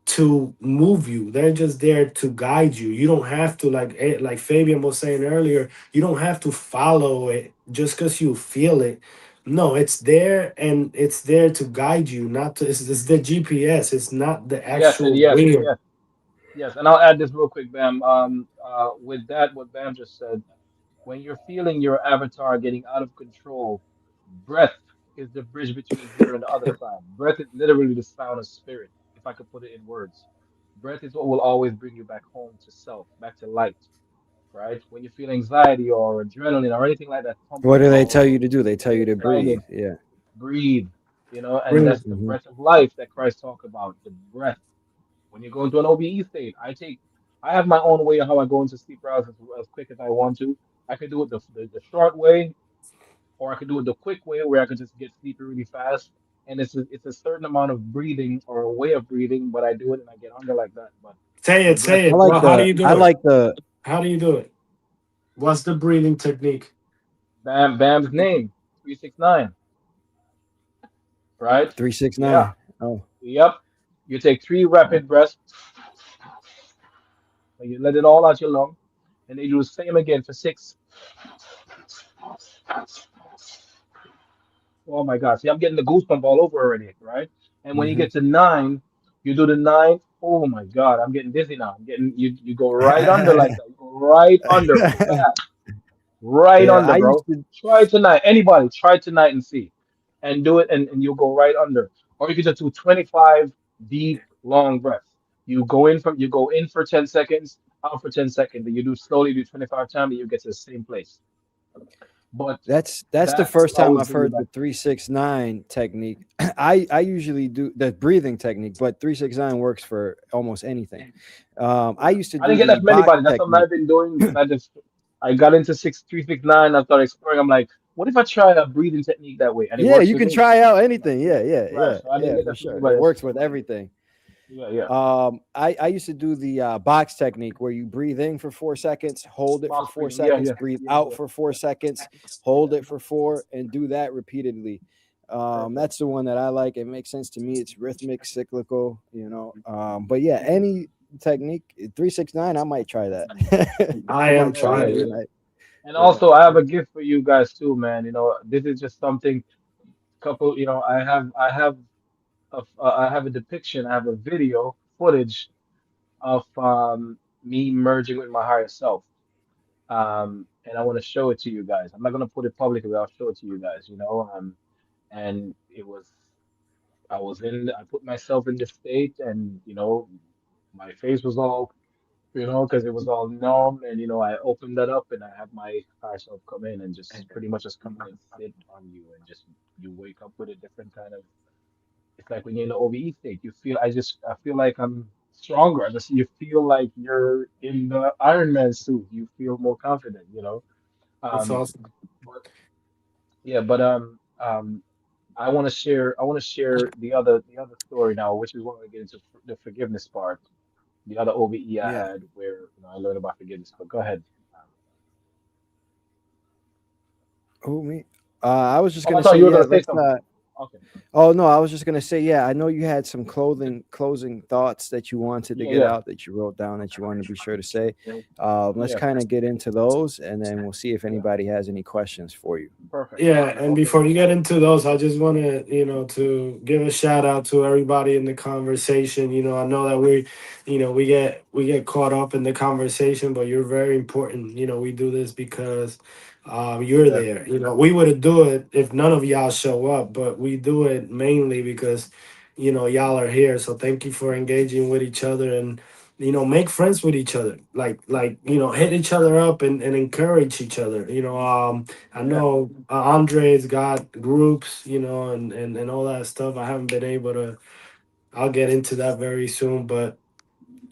to move you, they're just there to guide you. You don't have to, like like Fabian was saying earlier, you don't have to follow it just because you feel it. No, it's there, and it's there to guide you, not to, it's the GPS, it's not the Yes. And actual yes. And wheel. yes. Yes. And I'll add this real quick, Bam. With that, what Bam just said, when you're feeling your avatar getting out of control, breath is the bridge between here and the other side. Breath is literally the sound of spirit, if I could put it in words. Breath is what will always bring you back home to self, back to light, right? When you feel anxiety or adrenaline or anything like that What pumping do they tell or you to do? They tell you to trying to breathe. Yeah. breathe, and Breathe. that's the Hmm. breath of life that Christ talked about, the breath. When you go into an OBE state, I have my own way of how I go into sleep paralysis as quick as I want to. I could do it the short way, or I could do it the quick way where I could just get sleepy really fast. And it's a certain amount of breathing or a way of breathing, but I do it and I get under like that. But the breath Say I it, is like bro. How do the you I do it? like the How do you do it? What's the breathing technique? Bam's name, 369, right? three six Yeah. nine. Oh. Yep. You take three rapid breaths, and you let it all out your lung, and then you do the same again for six. Oh my God. See, I'm getting the goosebump all over already, right? And when you Hmm. get to nine, you do the nine. Oh my God, I'm getting dizzy now. You go right under like that. You go right under, fast, right Yeah, under, I used bro. to. Try it tonight. Anybody, try it tonight and see. And do it and you'll go right under. Or you can just do 25 deep, long breaths. You go in for 10 seconds, out for 10 seconds. Then you do slowly do 25 times, and you get to the same place. But That's the that first will time always I've bring you heard back. the 369 technique. I usually do the breathing technique, but 369 works for almost anything. I Yeah. used to I do didn't get the that from box anybody. That's something technique. I've been doing because I got into 6369. I started exploring. I'm like, what if I try a breathing technique that way? And it Yeah, works you for can me. try out Right. anything. Yeah, yeah, Right. yeah, So I didn't yeah, get for that from sure. It anybody. That's works just with something I did. everything. Yeah, yeah. I used to do the box technique where you breathe in for 4 seconds, hold it for Box four breathing. Yeah, seconds, yeah, breathe yeah, out yeah. for 4 seconds, hold it for four, and do that repeatedly. Perfect. That's the one that I like. It makes sense to me. It's rhythmic, cyclical, but yeah, any technique, 369, I might try that. I I am might try Yeah, that trying yeah. it. tonight. And Yeah. also, I have a gift for you guys too, man. This is just something. Couple. I have a depiction. I have a video footage of me merging with my higher self. and I want to show it to you guys. I'm not gonna put it publicly, but I'll show it to you guys. And it was I put myself in this state, and my face was all because it was all numb, and I opened that up, and I had my higher self come in and just pretty much just come in and sit on you, and just you wake up with a different kind of. It's like when you're in the OBE state, I feel like I'm stronger. You feel like you're in the Iron Man suit. You feel more confident. That's Um, awesome. but yeah, but I want to share the other story now, which is when we get into the forgiveness part, the other OBE I Yeah. had where I learned about forgiveness. But go ahead. Who me? I was just Oh, I gonna thought say you were yeah. gonna say Let's. something. Okay. Oh no, I was just gonna say yeah. I know you had some closing thoughts that you wanted to Yeah, get yeah, out that you wrote down that you wanted to be sure to say. Let's yeah. kind of get into those, and then we'll see if anybody has any questions for you. Perfect. Yeah, and Okay. before you get into those, I just want to, to give a shout out to everybody in the conversation. I know that we get caught up in the conversation, but you're very important. We do this because you're Yeah. there. We would do it if none of y'all show up, but we do it mainly because y'all are here. So thank you for engaging with each other and make friends with each other. Like hit each other up and encourage each other. I Yeah. know Andre's got groups, and all that stuff. I haven't been able to. I'll get into that very soon, but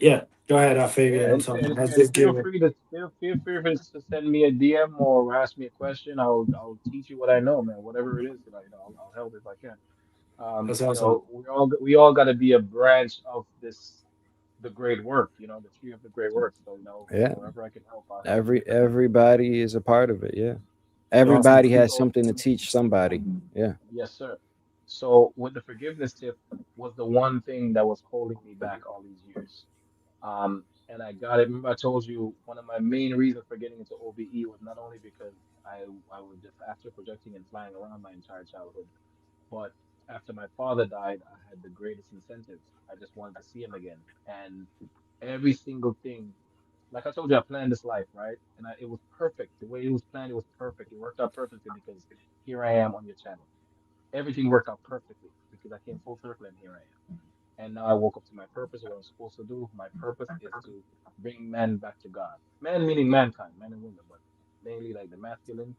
yeah, go ahead, Yeah. Fabian. I'm And sorry. and, I and just give feel it. free to to send me a DM or ask me a question. I'll teach you what I know, man. Whatever it is, I'll help if I can. That's awesome. We all got to be a branch of the great work, the tree of the great work. So, Yeah. wherever I can help, I'll help in different ways. Everybody is a part of it. Yeah. Awesome. Everybody has So, something to teach somebody. Yeah. yes, sir. So, with the forgiveness tip was the one thing that was holding me back all these years. And I got it. Remember, I told you one of my main reasons for getting into OBE was not only because I was just after projecting and flying around my entire childhood, but after my father died, I had the greatest incentive. I just wanted to see him again. And every single thing, like I told you, I planned this life, right? And it was perfect. The way it was planned, it was perfect. It worked out perfectly because here I am on your channel. Everything worked out perfectly because I came full circle and here I am. And now I woke up to my purpose, what I'm supposed to do. My purpose is to bring man back to God. Man meaning mankind, man and women, but mainly like the masculine,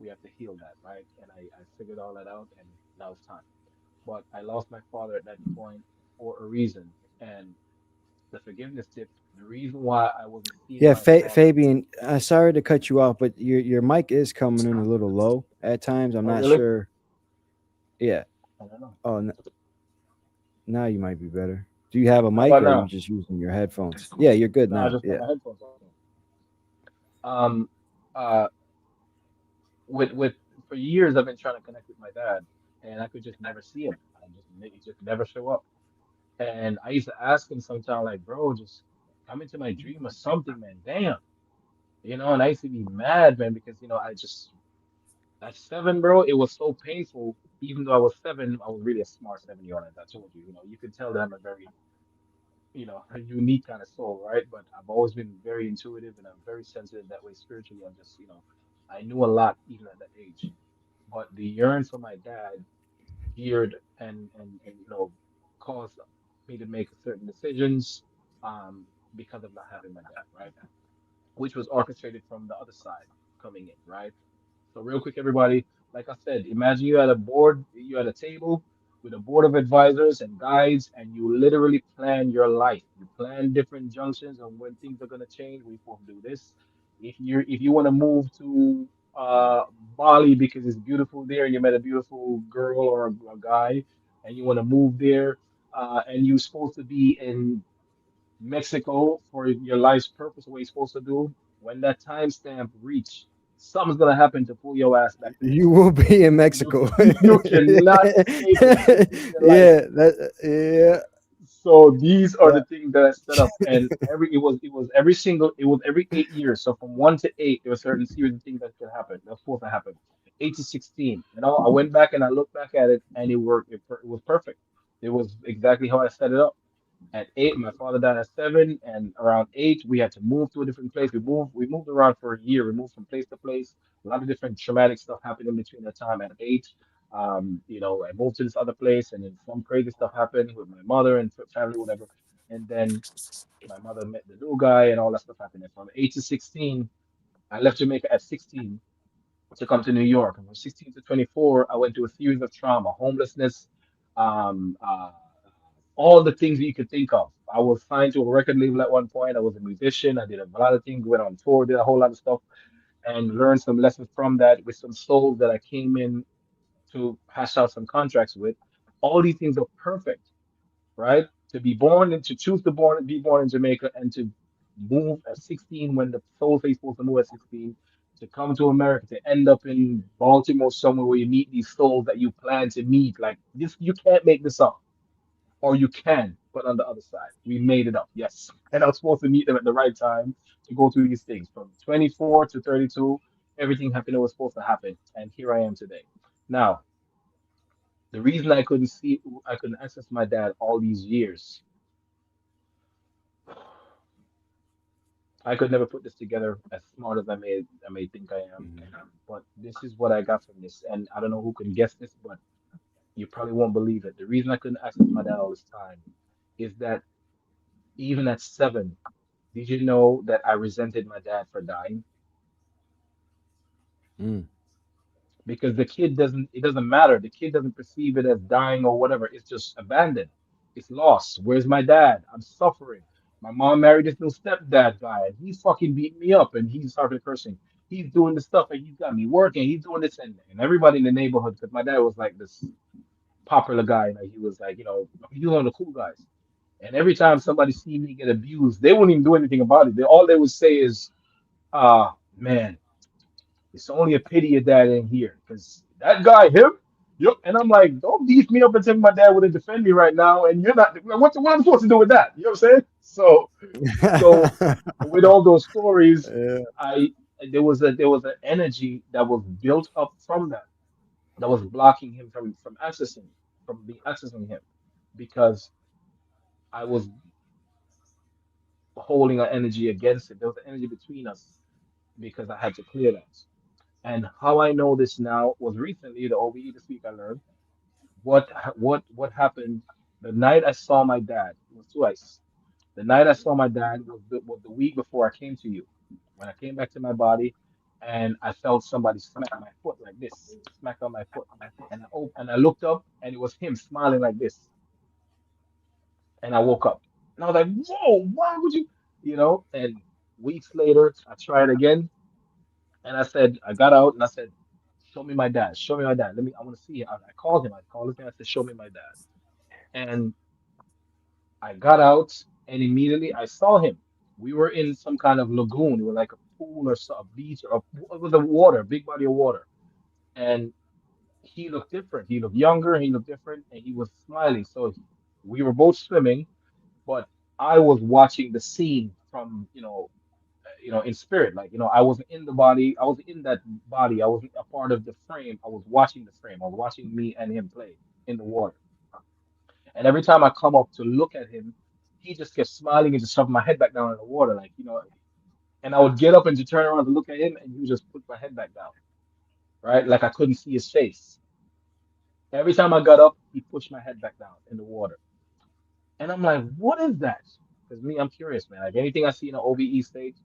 we have to heal that, right? And I figured all that out, and now it's time. But I lost my father at that point for a reason. And the forgiveness tip, the reason why I wasn't seeing Yeah, my father. Fabian, sorry to cut you off, but your mic is coming in a little low at times. I'm Oh, not really? sure. Yeah. I don't know. Oh, now you might be better. Do you have a How mic about or are you now? just using your headphones? Yeah, you're good No, I now. just got Yeah. my headphones. Okay. Um, uh, with for years I've been trying to connect with my dad, and I could just never see him. He just never show up. And I used to ask him sometime, like, bro, just come into my dream or something, man. Damn, And I used to be mad, man, because I just at 7, bro, it was so painful. Even though I was 7, I was really a smart 7-year-old, as I told you. You could tell that I'm a very a unique kind of soul, right? But I've always been very intuitive and I'm very sensitive that way spiritually. I'm just, I knew a lot even at that age. But the yearn for my dad geared and caused me to make certain decisions because of not having my dad, right? Which was orchestrated from the other side coming in, right? So real quick, everybody, like I said, imagine you at a table with a board of advisors and guides, and you literally plan your life. You plan different junctions on when things are gonna change. We're supposed to do this. If you want to move to Bali because it's beautiful there, and you met a beautiful girl or a guy, and you want to move there, and you're supposed to be in Mexico for your life's purpose, what you're supposed to do, when that timestamp reach, something's gonna happen to pull your ass back to You Mexico. will be in You Mexico. you cannot escape it. It's in your life. Yeah, yeah, So these are yeah. the things that I set up, and it was every 8 years. So from 1 to 8, there were certain series of things that could happen. That's supposed to happen. 8 to 16. I went back and I looked back at it, and it worked. It was perfect. It was exactly how I set it up. At 8, my father died at 7, and around 8, we had to move to a different place. We moved around for a year. We moved from place to place. A lot of different traumatic stuff happened in between that time. At 8, I moved to this other place, and then some crazy stuff happened with my mother and family, whatever. And then my mother met the new guy, and all that stuff happened. And from 8 to 16, I left Jamaica at 16 to come to New York. And from 16 to 24, I went through a series of trauma, homelessness, um, uh, all the things that you could think of. I was signed to a record label at one point. I was a musician. I did a lot of things, went on tour, did a whole lot of stuff, and learned some lessons from that with some souls that I came in to hash out some contracts with. All these things are perfect, right? To be born and to choose to be born in Jamaica and to move at 16 when the soul say supposed to move at 16, to come to America, to end up in Baltimore somewhere where you meet these souls that you plan to meet. Like this, you can't make this up, or you can, but on the other side, we made it up, yes. And I was supposed to meet them at the right time to go through these things. From 24 to 32, everything happened that was supposed to happen, and here I am today. Now, the reason I couldn't access my dad all these years, I could never put this together as smart as I may think I am. Mhm. But this is what I got from this, and I don't know who can guess this, but you probably won't believe it. The reason I couldn't access my dad all this time is that even at 7, did you know that I resented my dad for dying? Mm. Because it doesn't matter. The kid doesn't perceive it as dying or whatever. It's just abandoned. It's lost. Where's my dad? I'm suffering. My mom married this new stepdad guy, and he's fucking beating me up, and he started cursing. He's doing this stuff, and he's got me working. He's doing this, and everybody in the neighborhood, because my dad was like this popular guy. Like he was like, he was one of the cool guys. And every time somebody see me get abused, they wouldn't even do anything about it. All they would say is, man, it's only a pity your dad ain't here because that guy, him, yep. And I'm like, don't beef me up and tell me my dad wouldn't defend me right now. And you're not, what am I supposed to do with that? You know what I'm saying? So with all those stories, Yeah. I there was an energy that was built up from that was blocking him from accessing from being accessing him because I was holding an energy against it. There was an energy between us because I had to clear that. And how I know this now was recently, the OBE this week I learned what happened the night I saw my dad. It was twice. The night I saw my dad was the week before I came to you. When I came back to my body, and I felt somebody smack my foot like this, smack on my foot, and I looked up, and it was him smiling like this, and I woke up, and I was like, "Whoa, why would you?" And weeks later, I tried again, and I got out and I said, show me my dad. Show me my dad. I want to see him. I called him. I called him. I said, show me my dad. And I got out and immediately I saw him. We were in some kind of lagoon. We were like a pool or a beach or it was a water, big body of water. And he looked different. He looked younger. He looked different and he was smiling. So we were both swimming, but I was watching the scene from, in spirit. Like, I wasn't in the body. I was in that body. I wasn't a part of the frame. I was watching the frame. I was watching me and him play in the water. And every time I come up to look at him, he just kept smiling and just shoving my head back down in the water. Like, and I would get up and just turn around to look at him and he would just put my head back down, right? Like I couldn't see his face. Every time I got up, he pushed my head back down in the water. And I'm like, what is that? Because me, I'm curious, man. Like anything I see in an OBE state,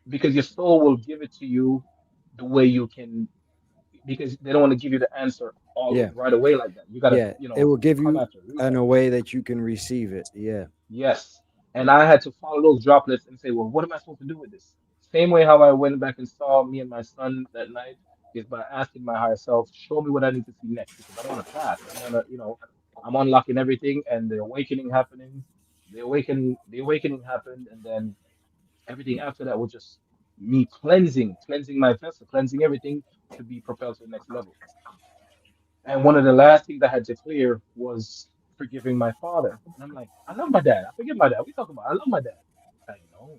because your soul will give it to you the way you can because they don't want to give you the answer all Yeah. right away like that. You gotta, Yeah. It will give come you after, in research. a way that you can receive it. Yeah. Yes. And I had to follow those droplets and say, well, what am I supposed to do with this? Same way how I went back and saw me and my son that night is by asking my higher self, show me what I need to see next because I'm on a path. I'm unlocking everything and the awakening happening. The awakening happened, and then everything after that was just me cleansing my vessel, cleansing everything to be propelled to the next level. And one of the last things I had to clear was forgiving my father. And I'm like, I love my dad. I forgive my dad. We talk about I love my dad. I know.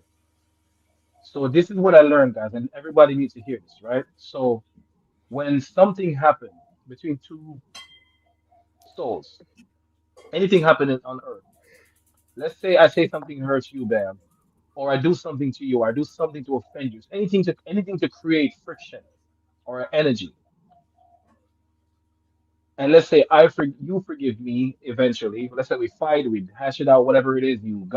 So this is what I learned, guys, and everybody needs to hear this, right? So when something happened between two souls, anything happening on earth, Let's say I say something hurts you, Bam, or I do something to you, or I do something to offend you, anything to create friction or energy. And let's say you forgive me eventually. Let's say we fight, we hash it out, whatever it is. You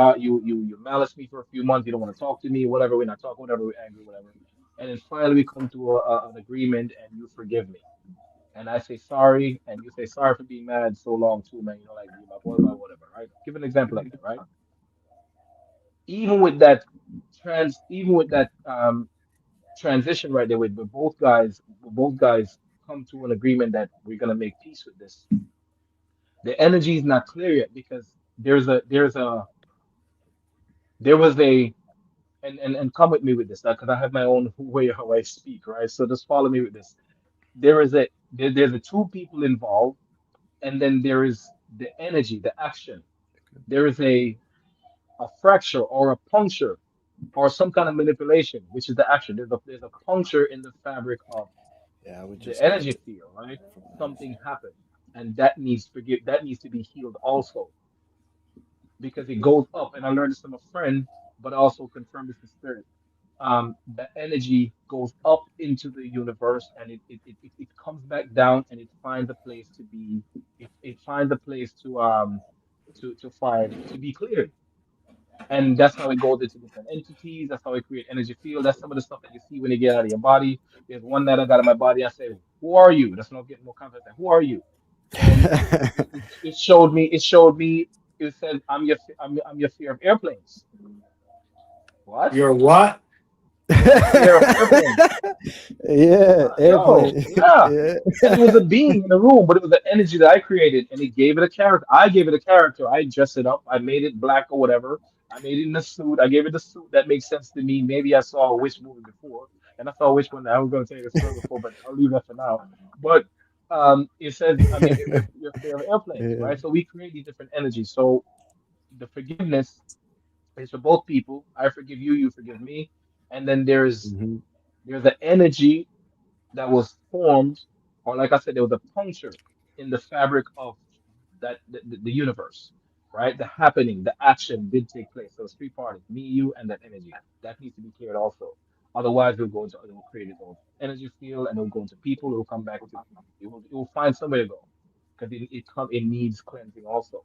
malice me for a few months. You don't want to talk to me, whatever. We're not talking, whatever. We're angry, whatever. And then finally we come to an agreement, and you forgive me. And I say sorry, and you say sorry for being mad so long too, man. You know, like you my boy, my whatever, right? Give an example like that, right? Even with that even with that transition right there, with both guys come to an agreement that we're gonna make peace with this. The energy is not clear yet because there was a and come with me with this because I have my own way of how I speak, right? So just follow me with this. There's a two people involved, and then there is the energy, the action. There is a fracture or a puncture or some kind of manipulation, which is the action. There's a puncture in the fabric of Yeah, I was the just gonna energy take field, right? from Something happened, and that needs to be healed also because it goes up. And I learned this from a friend, but I also confirmed this in spirit. The energy goes up into the universe, and it comes back down, and it finds a place to be. It finds a place to be cleared. And that's how it goes into different entities. That's how it create energy field. That's some of the stuff that you see when you get out of your body. There's one that I got in my body. I say, "Who are you?" That's not getting more confidence. Who are you? And it showed me. It showed me. It said, I'm your fear of airplanes." What? You're what? My fear of airplanes. yeah, Yo, airplane. yeah. yeah. And it was a being in the room, but it was the energy that I created, and it gave it a character. I gave it a character. I dressed it up. I made it black or whatever. I made it in a suit. I gave it a suit that makes sense to me. Maybe I saw a Wish movie before, and I saw which one I was going to tell you the story before, but I'll leave that for now. But it says, I'm your fear of airplanes, yeah. right? So we create these different energies. So the forgiveness is for both people. I forgive you, you forgive me, and then Hmm. there's an energy that was formed, or like I said, there was a puncture in the fabric of the universe, right? The happening, the action did take place. So it's three parties, me, you, and that energy. That needs to be cleared also. Otherwise, it will create its own energy field, and it will go into people. It will come back to it will find somewhere to go because it needs cleansing also.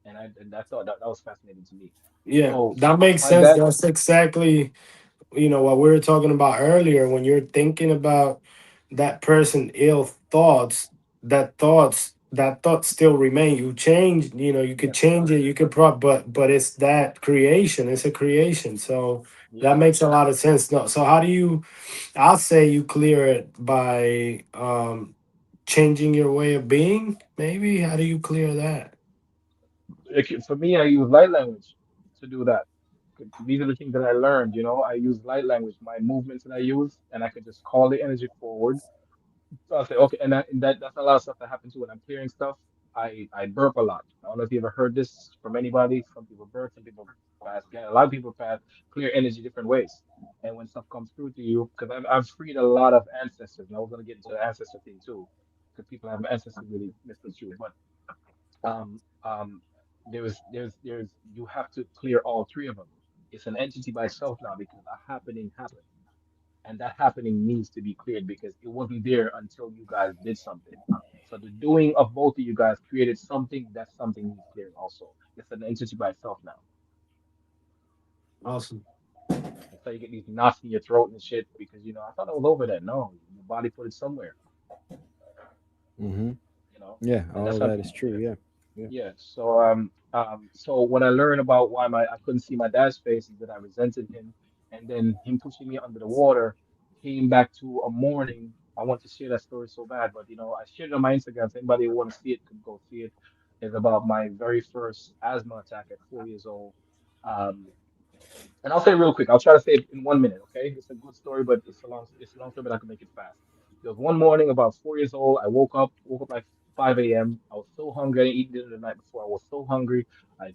And I thought that was fascinating to me. Yeah, So that makes my sense. dad, That's exactly, what we were talking about earlier. When you're thinking about that person ill thoughts, that thoughts still remain. You change, you could yes, change it, you could but it's that creation. It's a creation. So that yeah. makes a lot of sense. No, so how do you, I'll say you clear it by changing your way of being, maybe. How do you clear that? For me, I use light language to do that. These are the things that I learned. I use light language, my movements that I use, and I can just call the energy forward. So I'll say, okay, and that's a lot of stuff that happens when I'm clearing stuff. I burp a lot. I don't know if you ever heard this from anybody. Some people burp, some people pass. A lot of people pass clear energy different ways. And when stuff comes through to you, because I've freed a lot of ancestors, and I was gonna get into the ancestor thing too, because people have ancestors really misconstrued. But um, there's you have to clear all three of them. It's an entity by itself now because a happening happened, and that happening needs to be cleared because it wasn't there until you guys did something. So the doing of both of you guys created something. That something needs clearing also. It's an entity by itself now. Awesome. That's how you get these knots in your throat and shit because I thought I was over that. No, your body put it somewhere. Hmm. You know, Yeah, and all that's of how. that is true. Yeah. Yeah. Yeah. So when I learned about why I couldn't see my dad's face is that I resented him, and then him pushing me under the water came back to a morning. I want to share that story so bad, but I shared it on my Instagram. If anybody who want to see it could go see it. It's about my very first asthma attack at 4 years old. Um, and I'll say it real quick. I'll try to say it in 1 minute, okay? It's a good story, but it's a long story, but I can make it fast. There was one morning about 4 years old. I woke up like 5 a.m. I was so hungry. I didn't eat dinner the night before. I was so hungry. I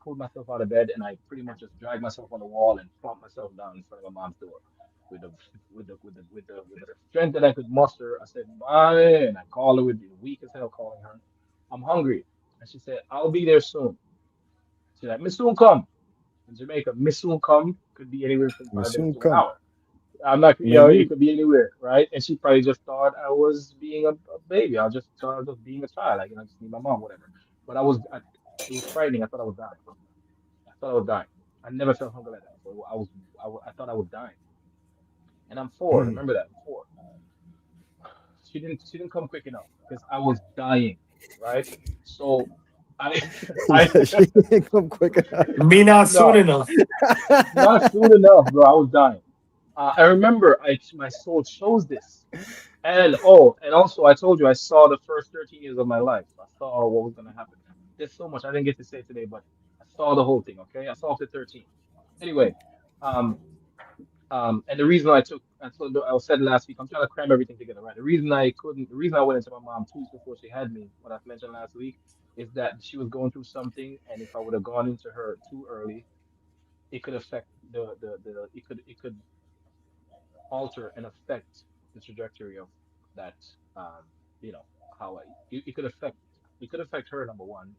pulled myself out of bed and I pretty much just dragged myself on the wall and plopped myself down in front of my mom's door. With the with the strength that I could muster, I said, "Mommy," and I called her with the weak as hell calling her. I'm hungry. And she said, "I'll be there soon." She's like, Miss soon come. In Jamaica, Miss soon come could be anywhere from 5 minutes Soon to an come. hour. I'm not, Man, it you could be anywhere, right? And she probably just thought I was being a baby. I just thought I was just being a child, like, I just need my mom, whatever. But it was frightening. I thought I was dying. I thought I was dying. I never felt hunger like that before. I thought I was dying. And I'm four. Mhm. Remember that? I'm four. She didn't come quick enough because I was dying, right? So I I She didn't come quick enough. Me not soon no, enough. not soon enough, bro. I was dying. I remember my soul chose this. And oh, and also I told you I saw the first 13 years of my life. I saw what was gonna happen. There's so much I didn't get to say today, but I saw the whole thing, okay? I saw up to 13. Anyway, um, and the reason I said last week, I'm trying to cram everything together, right? The reason I went into my mom 2 weeks before she had me, what I've mentioned last week, is that she was going through something, and if I would have gone into her too early, it could affect it could alter and affect the trajectory of that, um you know how it could affect, her, number one,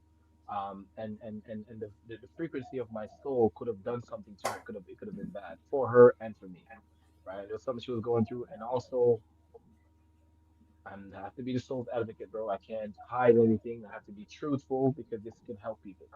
and the frequency of my soul could have done something to her. It could have been bad for her and for me, right? It was something she was going through. And also, I have to be the soul's advocate, bro. I can't hide anything. I have to be truthful because this can help people.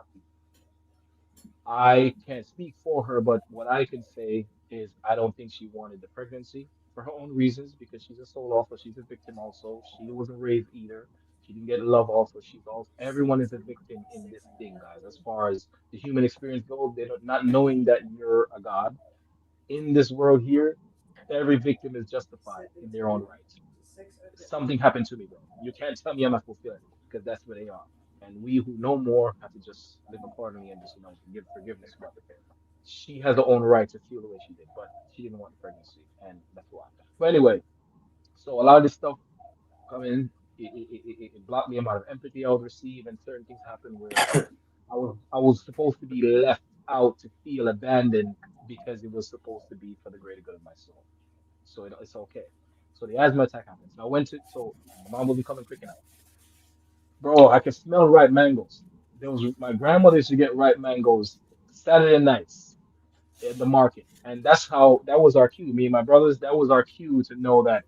I can't speak for her, but what I can say is I don't think she wanted the pregnancy for her own reasons, because she's a soul also. She's a victim also. She wasn't raised either. She didn't get love also. She's also, everyone is a victim in this thing, guys. As far as the human experience goes, they're not knowing that you're a god in this world here. Every victim is justified in their own right. Something happened to me, bro. You can't tell me I'm not fulfilling it, because that's where they are. And we who know more have to just live accordingly and just, give forgiveness. But she has her own right to feel the way she did, but she didn't want the pregnancy, and that's why. But anyway, so a lot of this stuff come in, it blocked the amount of empathy I would receive, and certain things happen where I was supposed to be left out to feel abandoned because it was supposed to be for the greater good of my soul. So it's okay. So the asthma attack happened. So I went to so my mom will be coming quick enough. Bro, I can smell ripe mangoes. There was My grandmother used to get ripe mangoes Saturday nights at the market, and that was our cue. Me and my brothers, that was our cue to know that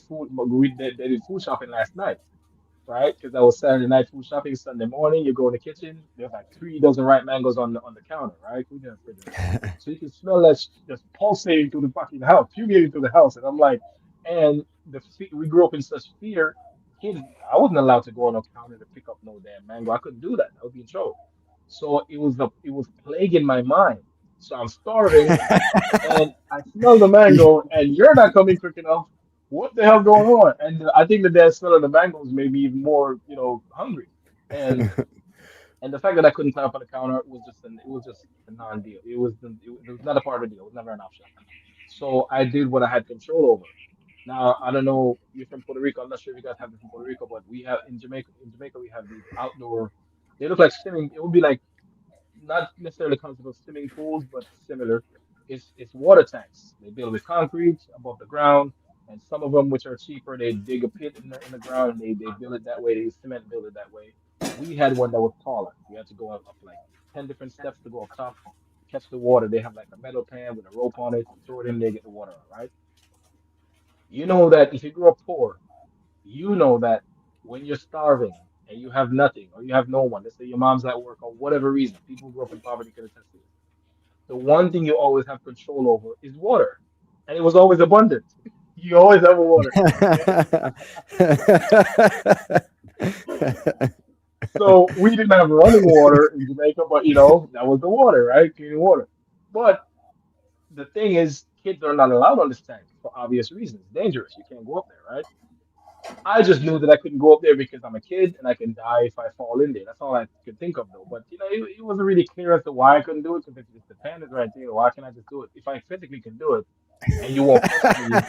food. They did food shopping last night, right? Because that was Saturday night food shopping. Sunday morning, you go in the kitchen. There's like 3 dozen ripe mangoes on the counter, right? We didn't refrigerator, so you can smell that just pulsating through the fucking house, fumigating through the house. And I'm like, and we grew up in such fear. Kids, I wasn't allowed to go on a counter to pick up no damn mango. I couldn't do that. I would be in trouble. So it was plaguing my mind. So I'm starving, and I smell the mango, and you're not coming quick enough. What the hell going on? And I think the damn smell of the mangoes made me even more, hungry. And and the fact that I couldn't climb up on the counter it was just a non-deal. It was not a part of the deal. It was never an option. So I did what I had control over. Now I don't know. You're from Puerto Rico. I'm not sure if you guys have this in Puerto Rico, but we have in Jamaica. In Jamaica, we have these outdoor. They look like swimming. It would be like not necessarily the concept of swimming pools, but similar. It's water tanks. They build with concrete above the ground, and some of them, which are cheaper, they dig a pit in the ground, and they build it that way. They use cement build it that way. We had one that was taller. We had to go up like 10 different steps to go up top, catch the water. They have like a metal pan with a rope on it. You throw it in there, get the water out, right? You know that if you grew up poor, you know that when you're starving and you have nothing or you have no one, let's say your mom's at work or whatever reason, people who grew up in poverty can attest to this. The one thing you always have control over is water. And it was always abundant. You always have water. So we didn't have running water in Jamaica, but that was the water, right? Clean water. But the thing is, kids are not allowed on this tank for obvious reasons. It's dangerous. You can't go up there, right? I just knew that I couldn't go up there because I'm a kid and I can die if I fall in there. That's all I could think of, though. But it wasn't really clear as to why I couldn't do it, because it's the pen is right there. Why can't I just do it? If I physically can do it and you won't catch me,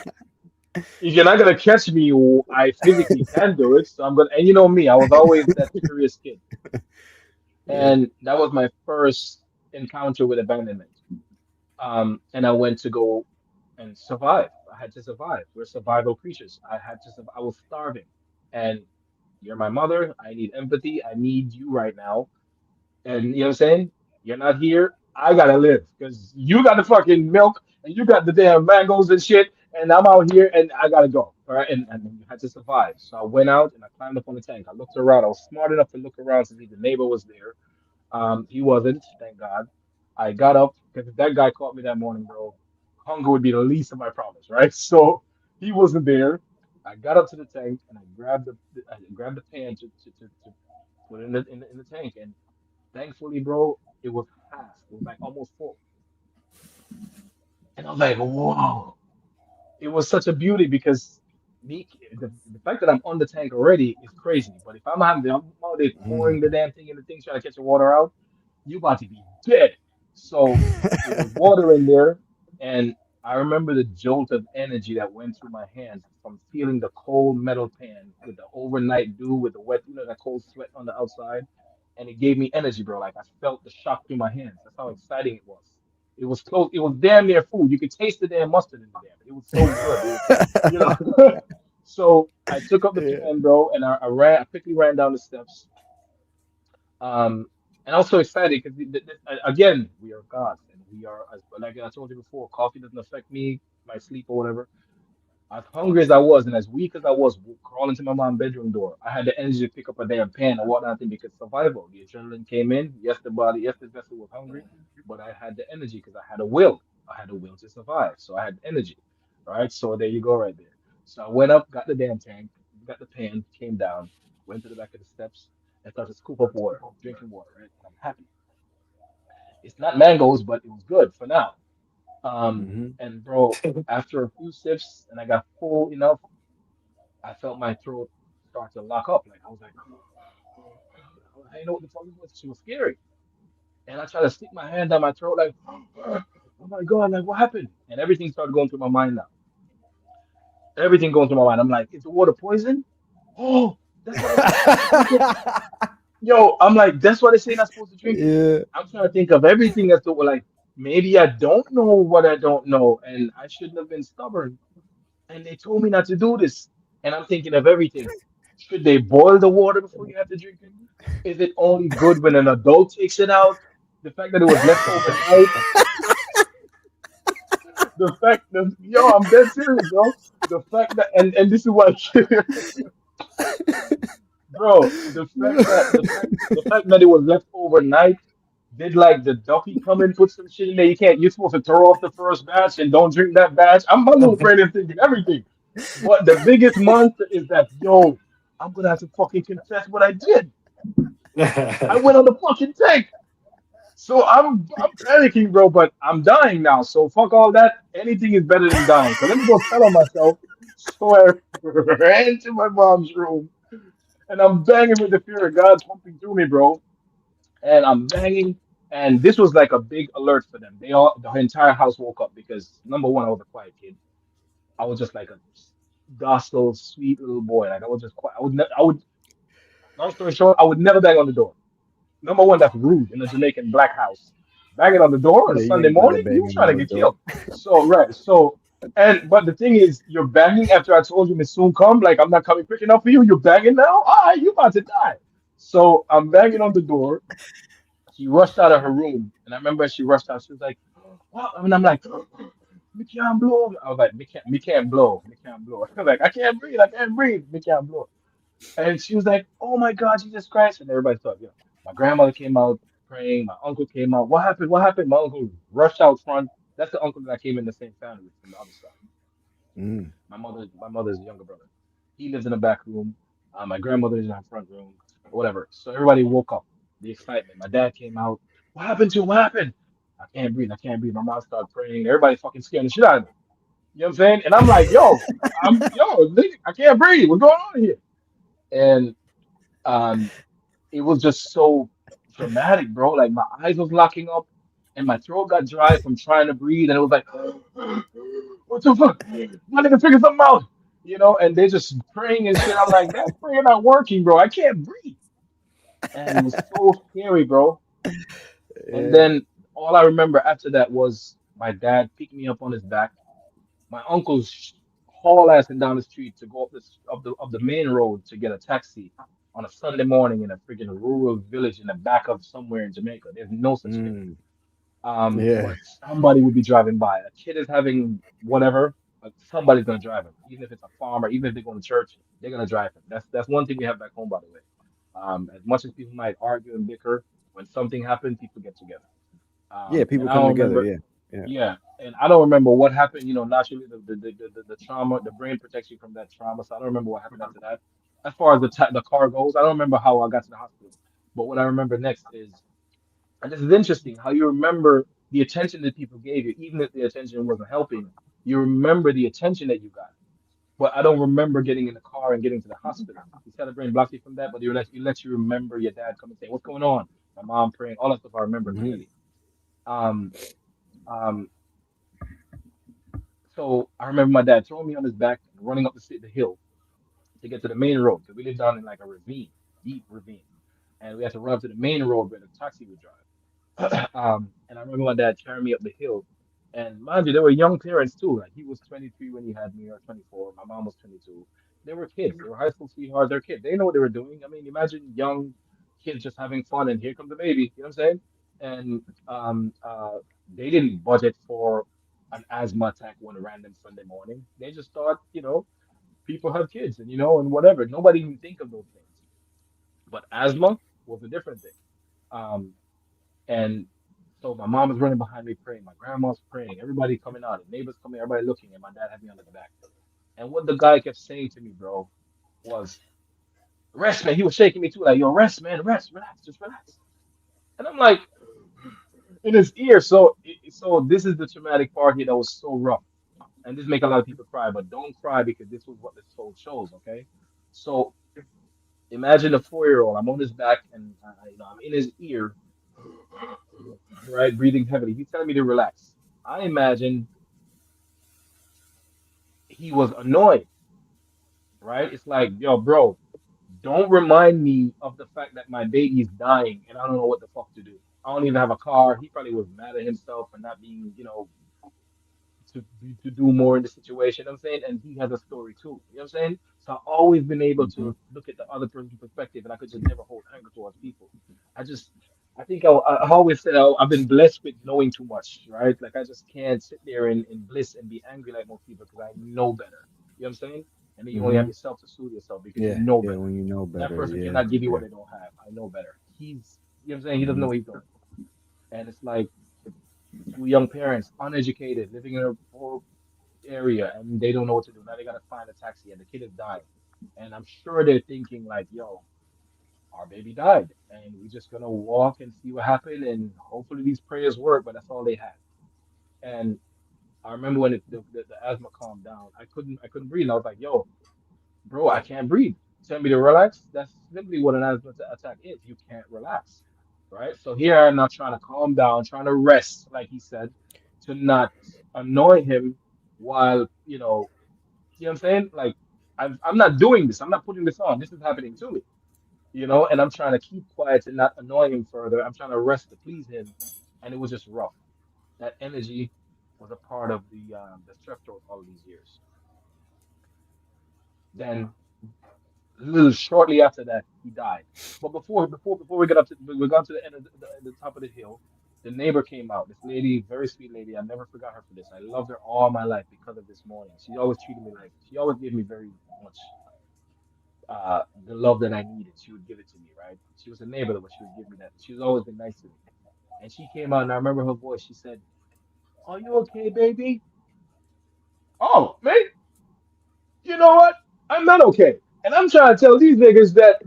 if you're not gonna catch me, I physically can do it. So I'm gonna. And you know me, I was always that curious kid, Yeah. and that was my first encounter with abandonment. And I went to go and survive. I had to survive. We're survival creatures. I had to survive. I was starving, and you're my mother. I need empathy. I need you right now. And you know what I'm saying? You're not here. I gotta live because you got the fucking milk and you got the damn mangoes and shit, and I'm out here and I gotta go. All right, and you had to survive. So I went out and I climbed up on the tank. I looked around. I was smart enough to look around to see the neighbor was there. He wasn't, thank God. I got up because if that guy caught me that morning, bro, hunger would be the least of my problems, right? So he wasn't there. I got up to the tank and I grabbed the pan to put it in the tank, and thankfully, bro, it was half. It was like almost full, and I was like, whoa! It was such a beauty because the fact that I'm on the tank already is crazy. But if I'm out there pouring the damn thing in the thing trying to catch the water out, you about to be dead. So it was water in there, and I remember the jolt of energy that went through my hands from feeling the cold metal pan with the overnight dew, with the wet, that cold sweat on the outside, and it gave me energy, bro. Like I felt the shock through my hands. That's how exciting it was. It was close. It was damn near food. You could taste the damn mustard in the damn. It was so good. It was, you know. So I took up the Yeah. pan, bro, and I ran. I quickly ran down the steps. Um, and I was so excited because again, we are gods, and we are, as like I told you before, coffee doesn't affect me, my sleep or whatever. As hungry as I was and as weak as I was, crawling to my mom's bedroom door, I had the energy to pick up a damn pan and whatnot because survival. The adrenaline came in. Yes, yes, the vessel was hungry, but I had the energy because I had a will. I had a will to survive, so I had energy. All right, so there you go, right there. So I went up, got the damn tank, got the pan, came down, went to the back of the steps, and started to scoop up water, drinking water. Right, and I'm happy. It's not mangoes, but it was good for now. Hmm. And bro, after a few sips, and I got full enough. I felt my throat start to lock up. Like I was like, I didn't know what the fuck it was. She was scary. And I tried to stick my hand down my throat, like, oh my God, like what happened? And everything started going through my mind now. Everything going through my mind. I'm like, is the water poison? Oh, that's why they say I'm not supposed to drink it. Yo, I'm like, that's why they say not supposed to drink it. Yeah. I'm trying to think of everything that's like, maybe I don't know what I don't know, and I shouldn't have been stubborn. And they told me not to do this. And I'm thinking of everything. Should they boil the water before you have to drink it? Is it only good when an adult takes it out? The fact that it was left overnight, the fact that yo, I'm dead serious, bro. The fact that and this is what bro, the fact that it was left overnight, did like the ducky come and put some shit in there? You're supposed to throw off the first batch and don't drink that batch. I'm my little brain is thinking everything. But the biggest monster is that, yo, I'm gonna have to fucking confess what I did. I went on the fucking tank. So I'm panicking, bro, but I'm dying now. So fuck all that. Anything is better than dying. So let me go tell on myself. So I ran to my mom's room and I'm banging with the fear of God pumping through me, bro. And I'm banging. And this was like a big alert for them. The entire house woke up because number one, I was a quiet kid. I was just like a docile, sweet little boy. Like I was just quiet. I would. Long story short, I would never bang on the door. Number one, that's rude in a Jamaican black house. Banging on the door on a Yeah, you Sunday ain't about to morning, bang you on trying to no get door. killed. So right, so but the thing is, you're banging after I told you may soon come. Like I'm not coming quick enough for you. You're banging now. Ah, you about to die. So I'm banging on the door. She rushed out of her room, and I remember as she rushed out. She was like, "What?" And I'm like, "Me can't blow." I was like, me can't blow. Me can't blow." I was like, "I can't breathe. I can't breathe. Me can't blow." And she was like, "Oh my God, Jesus Christ!" And everybody thought, my grandmother came out praying. My uncle came out. What happened? What happened? My uncle rushed out front. That's the uncle that I came in the same family with from the other side. Mm. My mother's younger brother. He lives in the back room. My grandmother is in her front room. Whatever. So everybody woke up. The excitement. My dad came out. What happened to him? What happened? I can't breathe. I can't breathe. My mom started praying. Everybody fucking scared the shit out of me. You know what I'm saying? And I'm like, nigga, I can't breathe. What's going on here? And um, it was just so dramatic, bro. Like my eyes was locking up and my throat got dry from trying to breathe, and it was like, what the fuck? My nigga figure something out, and they just praying and shit. I'm like, that prayer not working, bro. I can't breathe. And it was so scary, bro. And Yeah. then all I remember after that was my dad picked me up on his back. My uncle's haul assing down the street to go up the main road to get a taxi on a Sunday morning in a freaking rural village in the back of somewhere in Jamaica. There's no such thing. Mm, yeah. But somebody would be driving by. A kid is having whatever, somebody's gonna drive him. Even if it's a farmer, even if they go to church, they're gonna drive him. That's one thing we have back home, by the way. As much as people might argue and bicker, when something happens, people get together. Yeah, And people I come don't together. remember, Yeah. Yeah. yeah, and I don't remember what happened. Naturally, the trauma, the brain protects you from that trauma. So I don't remember what happened after that. As far as the car goes, I don't remember how I got to the hospital. But what I remember next is, and this is interesting, how you remember the attention that people gave you, even if the attention wasn't helping. You remember the attention that you got. But I don't remember getting in the car and getting to the hospital. You said the brain blocks you from that, but you let you remember your dad coming and saying, "What's going on?" My mom praying, all that stuff I remember Hmm. clearly. Um, um, so I remember my dad throwing me on his back and running up the hill to get to the main road because we lived down in like a ravine, deep ravine, and we had to run up to the main road where the taxi would drive. And I remember my dad carrying me up the hill. And mind you, they were young parents too. Like he was 23 when he had me, or 24. My mom was 22. They were kids. They were high school sweethearts. They're kids. They know what they were doing. I mean, imagine young kids just having fun, and here comes the baby. You know what I'm saying? And they didn't budget for an asthma attack one random Sunday morning. They just thought, people have kids, and and whatever. Nobody even think of those things. But asthma was a different thing. Um, and so my mom was running behind me praying. My grandma's praying. Everybody coming out. The neighbors coming. Everybody looking. And my dad had me on his back. And what the guy kept saying to me, bro, was rest, man. He was shaking me too, like, yo, rest, man, rest, relax, just relax. And I'm like in his ear. So this is the traumatic part here that was so rough. And this make a lot of people cry, but don't cry because this was what the soul shows. Okay, so imagine a 4-year-old. I'm on his back and I'm in his ear, right, breathing heavily. He's telling me to relax. I imagine he was annoyed, right? It's like, yo, bro, don't remind me of the fact that my baby's dying and I don't know what the fuck to do. I don't even have a car. He probably was mad at himself for not being, to do more in the situation. You know what I'm saying, and he has a story too. You know what I'm saying? So I've always been able Hmm. to look at the other person's perspective, and I could just never hold anger towards people. I just, I think I've always said I've been blessed with knowing too much, right? Like I just can't sit there in bliss and be angry like most people because I know better. You know what I'm saying? And then you only have Hmm. yourself to soothe yourself because you Yeah. know Yeah. better. When you know That better. person Yeah. cannot give you what Yeah. they don't have. I know better. You know what I'm saying? He doesn't know Hmm. what he's doing. And it's like two young parents, uneducated, living in a poor area, and they don't know what to do. Now they gotta find a taxi, and the kid is dying. And I'm sure they're thinking like, "Yo, our baby died, and we're just gonna walk and see what happened, and hopefully these prayers work." But that's all they had. And I remember when the asthma calmed down, I couldn't breathe. And I was like, "Yo, bro, I can't breathe. Tell me to relax." That's simply what an asthma attack is. You can't relax, right? So here I'm not trying to calm down, trying to rest, like he said, to not annoy him while what I'm saying? Like, I'm not doing this. I'm not putting this on. This is happening to me, and I'm trying to keep quiet and not annoy him further. I'm trying to rest to please him, and it was just rough. That energy was a part of the strep throat all these years. Then, a little shortly after that, he died. But before we got up to we got to the end of the top of the hill, the neighbor came out. This lady, very sweet lady. I never forgot her for this. I loved her all my life because of this morning. She always gave me very much the love that I needed. She would give it to me, right? She was a neighbor, but she would give me that. She's always been nice to me. And she came out, and I remember her voice. She said, "Are you okay, baby?" Oh, man, you know what? I'm not okay. And I'm trying to tell these niggas that,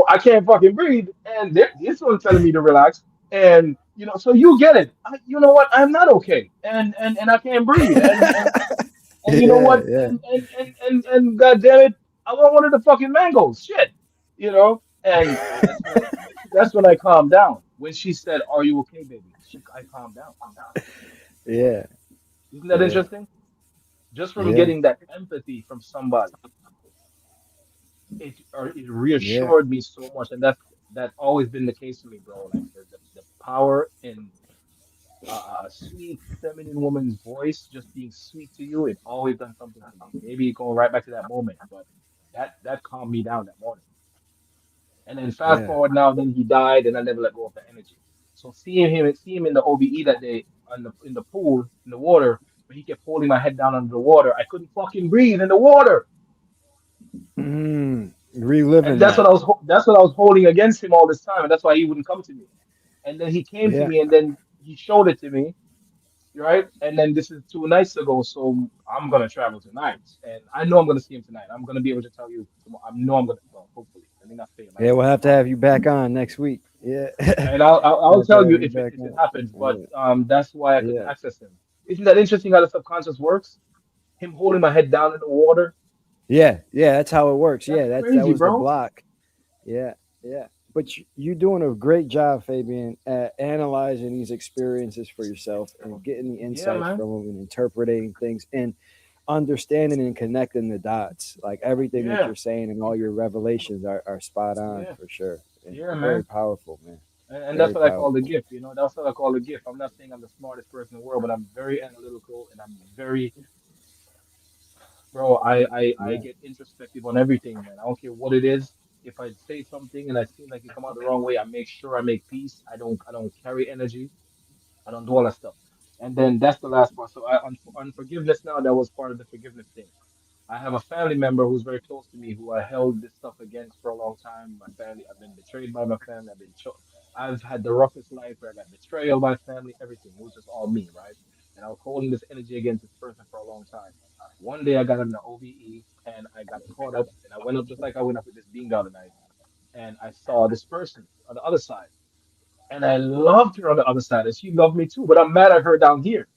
I can't fucking breathe. And this one's telling me to relax. And, so you get it. You know what? I'm not okay. And I can't breathe. And you know Yeah. what? Yeah. And God damn it, I want one of the fucking mangoes. Shit. And that's when I calmed down. When she said, "Are you okay, baby?" I calmed down. Yeah. Isn't that Yeah. interesting? Just from Yeah. getting that empathy from somebody, it Yeah. reassured me so much, and that's always been the case for me, bro. Like the power in a sweet feminine woman's voice just being sweet to you, it always done something for me. Maybe going right back to that moment, but that calmed me down that morning. And then fast Yeah. forward now, then he died, and I never let go of that energy. So seeing him in the OBE that day on the in the pool in the water, where he kept holding my head down under the water, I couldn't fucking breathe in the water, and Reliving that's what that. I was holding against him all this time, and that's why he wouldn't come to me. And then he came to Yeah. me, and then he showed it to me, right? And then this is 2 nights ago, so I'm gonna travel tonight, and I know I'm gonna see him tonight. I'm gonna be able to tell you tomorrow. I know I'm gonna. Well, hopefully, let me not fail. I Yeah, hope we'll have to tomorrow. have you back on next week. Yeah. And I'll We'll have to tell you have you if it back if it on. happens. But Yeah. that's why I couldn't Yeah. access him. Isn't that interesting how the subconscious works? Him holding my head down in the water. Yeah. Yeah. That's how it works. That's Yeah. That crazy, was the bro. block. Yeah. Yeah. But you're doing a great job, Fabian, at analyzing these experiences for yourself and getting the Yeah, insights man. from them and interpreting things and understanding and connecting the dots. Like everything that Yeah, you're saying and all your revelations are spot on yeah, for sure. And yeah, very man. powerful, man. And that's Very what I call the powerful. gift. That's what I call the gift. I'm not saying I'm the smartest person in the world, but I'm very analytical and I'm very, bro. I Yeah. get introspective on everything, man. I don't care what it is. If I say something and I seem like it come out the wrong way, I make sure I make peace. I don't carry energy. I don't do all that stuff. And then that's the last part. So on forgiveness now, that was part of the forgiveness thing. I have a family member who's very close to me who I held this stuff against for a long time. My family, I've been betrayed by my family. I've had the roughest life where I got betrayal by family, everything. It was just all me, right? And I was holding this energy against this person for a long time. One day I got in the OVE and I got caught up and I went up just like I went up with this being the other night. And I saw this person on the other side. And I loved her on the other side, and she loved me too. But I'm mad at her down here.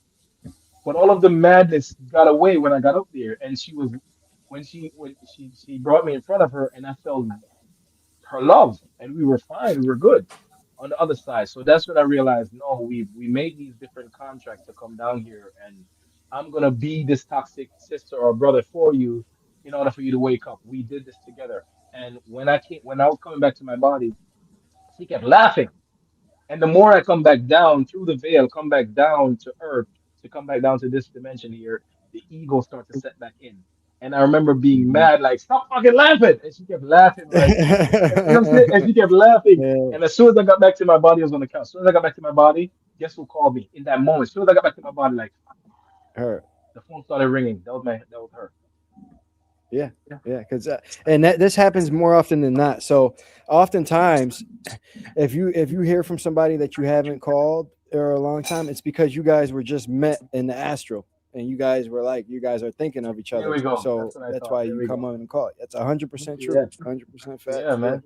But all of the madness got away when I got up there, and she was when she brought me in front of her, and I felt her love, and we were fine, we were good on the other side. So that's when I realized, no, we made these different contracts to come down here, and I'm gonna be this toxic sister or brother for you in order for you to wake up. We did this together, and when I was coming back to my body, she kept laughing. And the more I come back down through the veil, come back down to earth, to come back down to this dimension here, the ego starts to set back in. And I remember being Mhm. mad, like, stop fucking laughing. And she kept laughing, like, you know what I'm saying? And she kept laughing. Yeah, And as soon as I got back to my body, I was on the couch. As soon as I got back to my body, guess who called me in that moment? As soon as I got back to my body, like, her. the phone started ringing. That was her. Yeah, yeah, because and that this happens more often than not. So oftentimes, if you hear from somebody that you haven't called for a long time, it's because you guys were just met in the astral, and you guys were like you guys are thinking of each There other. we go. So That's what I that's thought. why There you we come go. on and call it. That's 100% true, Yeah. 100% Yeah, facts. Yeah. man.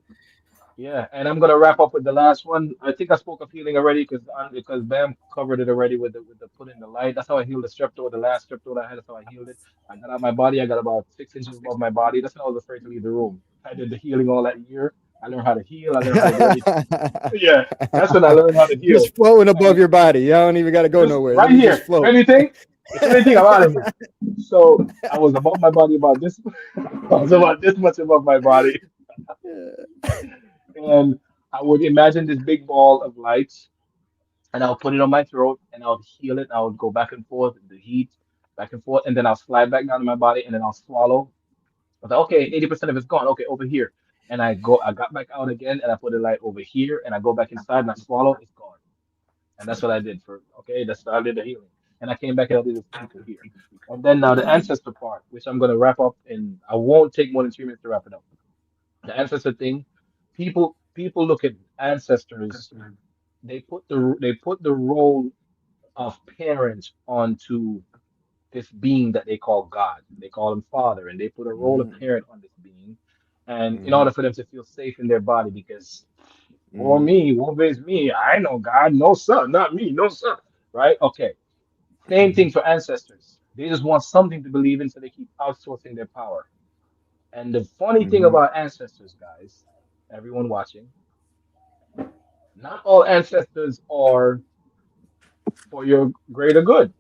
Yeah, and I'm gonna wrap up with the last one. I think I spoke of healing already because Bam covered it already with the put in the light. That's how I healed the strep throat, the last strep throat I had. That's how I healed it. I got out my body. I got about 6 inches above my body. That's when I was afraid to leave the room. I did the healing all that year. I learned how to heal. I learned how to do everything. Yeah, that's when I learned how to heal. Just floating above And your body. You don't even got to go just nowhere. Let right me just here. float. If anything, I'm out of here. So I was above my body about this. I was about this much above my body, and I would imagine this big ball of light and I'll put it on my throat and I'll heal it. I would go back and forth, the heat, back and forth, and then I'll slide back down to my body and then I'll swallow. I was like, okay, 80% of it's gone. Okay, over here. And I got back out again and I put it like over here and I go back inside and I swallow, it's gone. And that's what I did okay, that's how I did the healing. And I came back and I did the same for here. And then now the ancestor part, which I'm going to wrap up and I won't take more than 3 minutes to wrap it up. The ancestor thing, people look at ancestors, they put the role of parent onto this being that they call God. They call him Father, and they put a role of Mhm, parent on this being. And in order mhm, for them to feel safe in their body, because for mhm, me, woe is me, I know God, no son, not me, no son. Right? Okay. Same thing mhm, for ancestors. They just want something to believe in, so they keep outsourcing their power. And the funny thing mhm, about ancestors, guys, everyone watching, not all ancestors are for your greater good.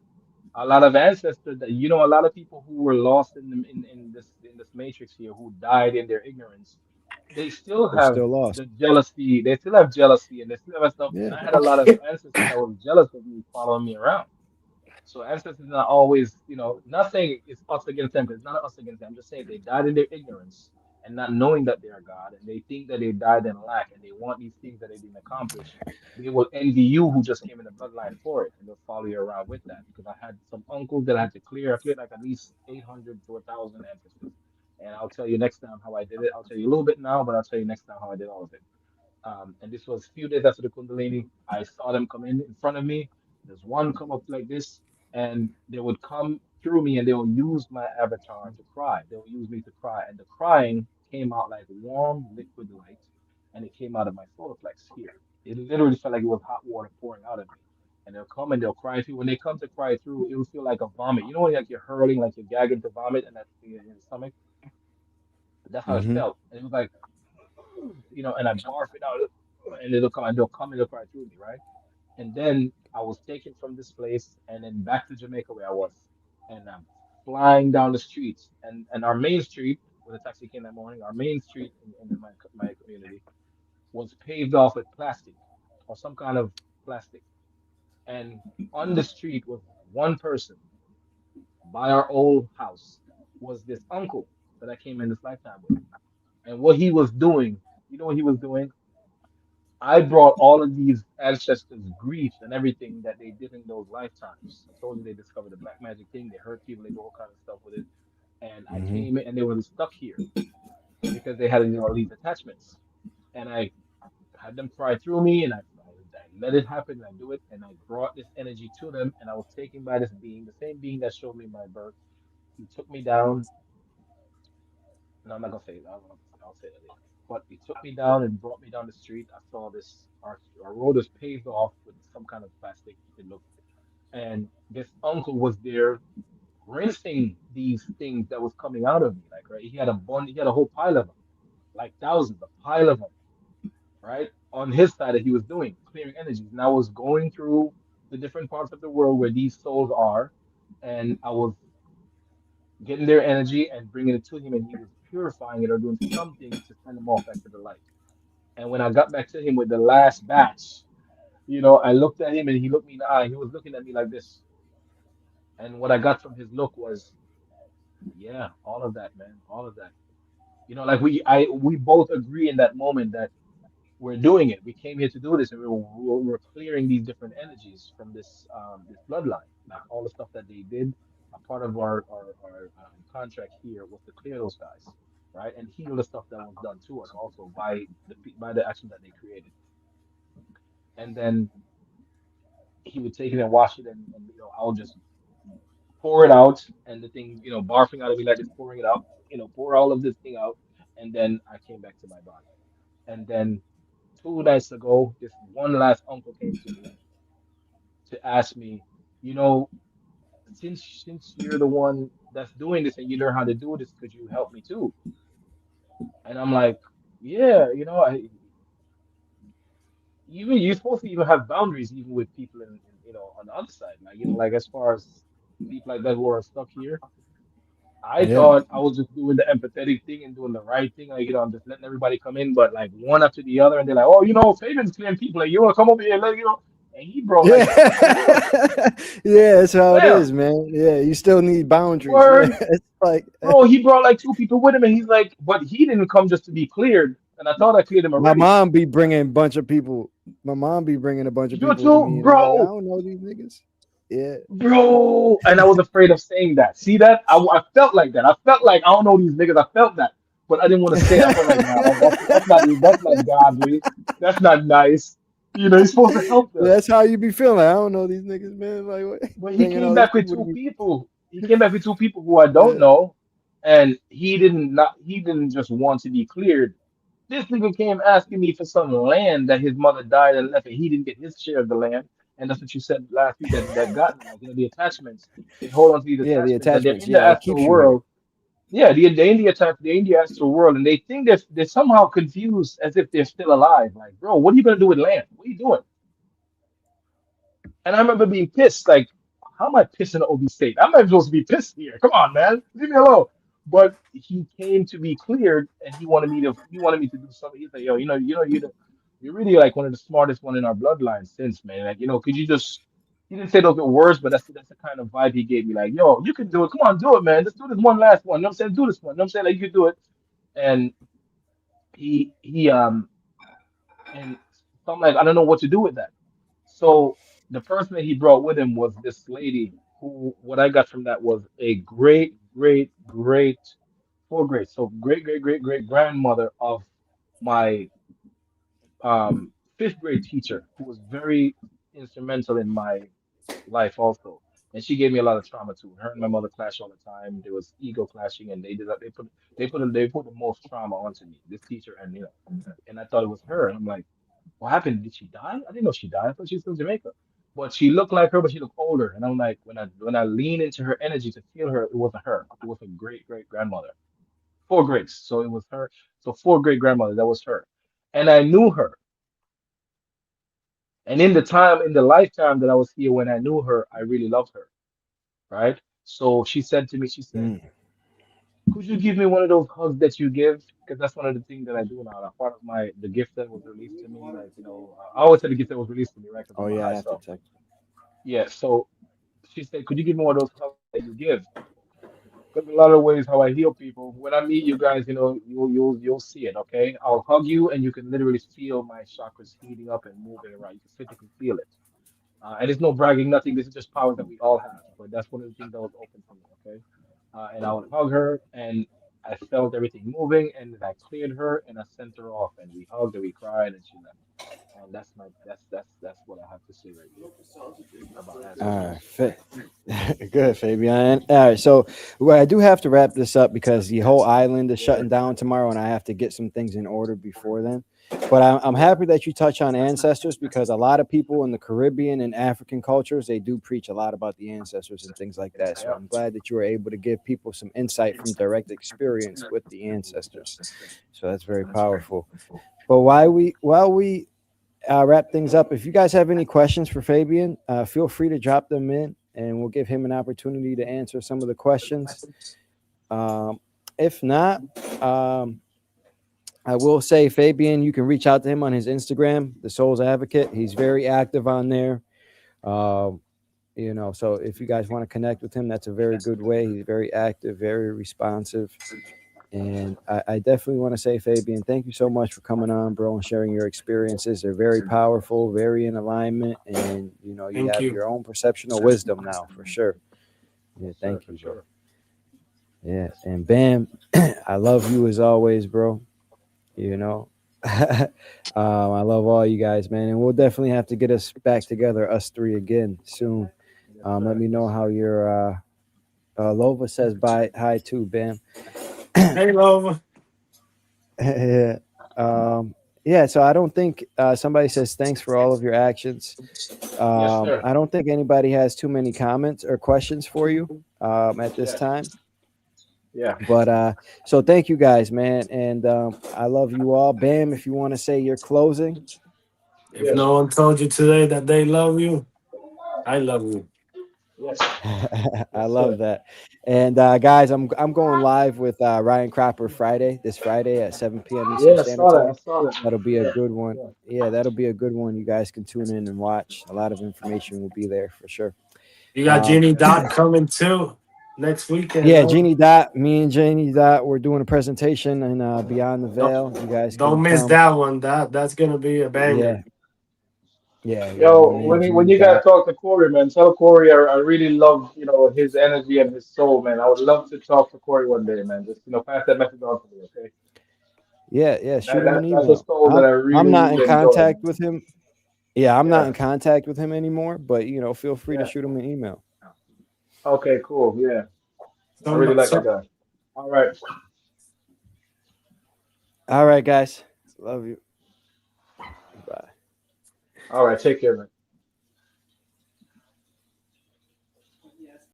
A lot of ancestors that a lot of people who were lost in this matrix here who died in their ignorance, they still they're have still lost. the jealousy, they still have jealousy and they still have stuff. And Yeah. I had a lot of ancestors that was jealous of me following me around. So ancestors not always, not saying it's us against them, because it's not us against them. I'm just saying they died in their ignorance and not knowing that they are God, and they think that they died in lack, and they want these things that they didn't accomplish, they will envy you who just came in the bloodline for it, and they'll follow you around with that. Because I had some uncles that I had to clear. I cleared like at least 800 to 1,000 ancestors. And I'll tell you next time how I did it. I'll tell you a little bit now, but I'll tell you next time how I did all of it. And this was a few days after the Kundalini. I saw them come in front of me. There's one come up like this, and they would come through me and they will use my avatar to cry. They will use me to cry. And the crying came out like warm liquid light, and it came out of my solar plex here. It literally felt like it was hot water pouring out of me. And they'll come and they'll cry through. When they come to cry through, it will feel like a vomit. You know when like you're hurling, like you're gagging to vomit, and that's in your stomach. That's how it Mm-hmm. felt. And it was like, and I barf it out, and they'll come and they'll cry through me, right? And then I was taken from this place and then back to Jamaica where I was, and I'm flying down the streets, and our main street when the taxi came that morning, our main street in my community was paved off with plastic or some kind of plastic, and on the street was one person by our old house was this uncle that I came in this lifetime with, and what he was doing, you know what he was doing? I brought all of these ancestors' griefs and everything that they did in those lifetimes. I told you they discovered the black magic thing, they hurt people, they do all kind of stuff with it. And I Mm-hmm. came in and they were stuck here because they had all these attachments. And I had them cry through me and I let it happen and I do it. And I brought this energy to them and I was taken by this being, the same being that showed me my birth. He took me down. No, I'm not gonna say it. I'll say it later. But he took me down and brought me down the street. I saw this. Our road was paved off with some kind of plastic. It looked, and this uncle was there rinsing these things that was coming out of me. Like right, he had a bun. He had a whole pile of them, like thousands, a pile of them. Right on his side that he was doing clearing energies, and I was going through the different parts of the world where these souls are, and I was getting their energy and bringing it to him, and he was purifying it or doing something to send them off back to the light. And when I got back to him with the last batch, I looked at him and he looked me in the eye. He was looking at me like this. And what I got from his look was, yeah, all of that, man, all of that. Like we both agree in that moment that we're doing it. We came here to do this, and we're clearing these different energies from this bloodline. Like all the stuff that they did, a part of our contract here was to clear those guys, right, and heal the stuff that was done to us also by the action that they created. And then he would take it and wash it, and I'll just pour it out, and the thing barfing out of me like it's pouring it out, pour all of this thing out, and then I came back to my body, and then 2 nights ago, this one last uncle came to me to ask me, you know, since you're the one that's doing this and you learn how to do this, could you help me too? And I'm like, yeah, even you're supposed to even have boundaries even with people on the other side, like like as far as people like that who are stuck here. I Yeah. thought I was just doing the empathetic thing and doing the right thing, like I'm just letting everybody come in, but like one after the other, and they're like, "Oh, Fabian's clearing people, like you want to come over here, and he brought like Yeah. 2 people with him. Yeah, that's how it Yeah, is, man. Yeah, you still need boundaries. Yeah. word, It's like bro. He brought like 2 people with him, and he's like, but he didn't come just to be cleared, and I thought I cleared him my already. mom be bringing a bunch of people. My mom be bringing a bunch of You people to too, me, and I'm like, I bro. don't know these niggas. Yeah. Bro, and I was afraid of saying that. See that? I felt like that. I felt like I don't know these niggas. I felt that, but I didn't want to say it. I felt like, nah, that's not godly. That's not nice. You're supposed to help them. That's how you be feeling. Like, I don't know these niggas, man. Like, what? But he Bringing came all these back with people to two me. people. He came back with 2 people who I don't Yeah. know, and he didn't just want to be cleared. This nigga came asking me for some land that his mother died and left, and he didn't get his share of the land. And that's what you said last week that got me, like the attachments. They hold on to these Yeah, the attachments, and they're attachments. in the Yeah, it astral keeps you here. world. Yeah, they're in the astral world, and they think they're somehow confused as if they're still alive. Like, bro, what are you gonna do with land? What are you doing? And I remember being pissed, like, how am I pissed in the OB state? I'm not supposed to be pissed here. Come on, man. Leave me alone. But he came to be cleared and he wanted me to do something. He's like, yo, you're really like one of the smartest one in our bloodline since, man. Like, could you just he didn't say those words, but that's the kind of vibe he gave me. Like, yo, you can do it. Come on, do it, man. Let's do this one last one. You know what I'm saying? Do this one. You know what I'm saying? Like you can do it. and he and so I'm like, I don't know what to do with that. So the person that he brought with him was this lady who, what I got from that was a great four great, so great grandmother of my fifth grade teacher, who was very instrumental in my life also. And she gave me a lot of trauma too. Her and my mother clashed all the time. There was ego clashing, and they put the most trauma onto me. This teacher, and and I thought it was her. And I'm like, what happened? Did she die? I didn't know she died. I thought she was from Jamaica. But she looked like her, but she looked older. And I'm like, when I lean into her energy to feel her, it wasn't her. It was a great grandmother. Four greats. So it was her. So four great grandmothers. That was her. And I knew her. And in the lifetime that I was here when I knew her, I really loved her. Right? So she said to me, she said, Mm. could you give me one of those hugs that you give? Because that's one of the things that I do now. Like part of the gift that was released to me. Like, I always say the gift that was released to me, right? Because Oh I'm a yeah, I high have to self. text. Yeah. So she said, could you give me one of those hugs that you give? Because a lot of ways how I heal people. When I meet you guys, you'll see it. Okay, I'll hug you, and you can literally feel my chakras heating up and moving around. You can physically feel it. And it's no bragging, nothing. This is just power that we all have. But that's one of the things that was open for me. Okay, and I would hug her, and I felt everything moving, and then I cleared her, and I sent her off, and we hugged, and we cried, and she left. And that's what I have to say right there about All right, ancestors. good, Fabian. All right, so well, I do have to wrap this up because the whole island is Yeah, shutting down tomorrow, and I have to get some things in order before then. But I'm happy that you touch on ancestors because a lot of people in the Caribbean and African cultures they do preach a lot about the ancestors and things like that. So yeah, I'm glad that you were able to give people some insight from direct experience with the ancestors. So that's very powerful. But while we wrap things up. If you guys have any questions for Fabian, feel free to drop them in, and we'll give him an opportunity to answer some of the questions. Um, if not, um, I will say, Fabian, you can reach out to him on his Instagram, The Soul's Advocate. He's very active on there. Um, so if you guys want to connect with him, that's a very good way. He's very active, very responsive. And I definitely want to say, Fabian, thank you so much for coming on, bro, and sharing your experiences. They're very powerful, very in alignment, and you Thank have you. your own perception of wisdom now, for sure. Yeah, yes, sir, thank for you, bro. sure. Yeah, and Bam, I love you as always, bro. You know, I love all you guys, man, and we'll definitely have to get us back together, us three again soon. Yes, Let sir. me know Yes, how sir. your Lova says bye, hi too, Bam. Hey, Lova. Yeah. Um, yeah, so I don't think somebody says thanks for all of your actions. Yes, sir. I don't think anybody has too many comments or questions for you at this Yes. time. Yeah. But so thank you guys, man. And I love you all. Bam, if you want to say your closing, If Yes. no one told you today that they love you, I love you. Yes. I Yes, love sir. that. And guys, I'm going live with Ryan Cropper this Friday at 7 p.m. Eastern Yeah, I Standard saw that. I Time. saw that. That'll be a Yeah. good one. Yeah. Yeah, that'll be a good one. You guys can tune in and watch. A lot of information will be there for sure. You got Um, Jeannie Yes, Dot sir. coming too next weekend, yeah, man. Jeannie Dot, me and Jeannie Dot, we're doing a presentation and Beyond the Don't Veil. You guys can don't miss come. that one. That's gonna be a banger. Yeah, yeah. Yo, Me and when Jeannie you guys Dot. talk to Corey, man, tell Corey I really love, his energy and his soul, man. I would love to talk to Corey one day, man. Just, pass that message on to me, okay? Yeah, yeah. Shoot him an That's a email. soul that I I'm really, not in really enjoy, contact man. with him. Yeah, I'm not Yeah. in contact with him anymore. But feel free to Yeah. shoot him an email. Okay, cool. Yeah. I So really like that so guy. All right. All right, guys. Love you. Bye. All right. Take care, man.